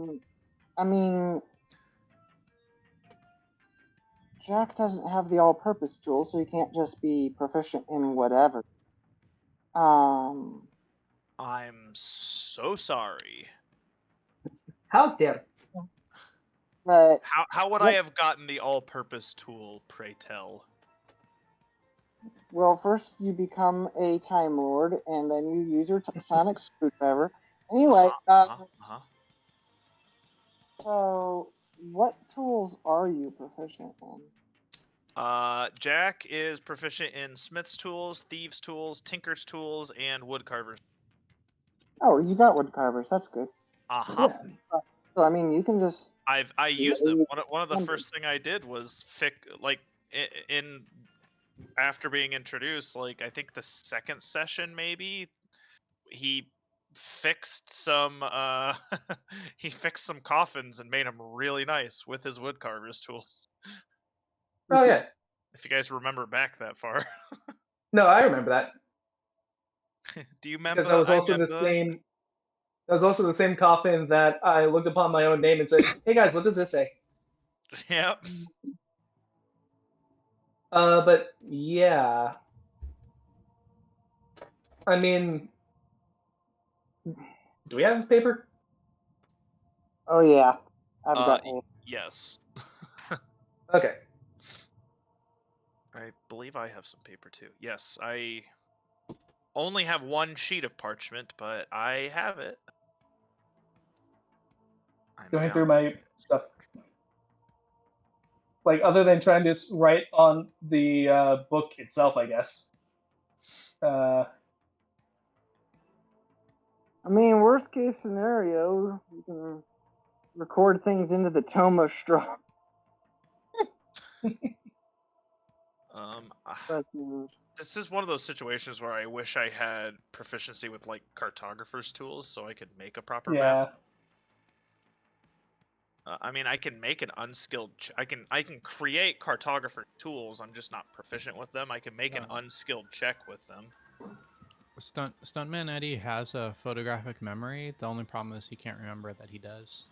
mean, Jack doesn't have the all-purpose tool, so he can't just be proficient in whatever. Um, I'm so sorry. How dare? but How would I have gotten the all-purpose tool, pray tell? well, first you become a Time Lord, and then you use your sonic screwdriver. Anyway, so what tools are you proficient in? Jack is proficient in smith's tools, thieves' tools, tinker's tools, and woodcarver's. Oh, you got wood carvers. That's good. Uh-huh. Yeah. So I mean, you can just I used them. Yeah, One of the numbers. first thing I did was in after being introduced, like I think the second session maybe, he fixed some he fixed some coffins and made them really nice with his woodcarver's tools. Oh yeah. If you guys remember back that far. No, I remember that Do you remember? because that was also the remember? same. That was also the same coffin that I looked upon my own name and said, "Hey guys, what does this say?" Yep. But yeah. I mean, do we have paper? Oh yeah, I've got. Yes. Okay. I believe I have some paper too. Yes, I only have one sheet of parchment, but I have it. I'm Going down. through my stuff. Like, other than trying to write on the book itself, I guess. I mean, worst case scenario, you can record things into the tome of Strahd. But, This is one of those situations where I wish I had proficiency with like cartographer's tools so I could make a proper map. I mean, I can make an unskilled. I can create cartographer tools. I'm just not proficient with them. I can make an unskilled check with them. Stuntman Eddie has a photographic memory. The only problem is he can't remember that he does.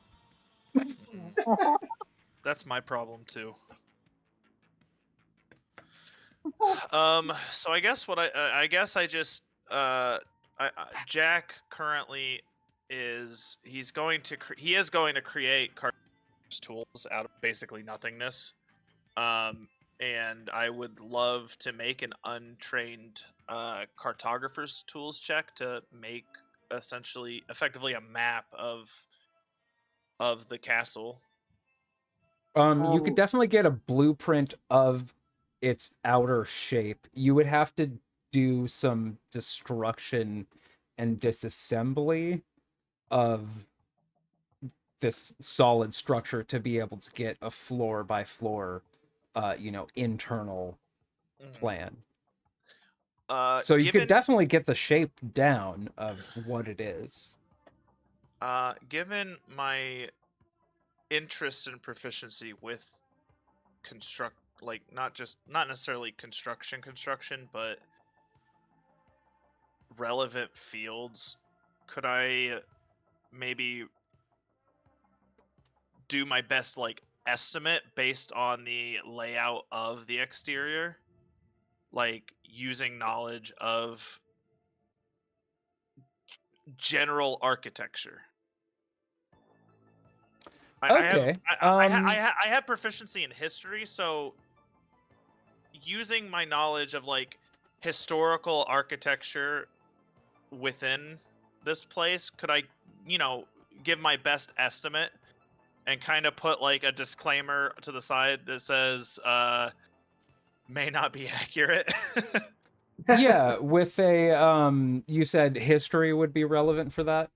That's my problem too. So I guess what I guess I just Jack currently is he is going to create cartographer's tools out of basically nothingness. And I would love to make an untrained cartographer's tools check to make effectively a map of the castle. You could definitely get a blueprint of its outer shape. You would have to do some destruction and disassembly of this solid structure to be able to get a floor by floor internal plan. So you could definitely get the shape down of what it is. Given my interest and proficiency with not necessarily construction, but relevant fields, could I maybe do my best estimate based on the layout of the exterior, like using knowledge of general architecture? Okay. I have proficiency in history, so using my knowledge of historical architecture within this place, could I, give my best estimate and kind of put a disclaimer to the side that says may not be accurate? Yeah, with a you said history would be relevant for that.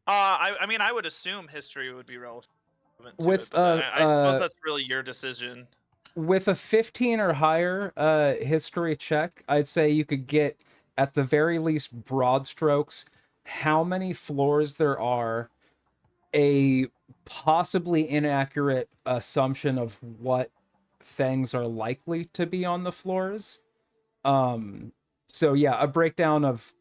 I mean, I would assume history would be relevant to With it, but I suppose that's really your decision. with a 15 or higher history check, I'd say you could get at the very least broad strokes how many floors there are, a possibly inaccurate assumption of what things are likely to be on the floors. So yeah, a breakdown of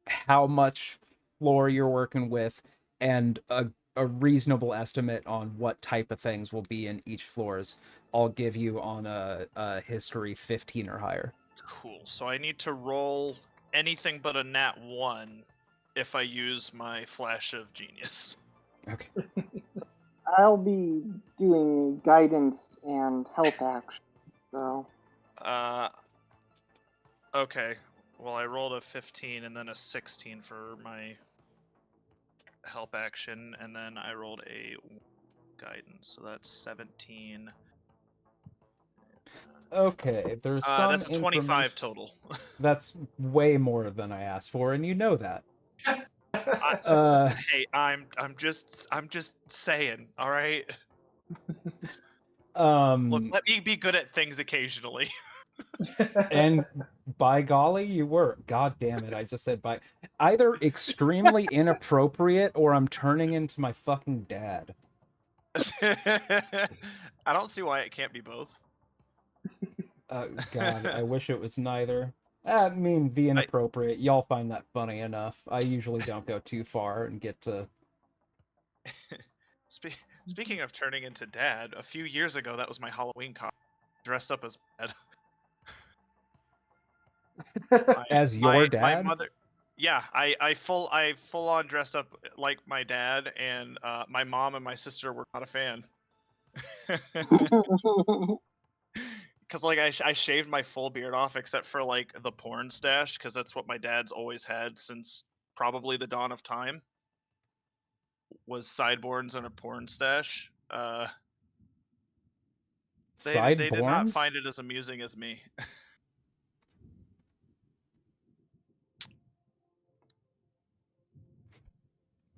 how much floor you're working with and a reasonable estimate on what type of things will be in each floors. I'll give you on a history 15 or higher. Cool. So I need to roll anything but a nat 1 if I use my flash of genius. Okay. I'll be doing guidance and help action. So Okay. Well, I rolled a 15 and then a 16 for my help action, and then I rolled a guidance, so that's 17. Okay, there's some That's a 25 information. total. That's way more than I asked for, and you know that. Hey, I'm just saying, all right? Look, let me be good at things occasionally. And by golly, you were. God damn it, I just said by either extremely inappropriate or I'm turning into my fucking dad. I don't see why it can't be both. God, I wish it was neither. I mean, the inappropriate. Y'all find that funny enough. I usually don't go too far and get to. Speaking of turning into dad, a few years ago that was my Halloween costume, dressed up as dad. As your dad? My mother. Yeah, I full on dressed up like my dad, and my mom and my sister were not a fan. Because like I shaved my full beard off except for like the porn stash, because that's what my dad's always had since probably the dawn of time, was sideburns and a porn stash. They did not find it as amusing as me.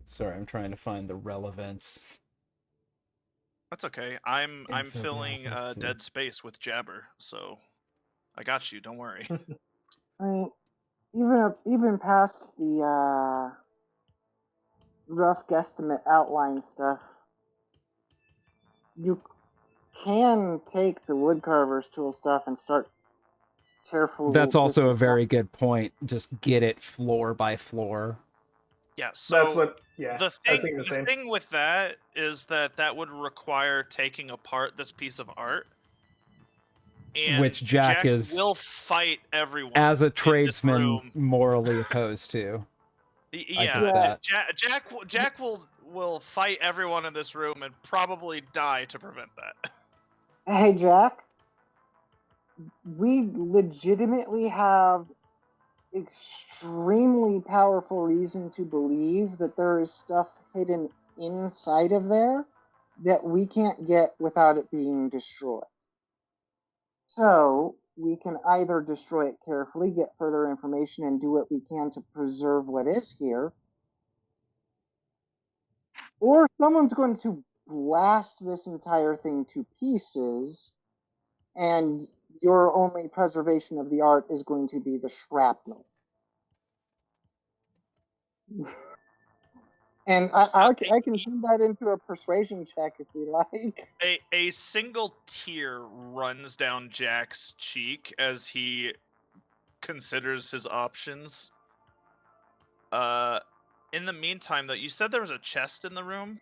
Sorry, I'm trying to find the relevance. That's okay. I'm filling dead space with jabber, so I got you. Don't worry. I mean, even past the rough guesstimate outline stuff, you can take the woodcarver's tool stuff and start careful. That's also a very good point. Just get it floor by floor. Yeah, so that's what. Yeah, the thing with that is that would require taking apart this piece of art, and which Jack is will fight everyone as a tradesman morally opposed to. Yeah, Jack will fight everyone in this room and probably die to prevent that. Hey, Jack, we legitimately have extremely powerful reason to believe that there is stuff hidden inside of there that we can't get without it being destroyed. So we can either destroy it carefully, get further information, and do what we can to preserve what is here, or someone's going to blast this entire thing to pieces, and your only preservation of the art is going to be the shrapnel. And I can turn that into a persuasion check if we like. A single tear runs down Jack's cheek as he considers his options. In the meantime, though, you said there was a chest in the room?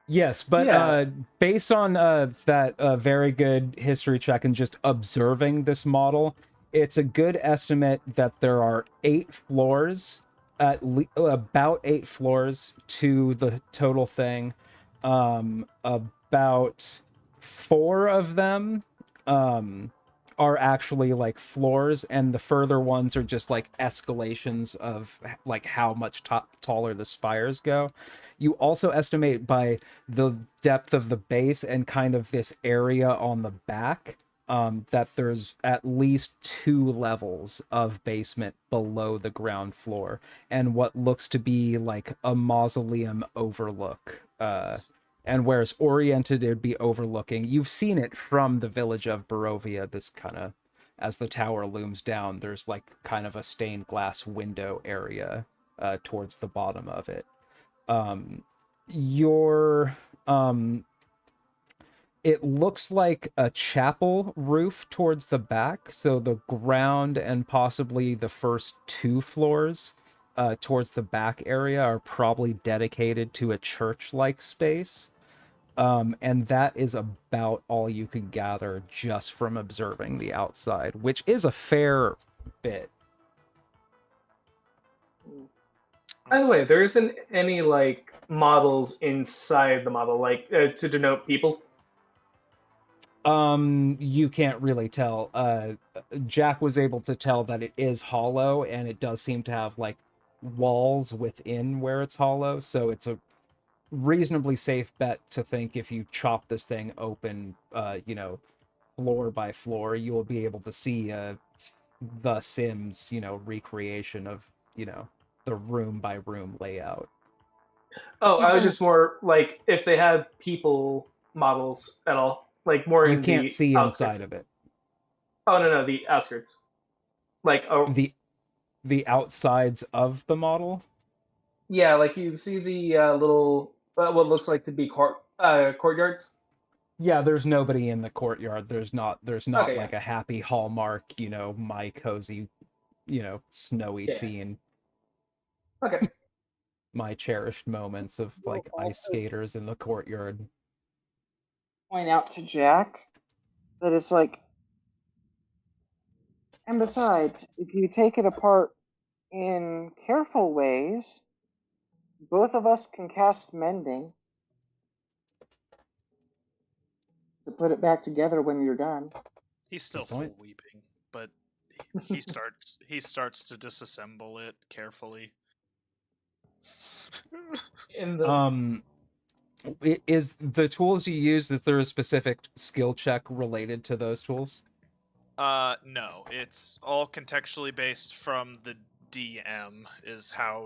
Yes, but based on that very good history check and just observing this model, it's a good estimate that there are 8 floors, about 8 floors to the total thing. About 4 of them are actually like floors, and the further ones are just like escalations of like how much taller the spires go. You also estimate by the depth of the base and kind of this area on the back that there's at least 2 levels of basement below the ground floor, and what looks to be like a mausoleum overlook. And where it's oriented, it would be overlooking. You've seen it from the village of Barovia, this kind of, as the tower looms down, there's like kind of a stained glass window area towards the bottom of it. Your it looks like a chapel roof towards the back, so the ground and possibly the first 2 floors towards the back area are probably dedicated to a church-like space. And that is about all you can gather just from observing the outside, which is a fair bit. By the way, there isn't any like models inside the model, like to denote people. You can't really tell. Jack was able to tell that it is hollow, and it does seem to have like walls within where it's hollow, so it's a reasonably safe bet to think if you chop this thing open, floor by floor, you will be able to see the Sims, recreation of, the room by room layout. Oh, I was Even just more like if they had people models at all, like more You in can't the see outskirts. inside of it. Oh no, the outskirts. Like oh The outsides of the model. yeah, like you see the little what looks like to be courtyards. Yeah, there's nobody in the courtyard. There's not Okay, yeah, like a happy Hallmark, my cozy, snowy yeah. scene, Okay. my cherished moments of will like ice also skaters in the courtyard. point out to Jack that it's like, and besides, if you take it apart in careful ways, both of us can cast mending to put it back together when you're done. He's still Good point. full weeping, but he starts to disassemble it carefully. In the Is the tools you use, is there a specific skill check related to those tools? No, it's all contextually based from the DM. Is how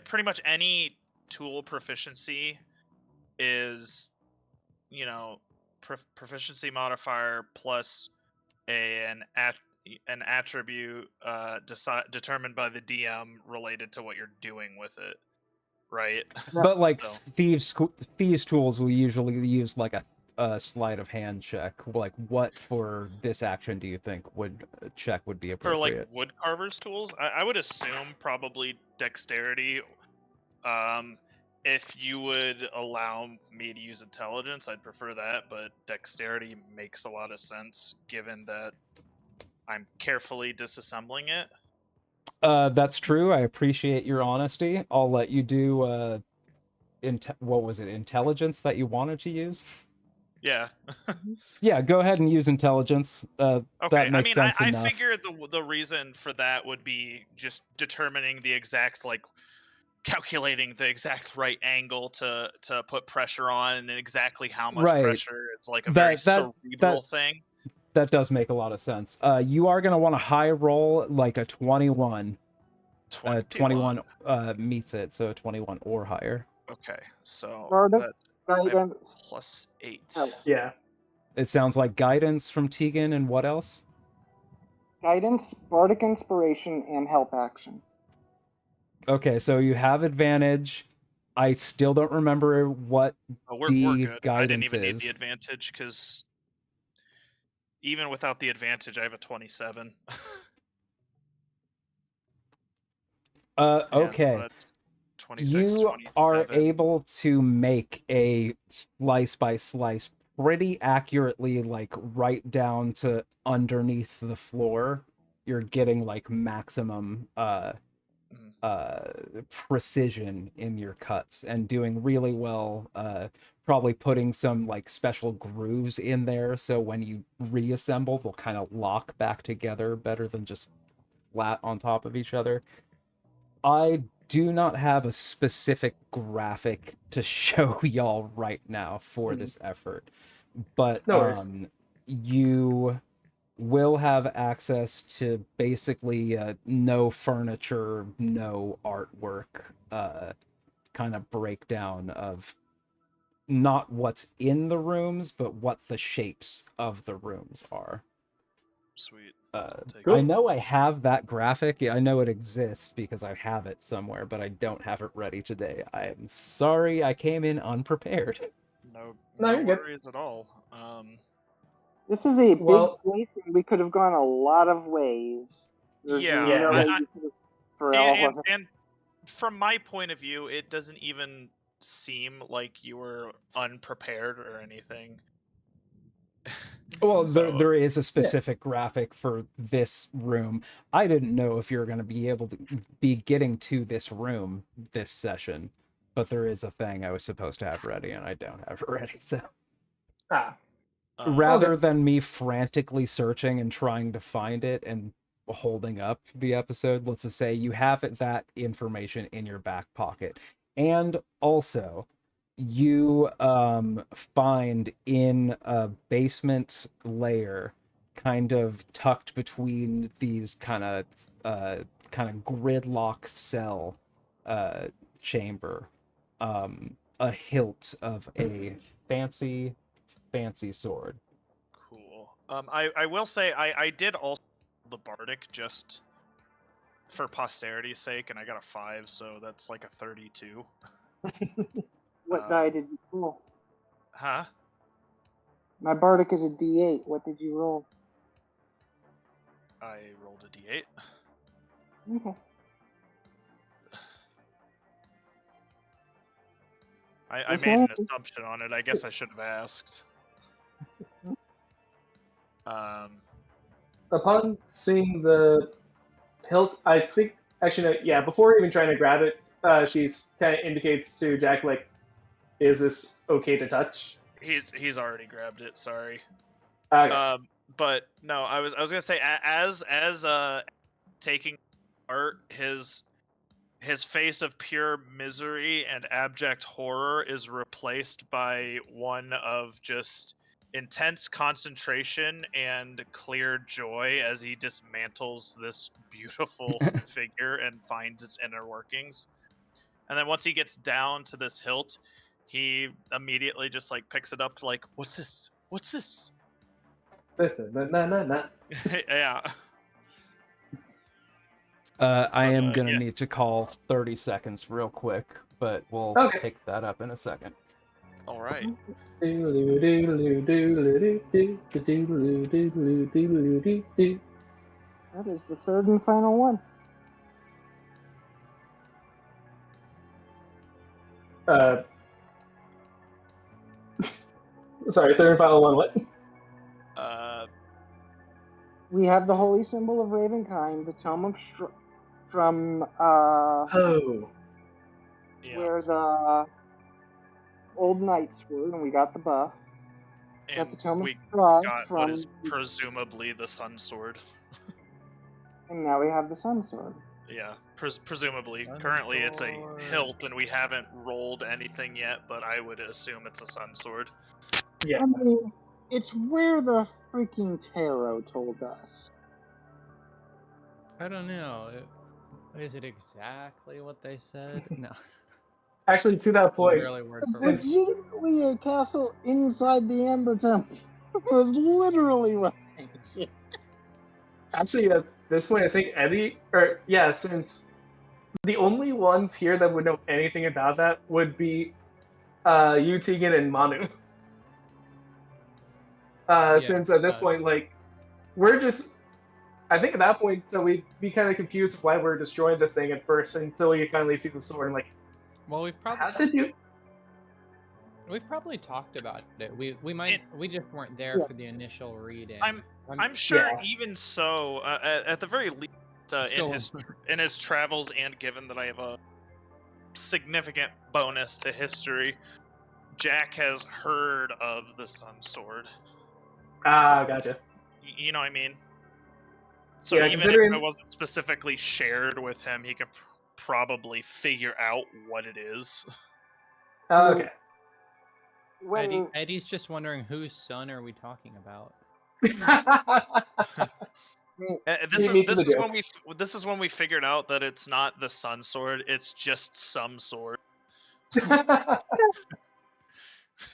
pretty much any tool proficiency is, proficiency modifier plus an attribute determined by the DM related to what you're doing with it, right? But like So thieves tools will usually use like a sleight of hand check. Like, what for this action do you think would be for like appropriate? wood carvers tools, I would assume probably dexterity. If you would allow me to use intelligence, I'd prefer that, but dexterity makes a lot of sense given that I'm carefully disassembling it. That's true. I appreciate your honesty. I'll let you do what was it, intelligence that you wanted to use? Yeah. Yeah, go ahead and use intelligence. Okay. That I makes mean, sense I enough. figure the reason for that would be just determining the exact calculating the exact right angle to put pressure on and exactly how much Right. pressure. It's like a very cerebral thing. That does make a lot of sense. You are going to want to high roll like a 21. 21 meets it, so 21 or higher. Okay, so Bardic that's guidance. +8. Oh, yeah. It sounds like guidance from Tegan, and what else? guidance, bardic inspiration, and help action. Okay, so you have advantage. I still don't remember what we're good. guidance I didn't even need is. the advantage because even without the advantage, I have a 27. Okay. So that's 26, You 27. are able to make a slice by slice pretty accurately, like right down to underneath the floor. You're getting like maximum precision in your cuts and doing really well, probably putting some like special grooves in there so when you reassemble they'll kind of lock back together better than just flat on top of each other. I do not have a specific graphic to show y'all right now for this effort, but No worries. you will have access to basically no furniture, no artwork, kind of breakdown of not what's in the rooms, but what the shapes of the rooms are. Sweet. Take Cool. I know I have that graphic. I know it exists because I have it somewhere, but I don't have it ready today. I am sorry I came in unprepared. No, No, no you're good. worries at all. This is a big Well- place, and we could have gone a lot of ways. There's Yeah, no way I- you could have for all of it. and from my point of view, it doesn't even seem like you were unprepared or anything. Well, So- there is a specific graphic for this room. I didn't know if you were going to be able to be getting to this room this session, but there is a thing I was supposed to have ready, and I don't have it ready. So Ah, rather Okay. than me frantically searching and trying to find it and holding up the episode, let's just say you have that information in your back pocket. And also, you find in a basement layer, kind of tucked between these kind of gridlock cell chamber, a hilt of a fancy sword. Cool. I will say I did also the bardic just for posterity's sake, and I got a 5, so that's like a 32. What die did you roll? Huh? My bardic is a D8. What did you roll? I rolled a D8. Okay. I Okay. made an assumption on it. I guess I should have asked. Upon seeing the hilt, I think actually no, yeah. Before even trying to grab it, she's kind of indicates to Jack like, "Is this okay to touch?" He's already grabbed it. Sorry. Okay. But no, I was gonna say as taking art, his face of pure misery and abject horror is replaced by one of just intense concentration and clear joy as he dismantles this beautiful figure and finds its inner workings. And then once he gets down to this hilt, he immediately just like picks it up like, what's this? What's this? Na. Yeah. I am gonna yeah. need to call 30 seconds real quick, but we'll Okay. pick that up in a second. All right. That is the third and final one. Sorry, third and final one. What? We have the holy symbol of Ravenkind, the tome of from Oh. Yeah. where the old knights were, and we got the buff. And Got the tome of we Strahd got from, what is presumably the Sun Sword. and now we have the Sun Sword. Yeah, presumably. Sun Currently it's a Sword. hilt, and we haven't rolled anything yet, but I would assume it's a Sun Sword. Yeah. I mean, it's where the freaking tarot told us. I don't know. Is it exactly what they said? No. Actually, to that point, Literally word It's for word. legitimately a castle inside the Amber Temple. It was literally what they said. actually at this point, I think Eddie, or yeah, since the only ones here that would know anything about that would be you, Tegan, and Manu. Yeah, Since at this point, like, we're just, I think at that point, so we'd be kind of confused why we're destroying the thing at first until we finally see the sword and like, well, we've how probably did you? we've probably talked about it. We might we just weren't there Yeah. for the initial reading. I'm sure Yeah. even so, at the very least, Still- in his travels, and given that I have a significant bonus to history, Jack has heard of the Sun Sword. Ah, gotcha. You know what I mean? So Yeah, even considering- if it wasn't specifically shared with him, he could probably figure out what it is. Okay. When Eddie's just wondering whose son are we talking about? This He needs is the joke. this is when we figured out that it's not the sun sword; it's just some sword.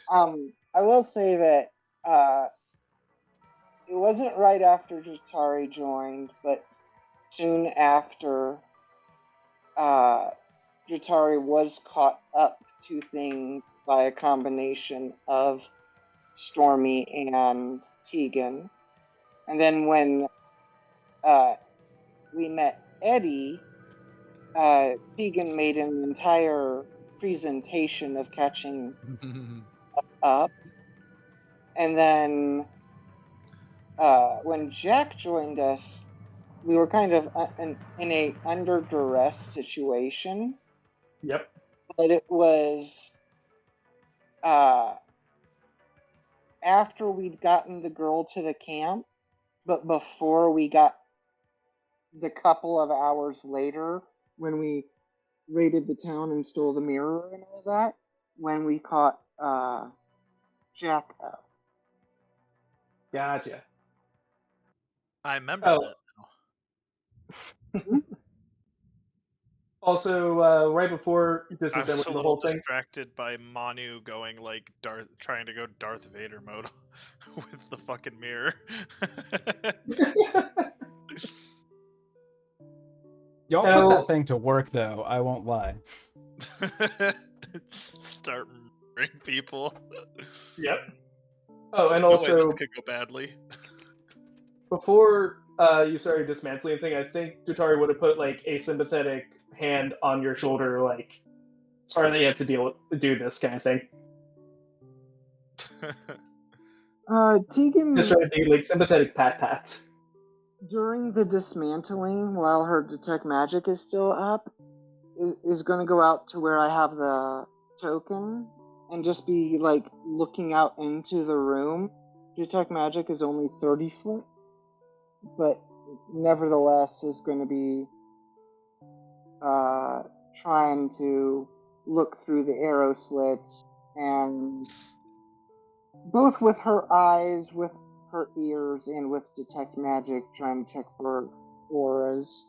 I will say that it wasn't right after Jatari joined, but soon after, Jatari was caught up to things by a combination of Stormy and Tegan. And then when we met Eddie, Tegan made an entire presentation of catching up. And then when Jack joined us, we were kind of in a under duress situation. Yep. But it was after we'd gotten the girl to the camp, but before we got the couple of hours later when we raided the town and stole the mirror and all that, when we caught Jack up. Gotcha. I remember Oh. that. Also, right before I was a disassembling the little whole thing. distracted by Manu going like trying to go Darth Vader mode with the fucking mirror. Y'all put Now- that thing to work, though. I won't lie. Just start murdering people. Yep. Oh, There's and no also way this could go badly. before you started dismantling thing, I think Jatari would have put like a sympathetic hand on your shoulder, like, sorry that you have to do this kind of thing. Tegan, Just try to do like sympathetic pats. during the dismantling, while her detect magic is still up, is going to go out to where I have the token and just be like looking out into the room. Detect magic is only 30 foot, but nevertheless is going to be trying to look through the arrow slits and both with her eyes, with her ears, and with detect magic, trying to check for auras.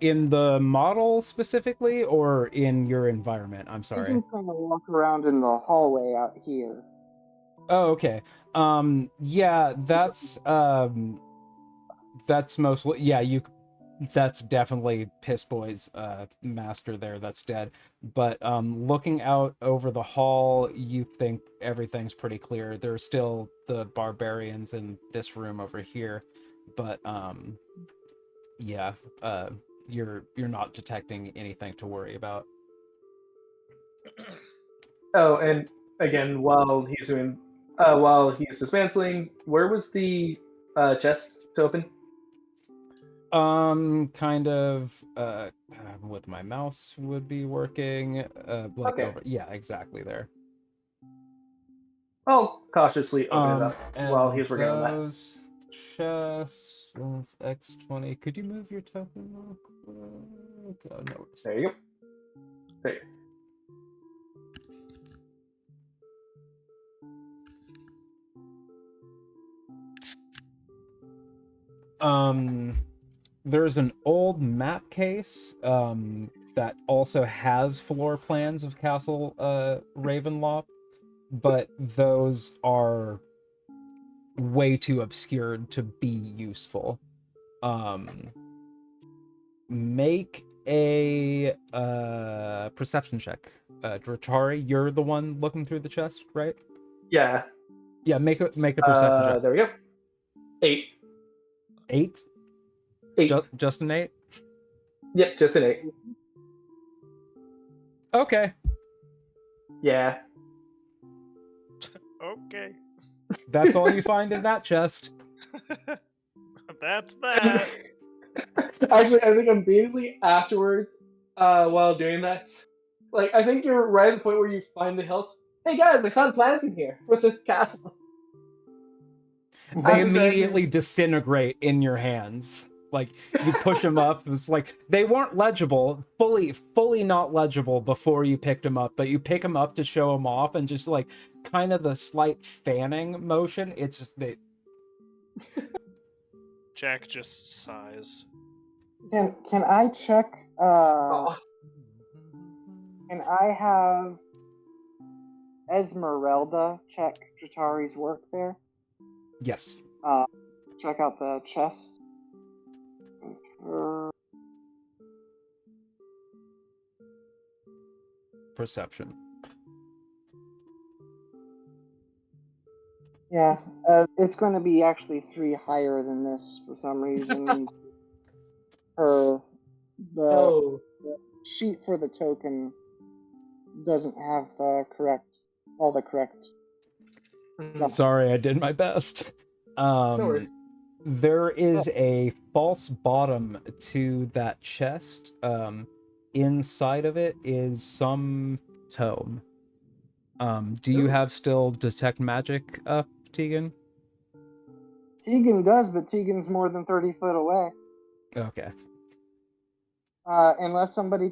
In the model specifically, or in your environment? I'm sorry. Tegan's trying to walk around in the hallway out here. Oh, okay. Yeah, that's mostly, yeah, that's definitely Piss Boy's master there that's dead. But looking out over the hall, you think everything's pretty clear. There's still the barbarians in this room over here, but yeah, you're not detecting anything to worry about. Oh, and again, while he's dismantling, where was the chest to open? Kind of with my mouse would be working like Okay. over, yeah, exactly there. I'll cautiously open it up And while he's working on that. those chests, that's X20. Could you move your token real quick? Oh, no worries. There you go. There. There's an old map case that also has floor plans of Castle Ravenloft, but those are way too obscured to be useful. Make a perception check. Dratari, you're the one looking through the chest, right? Yeah. Yeah, make a perception check. There we go. 8. 8? 8. Just an 8? Yep, just an 8. Okay. Yeah. Okay. That's all you find in that chest. That's that. Actually, I think immediately afterwards, while doing that, like, I think you're right at the point where you finally helped. Hey guys, I found plans in here with the castle. They immediately disintegrate in your hands. Like, you push them up. It's like they weren't legible, fully not legible before you picked them up, but you pick them up to show them off, and just like kind of the slight fanning motion. It's just they. Jack just sighs. Can I check? Oh, Can I have Esmeralda check Jatari's work there? Yes. Check out the chest. Perception. Yeah, it's going to be actually 3 higher than this for some reason. The oh. sheet for the token doesn't have all the correct. Sorry, I did my best. No worries. There is a false bottom to that chest. Inside of it is some tome. Do you Ooh. have still detect magic up, Tegan? Tegan does, but Tegan's more than 30 foot away. Okay. Unless somebody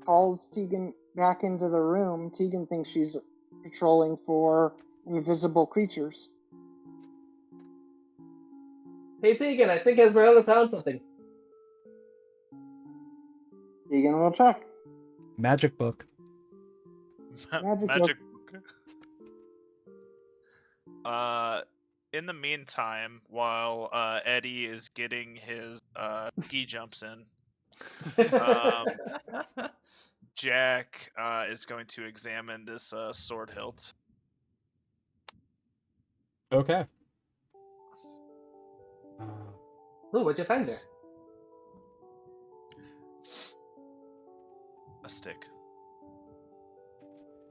calls Tegan back into the room, Tegan thinks she's patrolling for invisible creatures. Hey, Tegan, I think Esmeralda found something. Tegan will check. Magic book. Magic In the meantime, while Eddie is getting his ski jumps in, Jack is going to examine this sword hilt. Okay. Ooh, what'd you find there? A stick.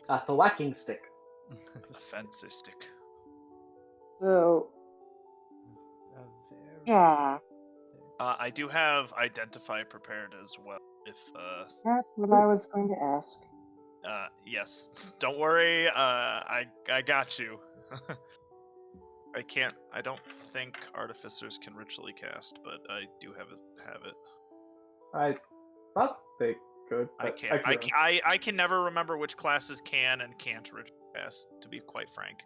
A thwacking stick. A fancy stick. So, yeah, I do have identify prepared as well. If that's what I was going to ask. yes, don't worry. I got you. I don't think artificers can ritually cast, but I do have it. I thought they could. I But can't. could be I can never remember which classes can and can't ritual cast. To be quite frank.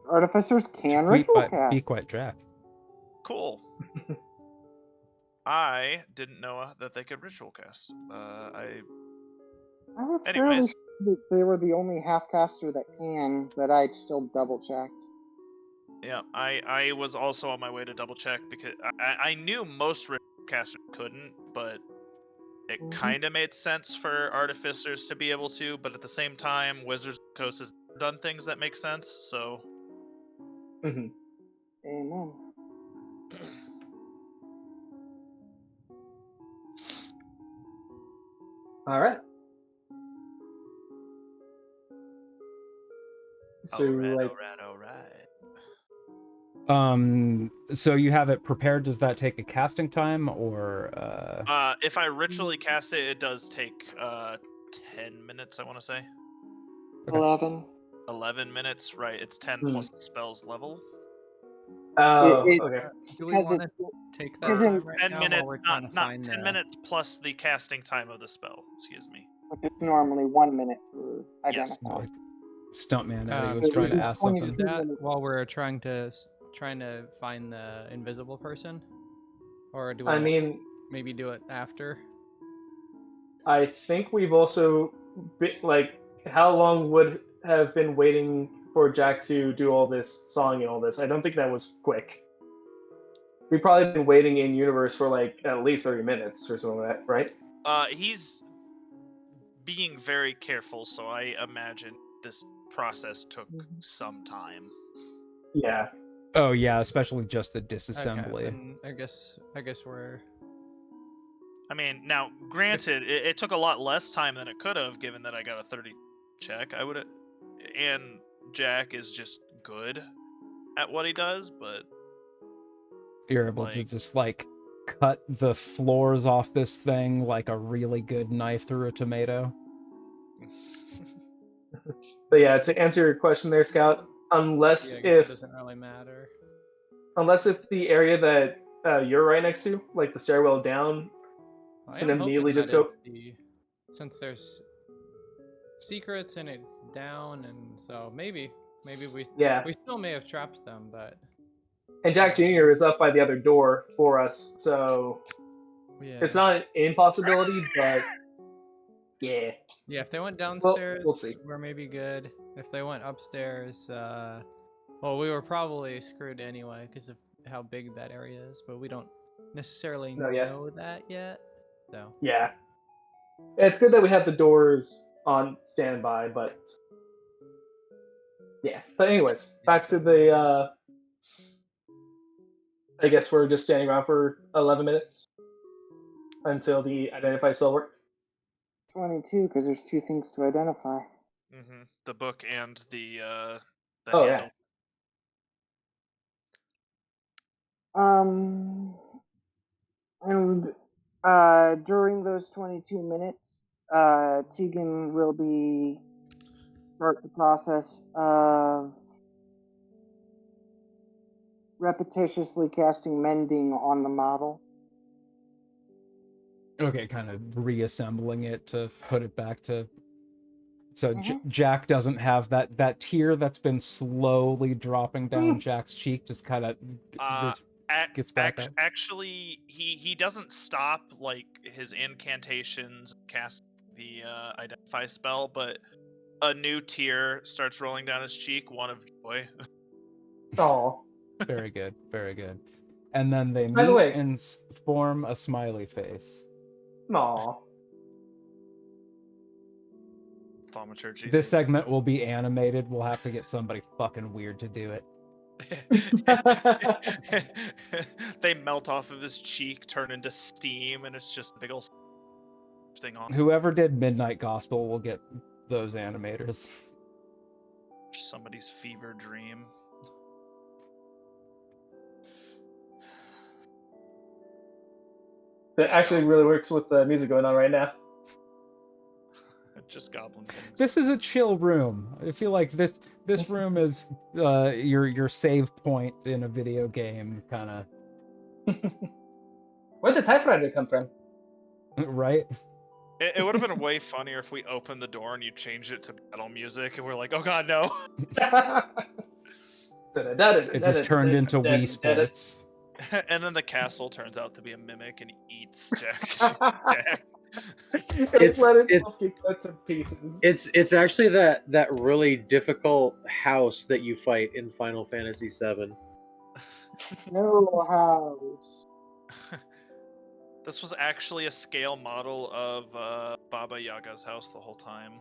Artificers can ritual cast. Be quiet, Jack. Cool. I didn't know that they could ritual cast. I was fairly Anyways. sure that they were the only half caster that can, but I still double checked. Yeah, I was also on my way to double check because I knew most ritual casters couldn't, but it kind of made sense for artificers to be able to. But at the same time, Wizards of the Coast has done things that make sense. So. Amen. All right. So, all right. So you have it prepared. Does that take a casting time, or if I ritually cast it, it does take 10 minutes, I want to say. Okay. 11 minutes, right? It's 10 plus the spell's level. Oh, okay. Do we want to take that time right 10 now minutes, while we're trying to not find 10 minutes plus the casting time of the spell. Excuse me. It's normally 1 minute for Yes. identify. Stuntman Eddie was trying to ask Twenty- something? do that while we're trying to find the invisible person, or do we? I mean, maybe do it after. I think we've also how long would have been waiting for Jack to do all this song and all this? I don't think that was quick. We've probably been waiting in universe for like at least 30 minutes or something like that, right? He's being very careful, so I imagine this process took some time. Yeah. Oh yeah, especially just the disassembly. Okay, then I guess we're. I mean, now granted, it took a lot less time than it could have, given that I got a 30 check. I would, and Jack is just good at what he does, but You're able to just like cut the floors off this thing like a really good knife through a tomato. But yeah, to answer your question there, Scout, unless it doesn't really matter. Unless if the area that you're right next to, like the stairwell down, I and am immediately hoping just that go. since there's secrets and it's down, and so maybe we Yeah, still may have trapped them, but and Jack Jr. is up by the other door for us, so yeah. it's not an impossibility, but yeah. Yeah, if they went Well, downstairs, we'll see. we're maybe good. If they went upstairs, well, we were probably screwed anyway because of how big that area is, but we don't necessarily No, yeah. know that yet. So Yeah. It's good that we have the doors on standby, but yeah. But anyways, back to the I guess we're just standing around for 11 minutes until the identify spell works. 22, because there's 2 things to identify. The book and the Oh, yeah. handle. And during those 22 minutes, Tegan will start the process of repetitiously casting mending on the model. Okay, kind of reassembling it to put it back to. So Mhm. Jack doesn't have that tear that's been slowly dropping down Jack's cheek. Just kind of gets back up. Actually, he doesn't stop like his incantations, cast the identify spell, but a new tear starts rolling down his cheek, one of joy. Oh. Very good, very good. And then they By the meet way- and form a smiley face. Aw. Thaumaturgy. This segment will be animated. We'll have to get somebody fucking weird to do it. They melt off of his cheek, turn into steam, and it's just a big old thing on. Whoever did Midnight Gospel will get those animators. Somebody's fever dream. That actually really works with the music going on right now. Just goblin things. This is a chill room. I feel like this room is your save point in a video game, kind of. Where'd the typewriter come from? Right? It would have been way funnier if we opened the door and you changed it to metal music, and we're like, oh god, no. It just turned into Wii Sports. And then the castle turns out to be a mimic and eats Jack. It's let itself get cut to pieces. It's actually that really difficult house that you fight in Final Fantasy VII. No house. This was actually a scale model of Baba Yaga's house the whole time.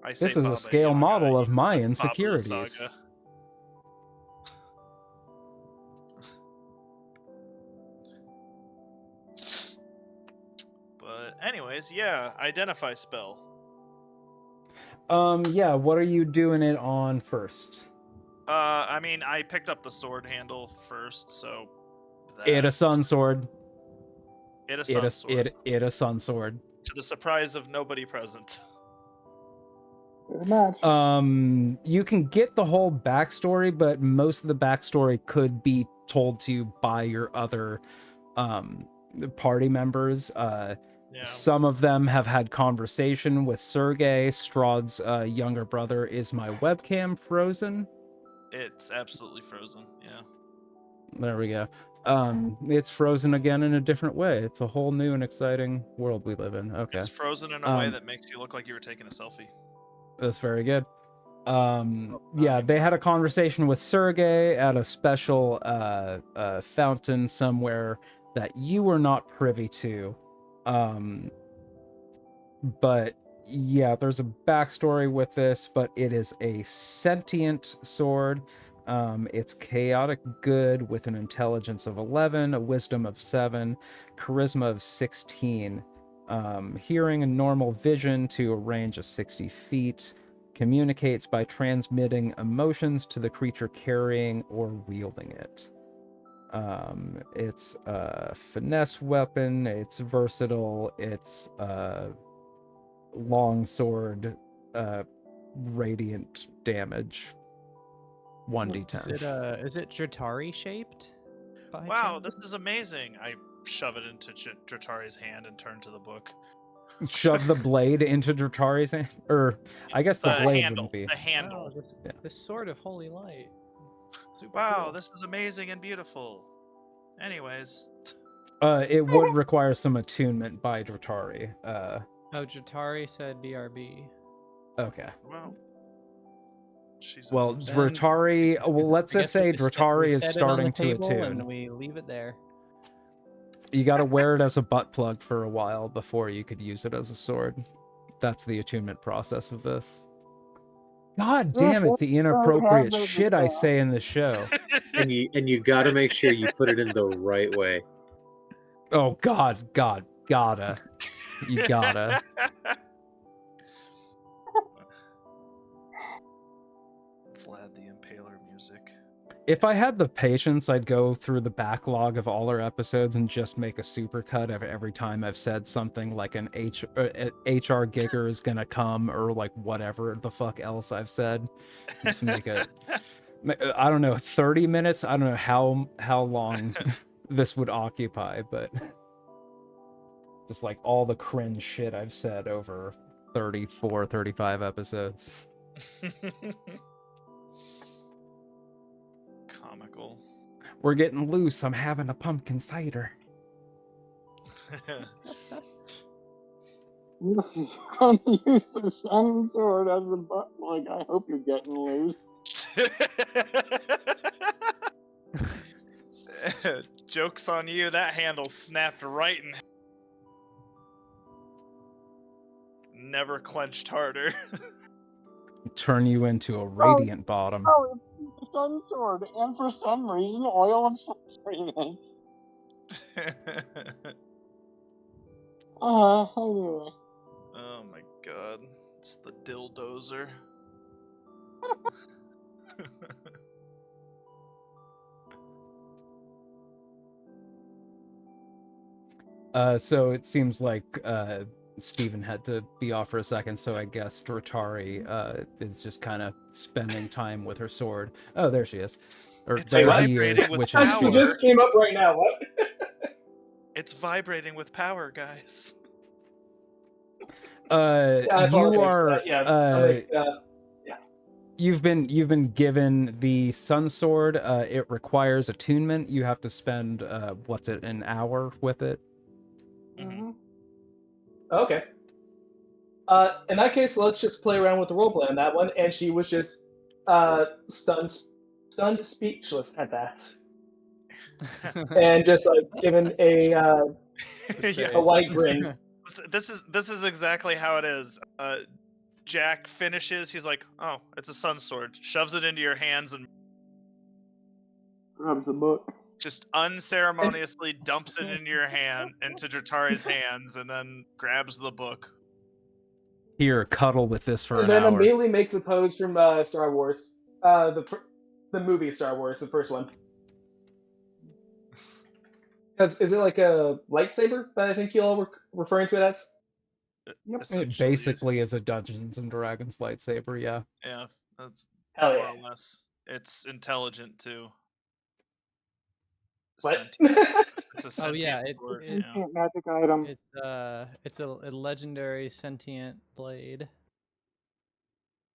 I say This is Baba a scale Yaga, model of my Baba the insecurities. Saga. But anyways, yeah, identify spell. Yeah, what are you doing it on first? I mean, I picked up the sword handle first, so It a sun sword. It a sun sword. It a sun sword. To the surprise of nobody present. Pretty much. You can get the whole backstory, but most of the backstory could be told to you by your other party members. Some of them have had conversation with Sergey. Strahd's younger brother. Is my webcam frozen? It's absolutely frozen, yeah. There we go. It's frozen again in a different way. It's a whole new and exciting world we live in. Okay. It's frozen in a way that makes you look like you were taking a selfie. That's very good. Yeah, they had a conversation with Sergey at a special fountain somewhere that you were not privy to. But yeah, there's a backstory with this, but it is a sentient sword. It's chaotic good with an intelligence of 11, a wisdom of 7, charisma of 16, hearing and normal vision to a range of 60 feet, communicates by transmitting emotions to the creature carrying or wielding it. It's a finesse weapon, it's versatile, it's long sword, radiant damage. 1d10. Is it Dratari shaped? by Wow, chance? this is amazing. I shove it into Dratari's hand and turn to the book. Shove the blade into Dratari's hand? Or, I guess the blade handle. wouldn't be. The handle. Wow, Yeah. this sword of holy light. Super Wow, cool. this is amazing and beautiful. Anyways. It would require some attunement by Dratari. Oh, Dratari said BRB. Okay. Well. She's Well, interesting. Dratari. Well, let's I just guess we say just Dratari we is set it on the starting to table attune. and we leave it there. You got to wear it as a butt plug for a while before you could use it as a sword. That's the attunement process of this. God damn it, the inappropriate shit I say in the show. And you got to make sure you put it in the right way. Oh God, gotta. You gotta. Vlad the Impaler music. If I had the patience, I'd go through the backlog of all our episodes and just make a supercut of every time I've said something like an HR gigger is gonna come or like whatever the fuck else I've said. Just make it, I don't know, 30 minutes? I don't know how long this would occupy, but just like all the cringe shit I've said over 34, 35 episodes. Comical. We're getting loose. I'm having a pumpkin cider. If you're going to use the sun sword as a butt plug, I hope you're getting loose. Joke's on you, that handle snapped right in. Never clenched harder. Turn you into a radiant bottom. Oh, it's the sun sword, and for some reason, oil of sultriness. Anyway. Oh my god. It's the dildozer. So it seems like Steven had to be off for a second, so I guess Dratari is just kind of spending time with her sword. Oh, there she is. Or It's there he vibrating is, with which power. is She just came up right now. What? It's vibrating with power, guys. I you apologize for are that. Yeah. Yeah. you've been given the sun sword. It requires attunement. You have to spend an hour with it. Mm-hmm. Okay. In that case, let's just play around with the roleplay on that one. And she was just stunned speechless at that, and just like given a wide grin. This is exactly how it is. Jack finishes. He's like, "Oh, it's a sun sword." Shoves it into your hands and Grabs the book. just unceremoniously dumps it into your hand, into Dratari's hands, and then grabs the book. Here, cuddle with this for And an then hour. immediately makes a pose from Star Wars, the movie Star Wars, the first one. Is it like a lightsaber that I think you all were referring to it as? Yep. It basically is a Dungeons and Dragons lightsaber, yeah. Yeah, that's Hell more yeah. or less. It's intelligent too. What? It's a sentient sword. It's Yeah. a magic item. It's a legendary sentient blade.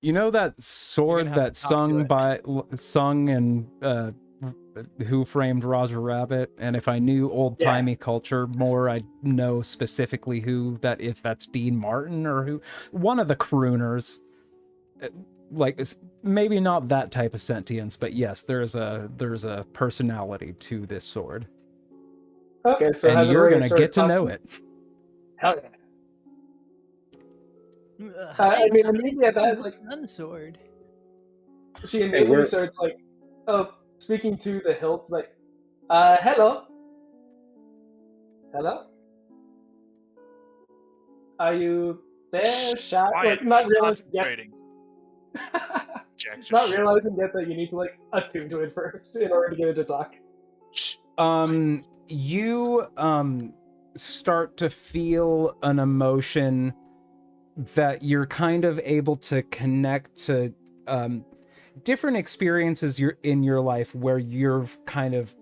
You know that sword have that to talk to sung and Who Framed Roger Rabbit? And if I knew old-timey culture more, I'd know specifically who that, if that's Dean Martin or who, one of the crooners. Like, maybe not that type of sentience, but yes, there's a personality to this sword. Okay, so and has it you're already gonna started get to know it. Hell yeah. I mean, immediately at that, it's like sun sword. she immediately starts like, speaking to the hilt, like, hello, are you there, Shaq? Quiet, Like, not realizing yet. concentrating. Jack just Not realizing yet that you need to like attune to it first in order to get it to talk. You start to feel an emotion that you're kind of able to connect to. different experiences in your life where you've kind of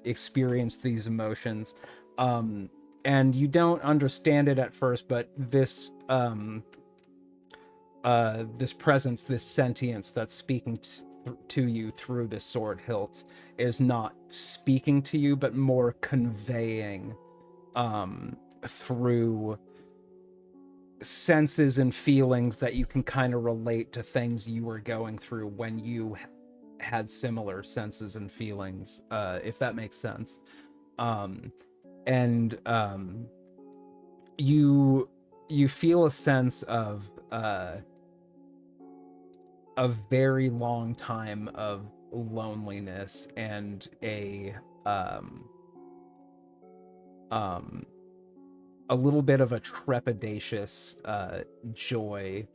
experienced these emotions, and you don't understand it at first, but this this presence, this sentience that's speaking to you through this sword hilt is not speaking to you, but more conveying through senses and feelings that you can kind of relate to things you were going through when you had similar senses and feelings, if that makes sense. And you feel a sense of a very long time of loneliness and a little bit of a trepidatious joy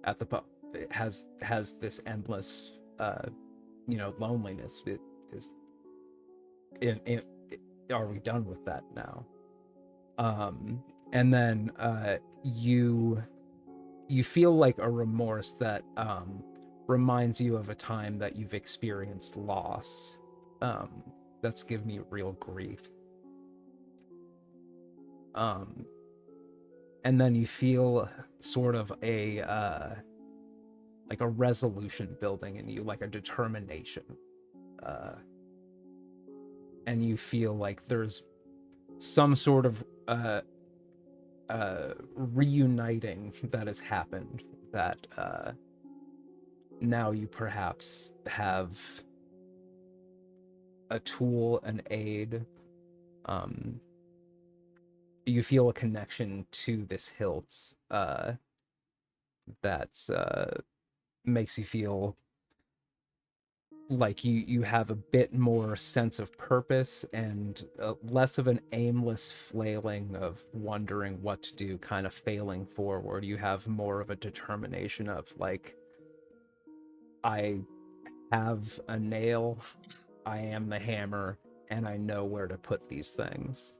at the it has this endless loneliness. It is are we done with that now? And then you feel like a remorse that reminds you of a time that you've experienced loss, that's given you real grief. And then you feel sort of a like a resolution building in you, like a determination, and you feel like there's some sort of reuniting that has happened, that now you perhaps have a tool, an aid. You feel a connection to this hilt that makes you feel like you have a bit more sense of purpose and less of an aimless flailing of wondering what to do, kind of failing forward. You have more of a determination of like, I have a nail, I am the hammer, and I know where to put these things.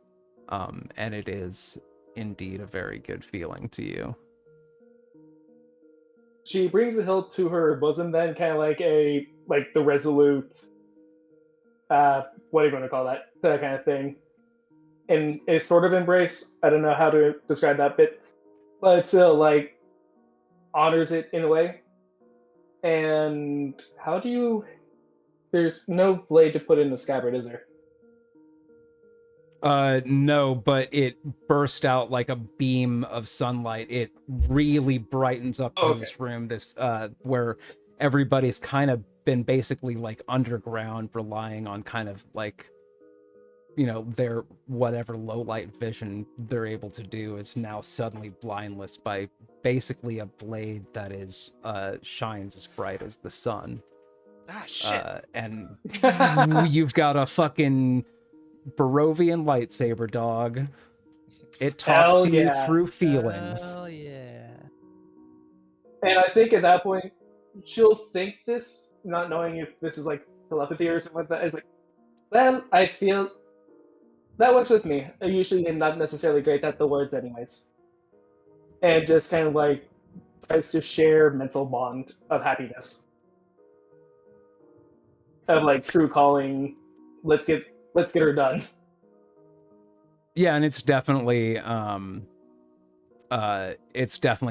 And it is indeed a very good feeling to you. She brings the hilt to her bosom, then kind of like the resolute, what are you going to call that kind of thing, and a sort of embrace. I don't know how to describe that bit, but it still like honors it in a way. And how do you? There's no blade to put in the scabbard, is there? No, but it burst out like a beam of sunlight. It really brightens up this room, this where everybody's kind of been basically like underground, relying on kind of like, their whatever low light vision they're able to do is now suddenly blindless by basically a blade that is shines as bright as the sun. Ah, shit. And you've got a fucking Barovian lightsaber, dog. It talks to you through feelings. Oh yeah. And I think at that point, she'll think this, not knowing if this is like telepathy or something like that. It's like, well, I feel that works with me. I usually am not necessarily great at the words, anyways. And just kind of like tries to share mental bond of happiness, of like true calling. Let's get her done. Yeah, and it's definitely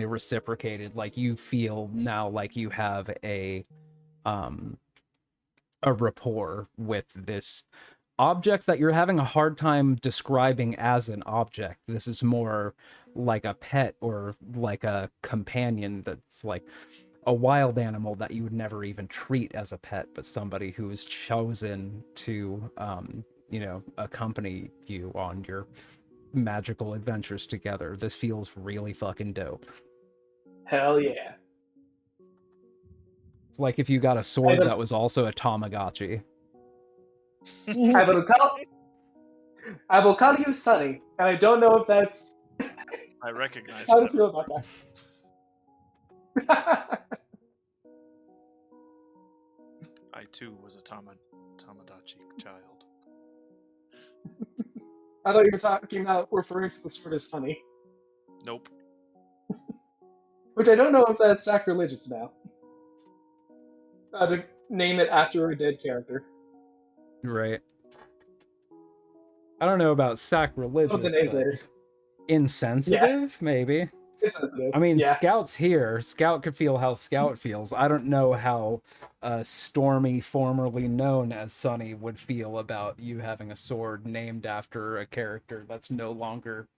reciprocated. Like you feel now like you have a rapport with this object that you're having a hard time describing as an object. This is more like a pet or like a companion that's like a wild animal that you would never even treat as a pet, but somebody who is chosen to accompany you on your magical adventures together. This feels really fucking dope. Hell yeah. It's like if you got a sword that was also a Tamagotchi. I will call you Sonny, and I don't know if that's. I recognize how that. to feel about that. I too was a Tamagotchi child. I thought you were talking about referring to the sword as Sonny. Nope. Which I don't know if that's sacrilegious now. To name it after a dead character. Right. I don't know about Oh, the sacrilegious, names but later. insensitive, maybe. It's sensitive. I mean, yeah. Scout's here. Scout could feel how Scout feels. I don't know how Stormy, formerly known as Sunny, would feel about you having a sword named after a character that's no longer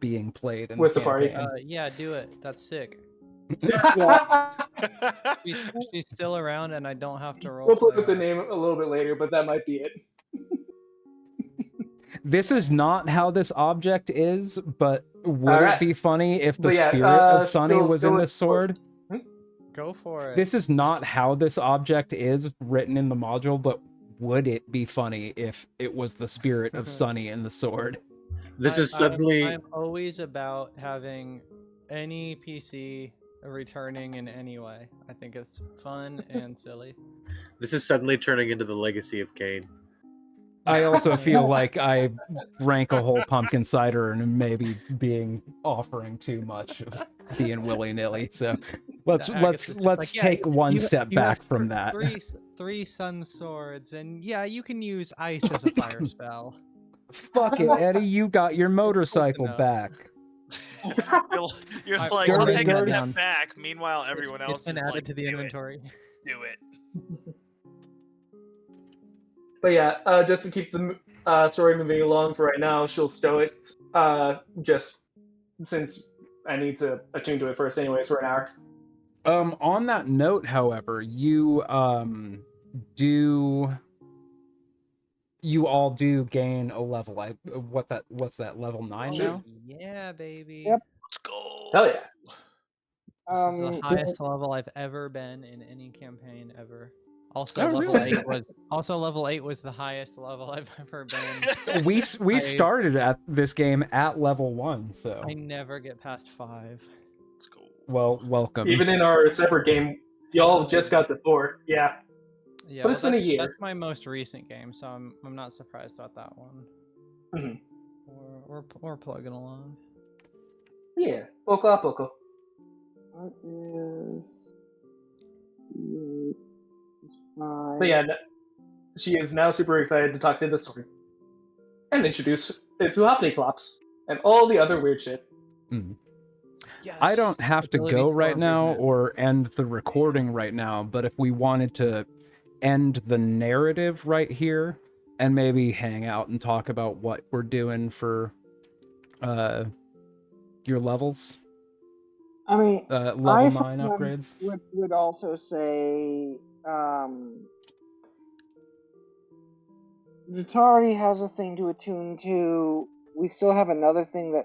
being played in With the the party. campaign. Yeah, do it. That's sick. Yeah. She's still around, and I don't have to roll. We'll play with the name a little bit later, but that might be it. This is not how this object is, but would it Alright. be funny if the But yeah, spirit of Sunny still- was still in in- this sword? Go for it. This is not how this object is written in the module, but would it be funny if it was the spirit of Sunny in the sword? This is suddenly. I'm always about having any PC returning in any way. I think it's fun and silly. This is suddenly turning into the legacy of Cain. I also feel like I drank a whole pumpkin cider and maybe offering too much of being willy-nilly. So let's take one step back from that. Three sun swords, and yeah, you can use ice as a fire spell. Fuck it, Eddie, you got your motorcycle back. You're I- like, Dirty, I'll take a dirty. step back. Meanwhile, everyone It's else been is added like, to the do inventory. it, do it. But yeah, just to keep the story moving along for right now, she'll stow it. Just since I need to attune to it first, anyways, for an hour. On that note, however, you all do gain a level. What's that, level 9 now? Yeah, baby. Yep. Let's go. Hell yeah. This is the Do- highest level I've ever been in any campaign ever. Also, Oh, level really? 8 was the highest level I've ever been. We I- started at this game at level 1, so I never get past 5. Let's go. well, welcome. Even in our separate game, y'all just got to 4. Yeah. Yeah, But it's been a year. That's my most recent game, so I'm not surprised about that one. Mhm. We're plugging along. Yeah. Poco a poco. What is 5? But yeah, she is now super excited to talk to the sword and introduce it to Hoppity-Clops and all the other weird shit. Yes. I don't have to Abilities go for right now improvement. or end the recording right now, but if we wanted to end the narrative right here and maybe hang out and talk about what we're doing for your levels, I mean, level I 9 upgrades. would also say Jutari has a thing to attune to. We still have another thing that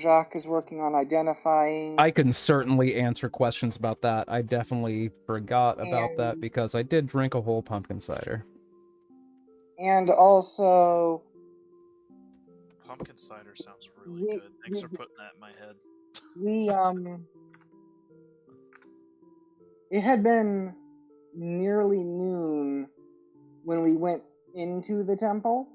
Jacques is working on identifying. I can certainly answer questions about that. I definitely forgot about that And- because I did drink a whole pumpkin cider. And also, Pumpkin cider sounds really We- good. Thanks for we- putting that in my head. we it had been nearly noon when we went into the temple,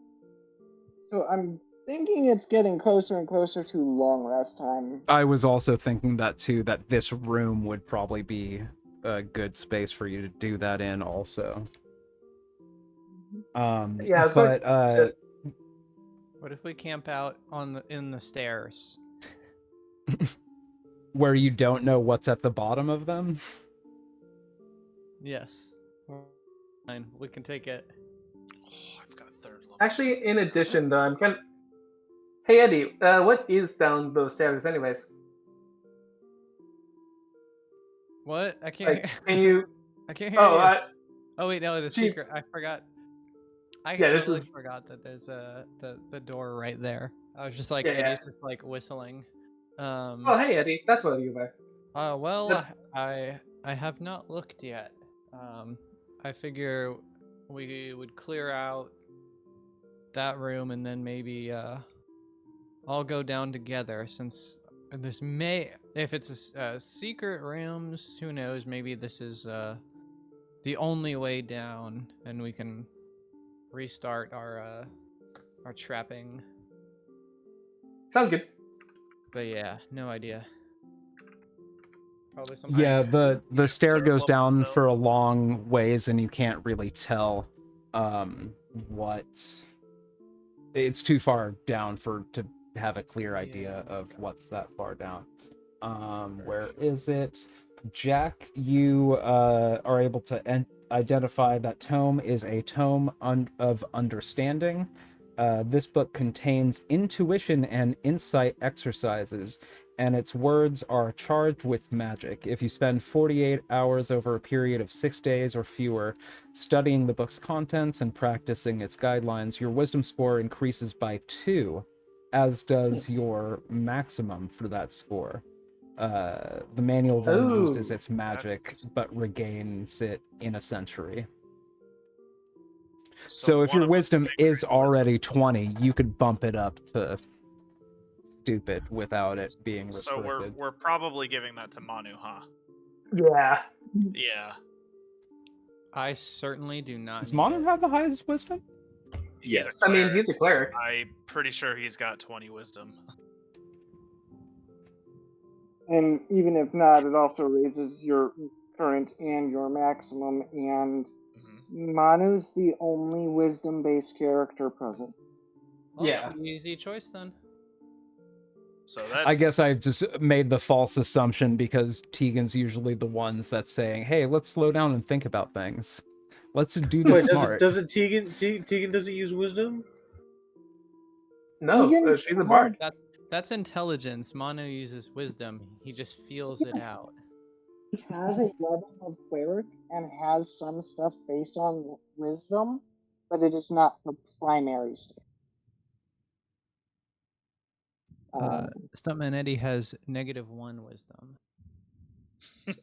so I'm thinking it's getting closer and closer to long rest time. I was also thinking that too, that this room would probably be a good space for you to do that in also. Yeah, I was but going What if we camp out in the stairs? where you don't know what's at the bottom of them? Yes. Fine. We can take it. Oh, I've got third level. Actually, in addition, though, I'm kind of... Hey, Eddie, what is down those stairs, anyways? What? I can't. Like, can you... I can't hear Oh, you. Oh wait, no, the She- secret. I forgot. I Yeah, this totally is- forgot that there's the door right there. I was just like, Yeah, Eddie's just like whistling. Oh, hey, Eddie, that's what you back. Well, Yep. I have not looked yet. I figure we would clear out that room and then maybe all go down together, since this may, if it's a secret rooms, who knows, maybe this is the only way down and we can restart our trapping. Sounds good. But yeah, no idea. Probably some. Yeah, the Yeah, stair they're goes level down though. for a long ways, and you can't really tell what. It's too far down to have a clear idea of what's that far down. Where is it? Jack, you are able to identify that tome is a tome of understanding. This book contains intuition and insight exercises, and its words are charged with magic. If you spend 48 hours over a period of 6 days or fewer studying the book's contents and practicing its guidelines, your wisdom score increases by 2, as does your maximum for that score. The manual then loses Ooh, its magic, but regains it in a century. So if one your of us wisdom can is increase already 20, you could bump it up to stupid without it being So restricted. we're probably giving that to Manu, huh? yeah. Yeah. I certainly do not. Does need Manu it. have the highest wisdom? He's Yes. a I mean, cleric. he's a cleric. I'm pretty sure he's got 20 wisdom. And even if not, it also raises your current and your maximum. And Mhm. Manu's the only wisdom-based character present. Well, Yeah. easy choice then. So that's. I guess I just made the false assumption because Tegan's usually the ones that's saying, "Hey, let's slow down and think about things. Let's do this Wait, smart." doesn't Tegan doesn't use wisdom? No, Tegan she's a has bard. That's intelligence. Manu uses wisdom. He just feels it out. has a level of cleric and has some stuff based on wisdom, but it is not her primary state. Stuntman Eddie has -1 wisdom.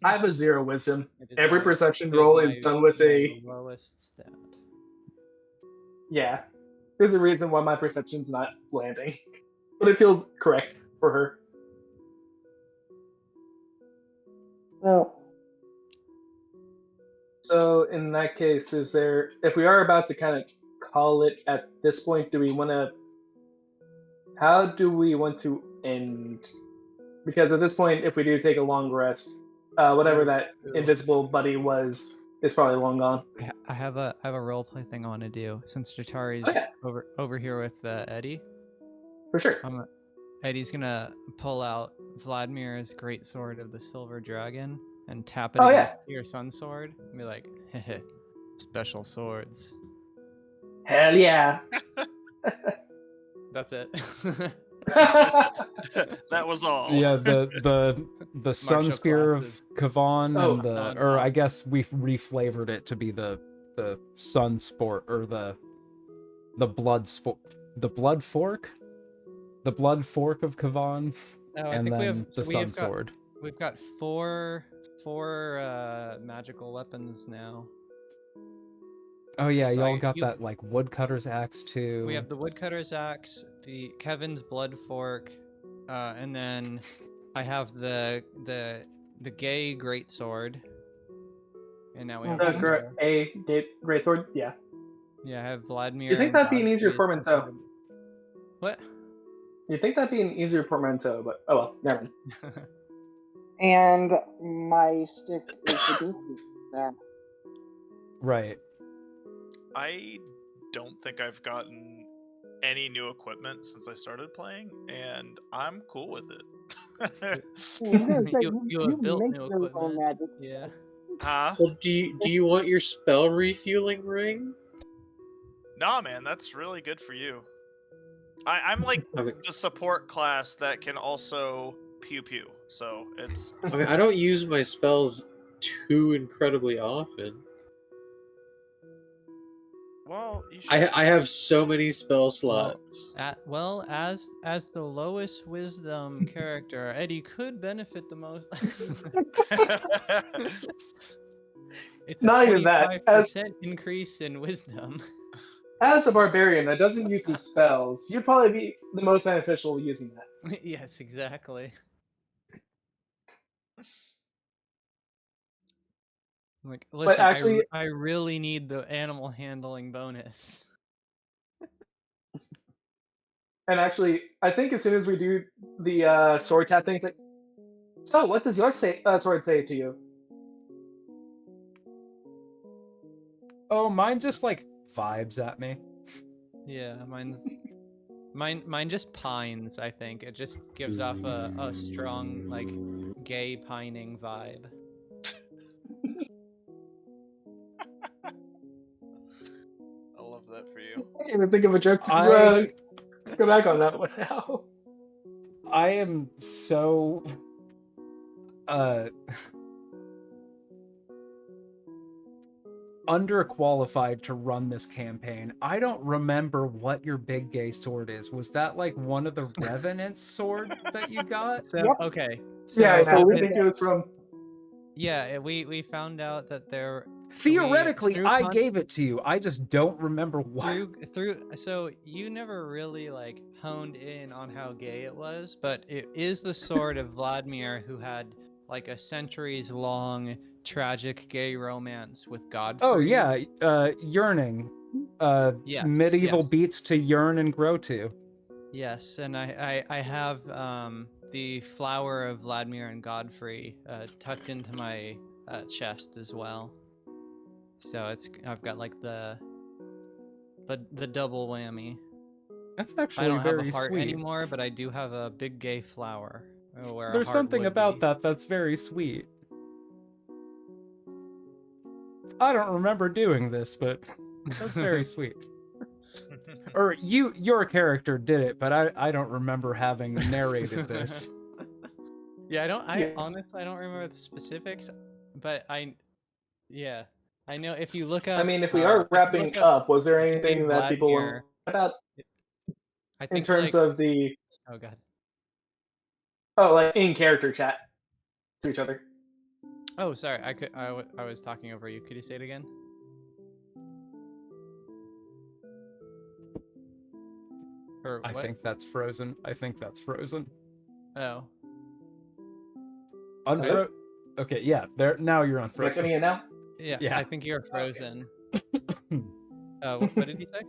I have a 0 wisdom. It is Every my- perception it roll my- is done with my a. lowest stat. Yeah. There's a reason why my perception's not landing. But it feels correct for her. So, So in that case, is there, if we are about to kind of call it at this point, do we want to, how do we want to end? Because at this point, if we do take a long rest, whatever that invisible buddy was is probably long gone. I have a role play thing I want to do since Jatari's Oh, yeah. over here with Eddie. For sure. Eddie's gonna pull out Vladimir's great sword of the Silver Dragon and tap it Oh, against yeah. your sun's sword and be like, "Heh, special swords." Hell yeah. That's it. That was all. Yeah, the sun Martial spear of classes. Kavan Oh, and the, no, or no. I guess we've reflavored it to be the sun sport or the blood fork, the blood fork of Kavan, Oh, I and think then the we sun have got sword. we've got four magical weapons now. Oh yeah, So y'all got that like woodcutter's axe too. We have the woodcutter's axe, the Kevin's blood fork, and then I have the gay greatsword. And now we have Great sword? Yeah. Yeah, I have Vladimir. You think and that'd be an easier Godfrey's portmanteau? sword. What? You'd think that'd be an easier portmanteau, but oh well, never mind. and my stick is the goofy there. Right. I don't think I've gotten any new equipment since I started playing, and I'm cool with it. You have built make new your own equipment. magic. Yeah. Huh? Well, do you want your spell refueling ring? Nah, man, that's really good for you. I'm like Okay. the support class that can also pew pew, so it's. I mean, I don't use my spells too incredibly often. Well, you should. I have so many spell slots. As the lowest wisdom character, Eddie could benefit the most. It's a Not even that. 25% increase in wisdom. As a barbarian that doesn't use his spells, you'd probably be the most beneficial using that. Yes, exactly. Like, listen, actually- I really need the animal handling bonus. And actually, I think as soon as we do the sword tap thing, it's like, So, what does your sword say to you? Oh, mine just like vibes at me. Yeah, mine just pines, I think. It just gives off a strong, like, gay pining vibe. I love that for you. I can't even think of a joke to go back on that one now. I am so underqualified to run this campaign. I don't remember what your big gay sword is. Was that like one of the Revenant's sword that you got? So, Yep. okay. So, Yeah, I believe think it was from. yeah, we found out that there Theoretically, through I con- gave it to you. I just don't remember what. so you never really like honed in on how gay it was, but it is the sword of Vladimir, who had like a centuries long tragic gay romance with Godfrey. Oh yeah, yearning. Yes, Medieval yes. beats to yearn and grow to. Yes, and I have the flower of Vladimir and Godfrey tucked into my chest as well. So I've got like the double whammy. That's I actually don't have a very heart sweet. anymore, but I do have a big gay flower where a There's heart something would about be. that that's very sweet. I don't remember doing this, but that's very sweet. Or your character did it, but I don't remember having narrated this. Yeah, Yeah. honestly I don't remember the specifics, but I know if you look I up mean, if we are wrapping up, was there gay anything that people Vladimir, want about I in think terms like of the oh god. like in character chat to each other? Oh, sorry. I was talking over you. Could you say it again? Or I what? think that's frozen. I think that's frozen. Oh. Unfro. Okay, yeah. There now you're Am I unfrozen. coming in now? Yeah, Yeah. I think you're frozen. What did you say?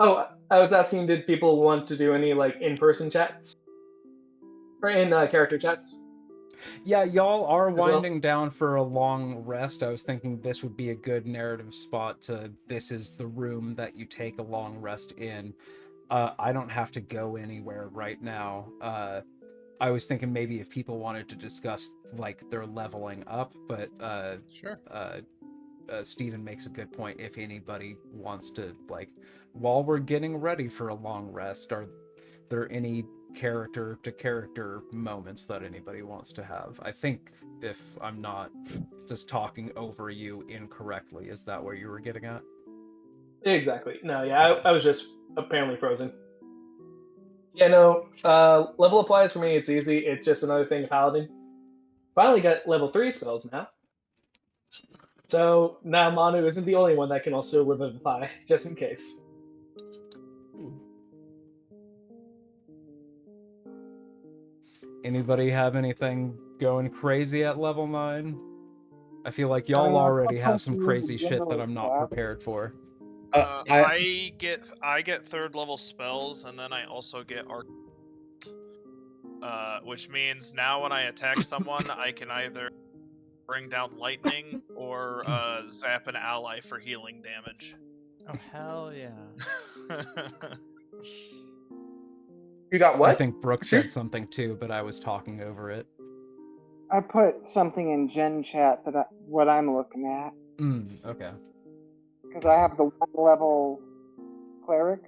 Oh, I was asking, did people want to do any like in-person chats or in character chats? Yeah, y'all are As well? winding down for a long rest. I was thinking this would be a good narrative spot to this is the room that you take a long rest in. I don't have to go anywhere right now. I was thinking maybe if people wanted to discuss like their leveling up, but Sure. Steven makes a good point. If anybody wants to, like, while we're getting ready for a long rest, are there any character to character moments that anybody wants to have? I think if I'm not just talking over you incorrectly, is that where you were getting at? Exactly. No, yeah, I was just apparently frozen. Yeah, no. Level applies for me. It's easy. It's just another thing of Paladin. Finally got level 3 spells now. So now Manu isn't the only one that can also revivify, just in case. Anybody have anything going crazy at level 9? I feel like y'all already have some crazy shit that I'm not prepared for. I get third level spells, and then I also get arc. Which means now when I attack someone, I can either bring down lightning or zap an ally for healing damage. Oh hell yeah. You got what? I think Brooke said something too, but I was talking over it. I put something in Gen Chat that what I'm looking at Okay. because I have the 1 level cleric,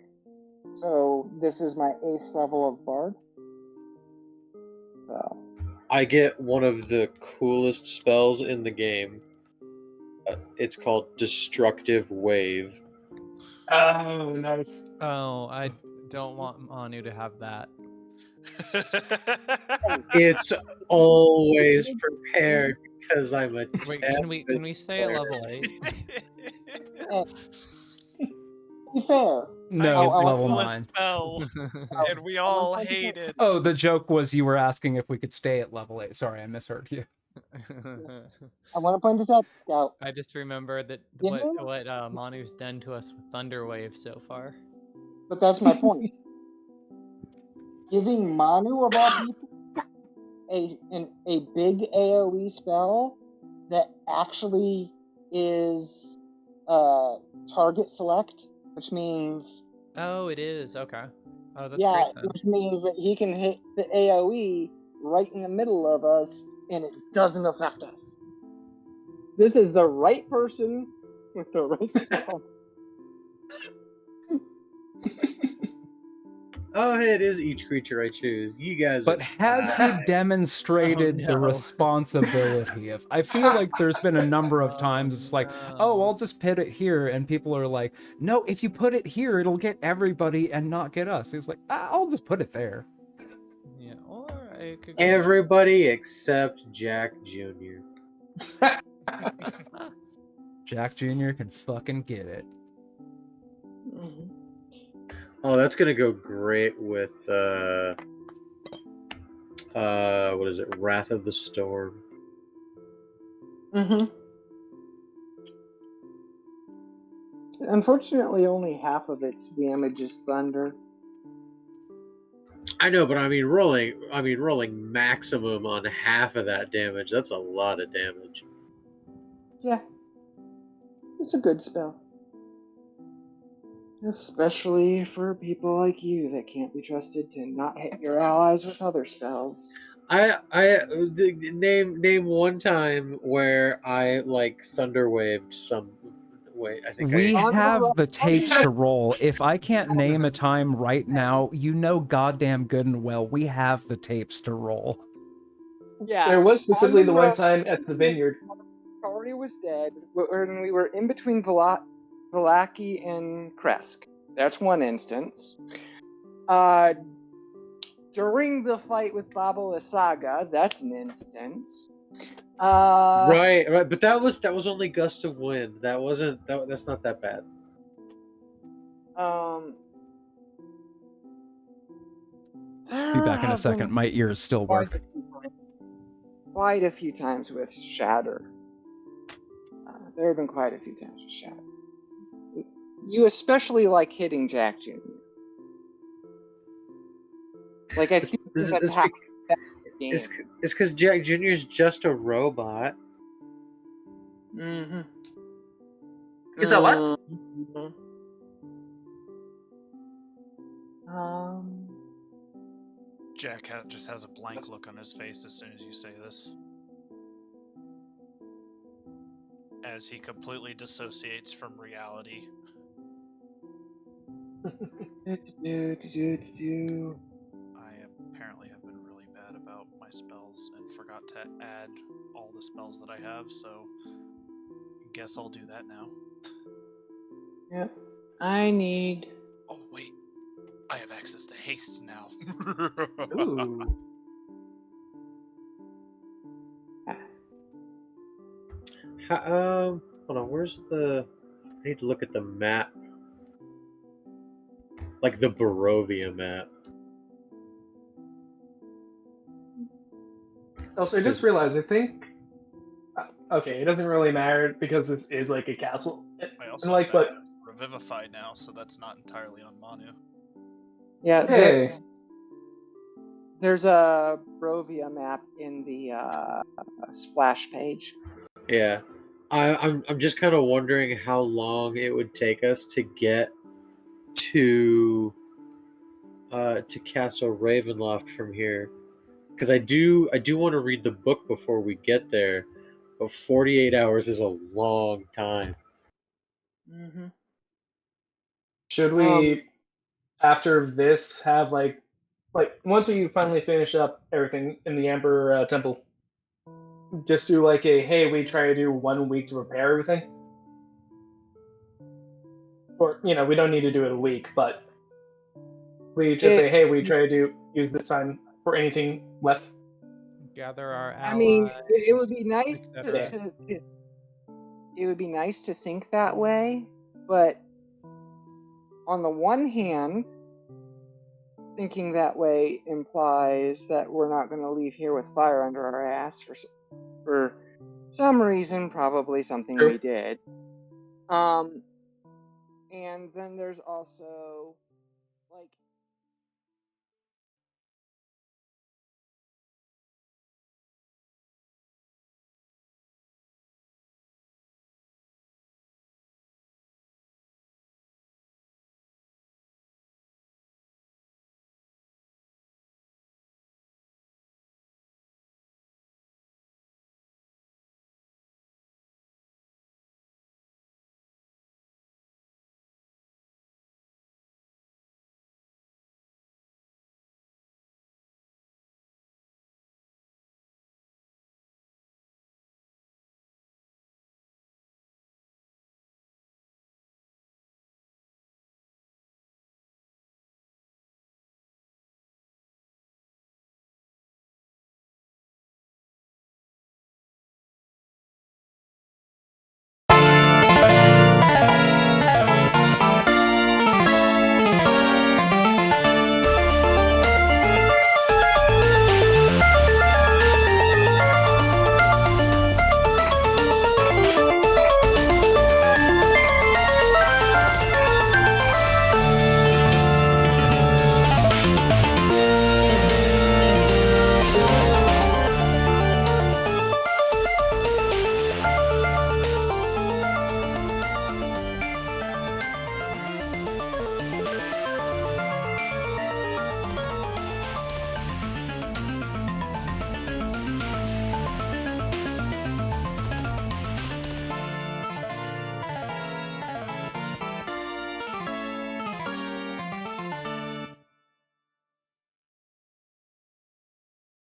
so this is my 8th level of bard. So I get one of the coolest spells in the game. It's called Destructive Wave. Oh, nice. Oh, I don't want Manu to have that. It's always prepared because I'm a Wait, Tempest can we stay at player. level 8? to be fair, No, I level coolest 9. spell, and we all hate it. Oh, the joke was you were asking if we could stay at level 8. Sorry, I misheard you. I want to point this out. I just remember that Giving? what Manu's done to us with Thunderwave so far. But that's my point. Giving Manu, of all people, a big AoE spell that actually is target select, which means Oh, it is. Okay. Oh, that's yeah, great then. which means that he can hit the AoE right in the middle of us and it doesn't affect us. This is the right person with the right spell. Oh, it is each creature I choose. You guys But are has he fine. demonstrated the no. responsibility of? I feel like there's been a number of times it's like, oh, no. I'll just put it here, and people are like, no, if you put it here, it'll get everybody and not get us. He's like, I'll just put it there. Yeah, or I could go Everybody except Jack Jr. Jack Jr. can fucking get it. Mhm. Oh, that's gonna go great with what is it? Wrath of the Storm. Mm-hmm. Unfortunately, only half of its damage is thunder. I know, but rolling maximum on half of that damage. That's a lot of damage. Yeah, it's a good spell. Especially for people like you that can't be trusted to not hit your allies with other spells. Name one time where I like thunder waved some. Wait, I think We On the have the tapes road. to roll. If I can't name a time right now, you know goddamn good and well we have the tapes to roll. Yeah, There was on specifically the one road, time at the vineyard. Kari was dead when we were in between Velaki and Kresk. That's one instance. During the fight with Baba Lysaga, that's an instance. right, but that was only gust of wind. That's not that bad. Be There back in a have been second. My ears still work. quite a few times with Shatter. There have been quite a few times with Shatter. You especially like hitting Jack Jr. Like, I It's think that's how game. it's because Jack Jr. is just a robot. Mm-hmm. It's a what? Mm-hmm. Jack just has a blank look on his face as soon as you say this. As he completely dissociates from reality. Do, I apparently have been really bad about my spells and forgot to add all the spells that I have, so guess I'll do that now. Yep. I need. Oh wait, I have access to haste now. Ooh. Hold on. Where's the? I need to look at the map, like the Barovia map. Also, I just realized, I think. Okay, it doesn't really matter because this is like a castle. I And also like, have but access to Revivify now, so that's not entirely on Manu. Yeah, hey, there's a Brovia map in the splash page. Yeah, I'm just kind of wondering how long it would take us to get to Castle Ravenloft from here, because I do want to read the book before we get there, but 48 hours is a long time. Mm-hmm. should we after this have like once we finally finish up everything in the Amber Temple, just do like a hey, we try to do 1 week to repair everything, or we don't need to do it a week, but we just say hey, we try to use this time for anything left. Gather our allies. I mean, it would be nice etc. it would be nice to think that way, but on the one hand, thinking that way implies that we're not going to leave here with fire under our ass for some reason, probably something True. we did. And then there's also like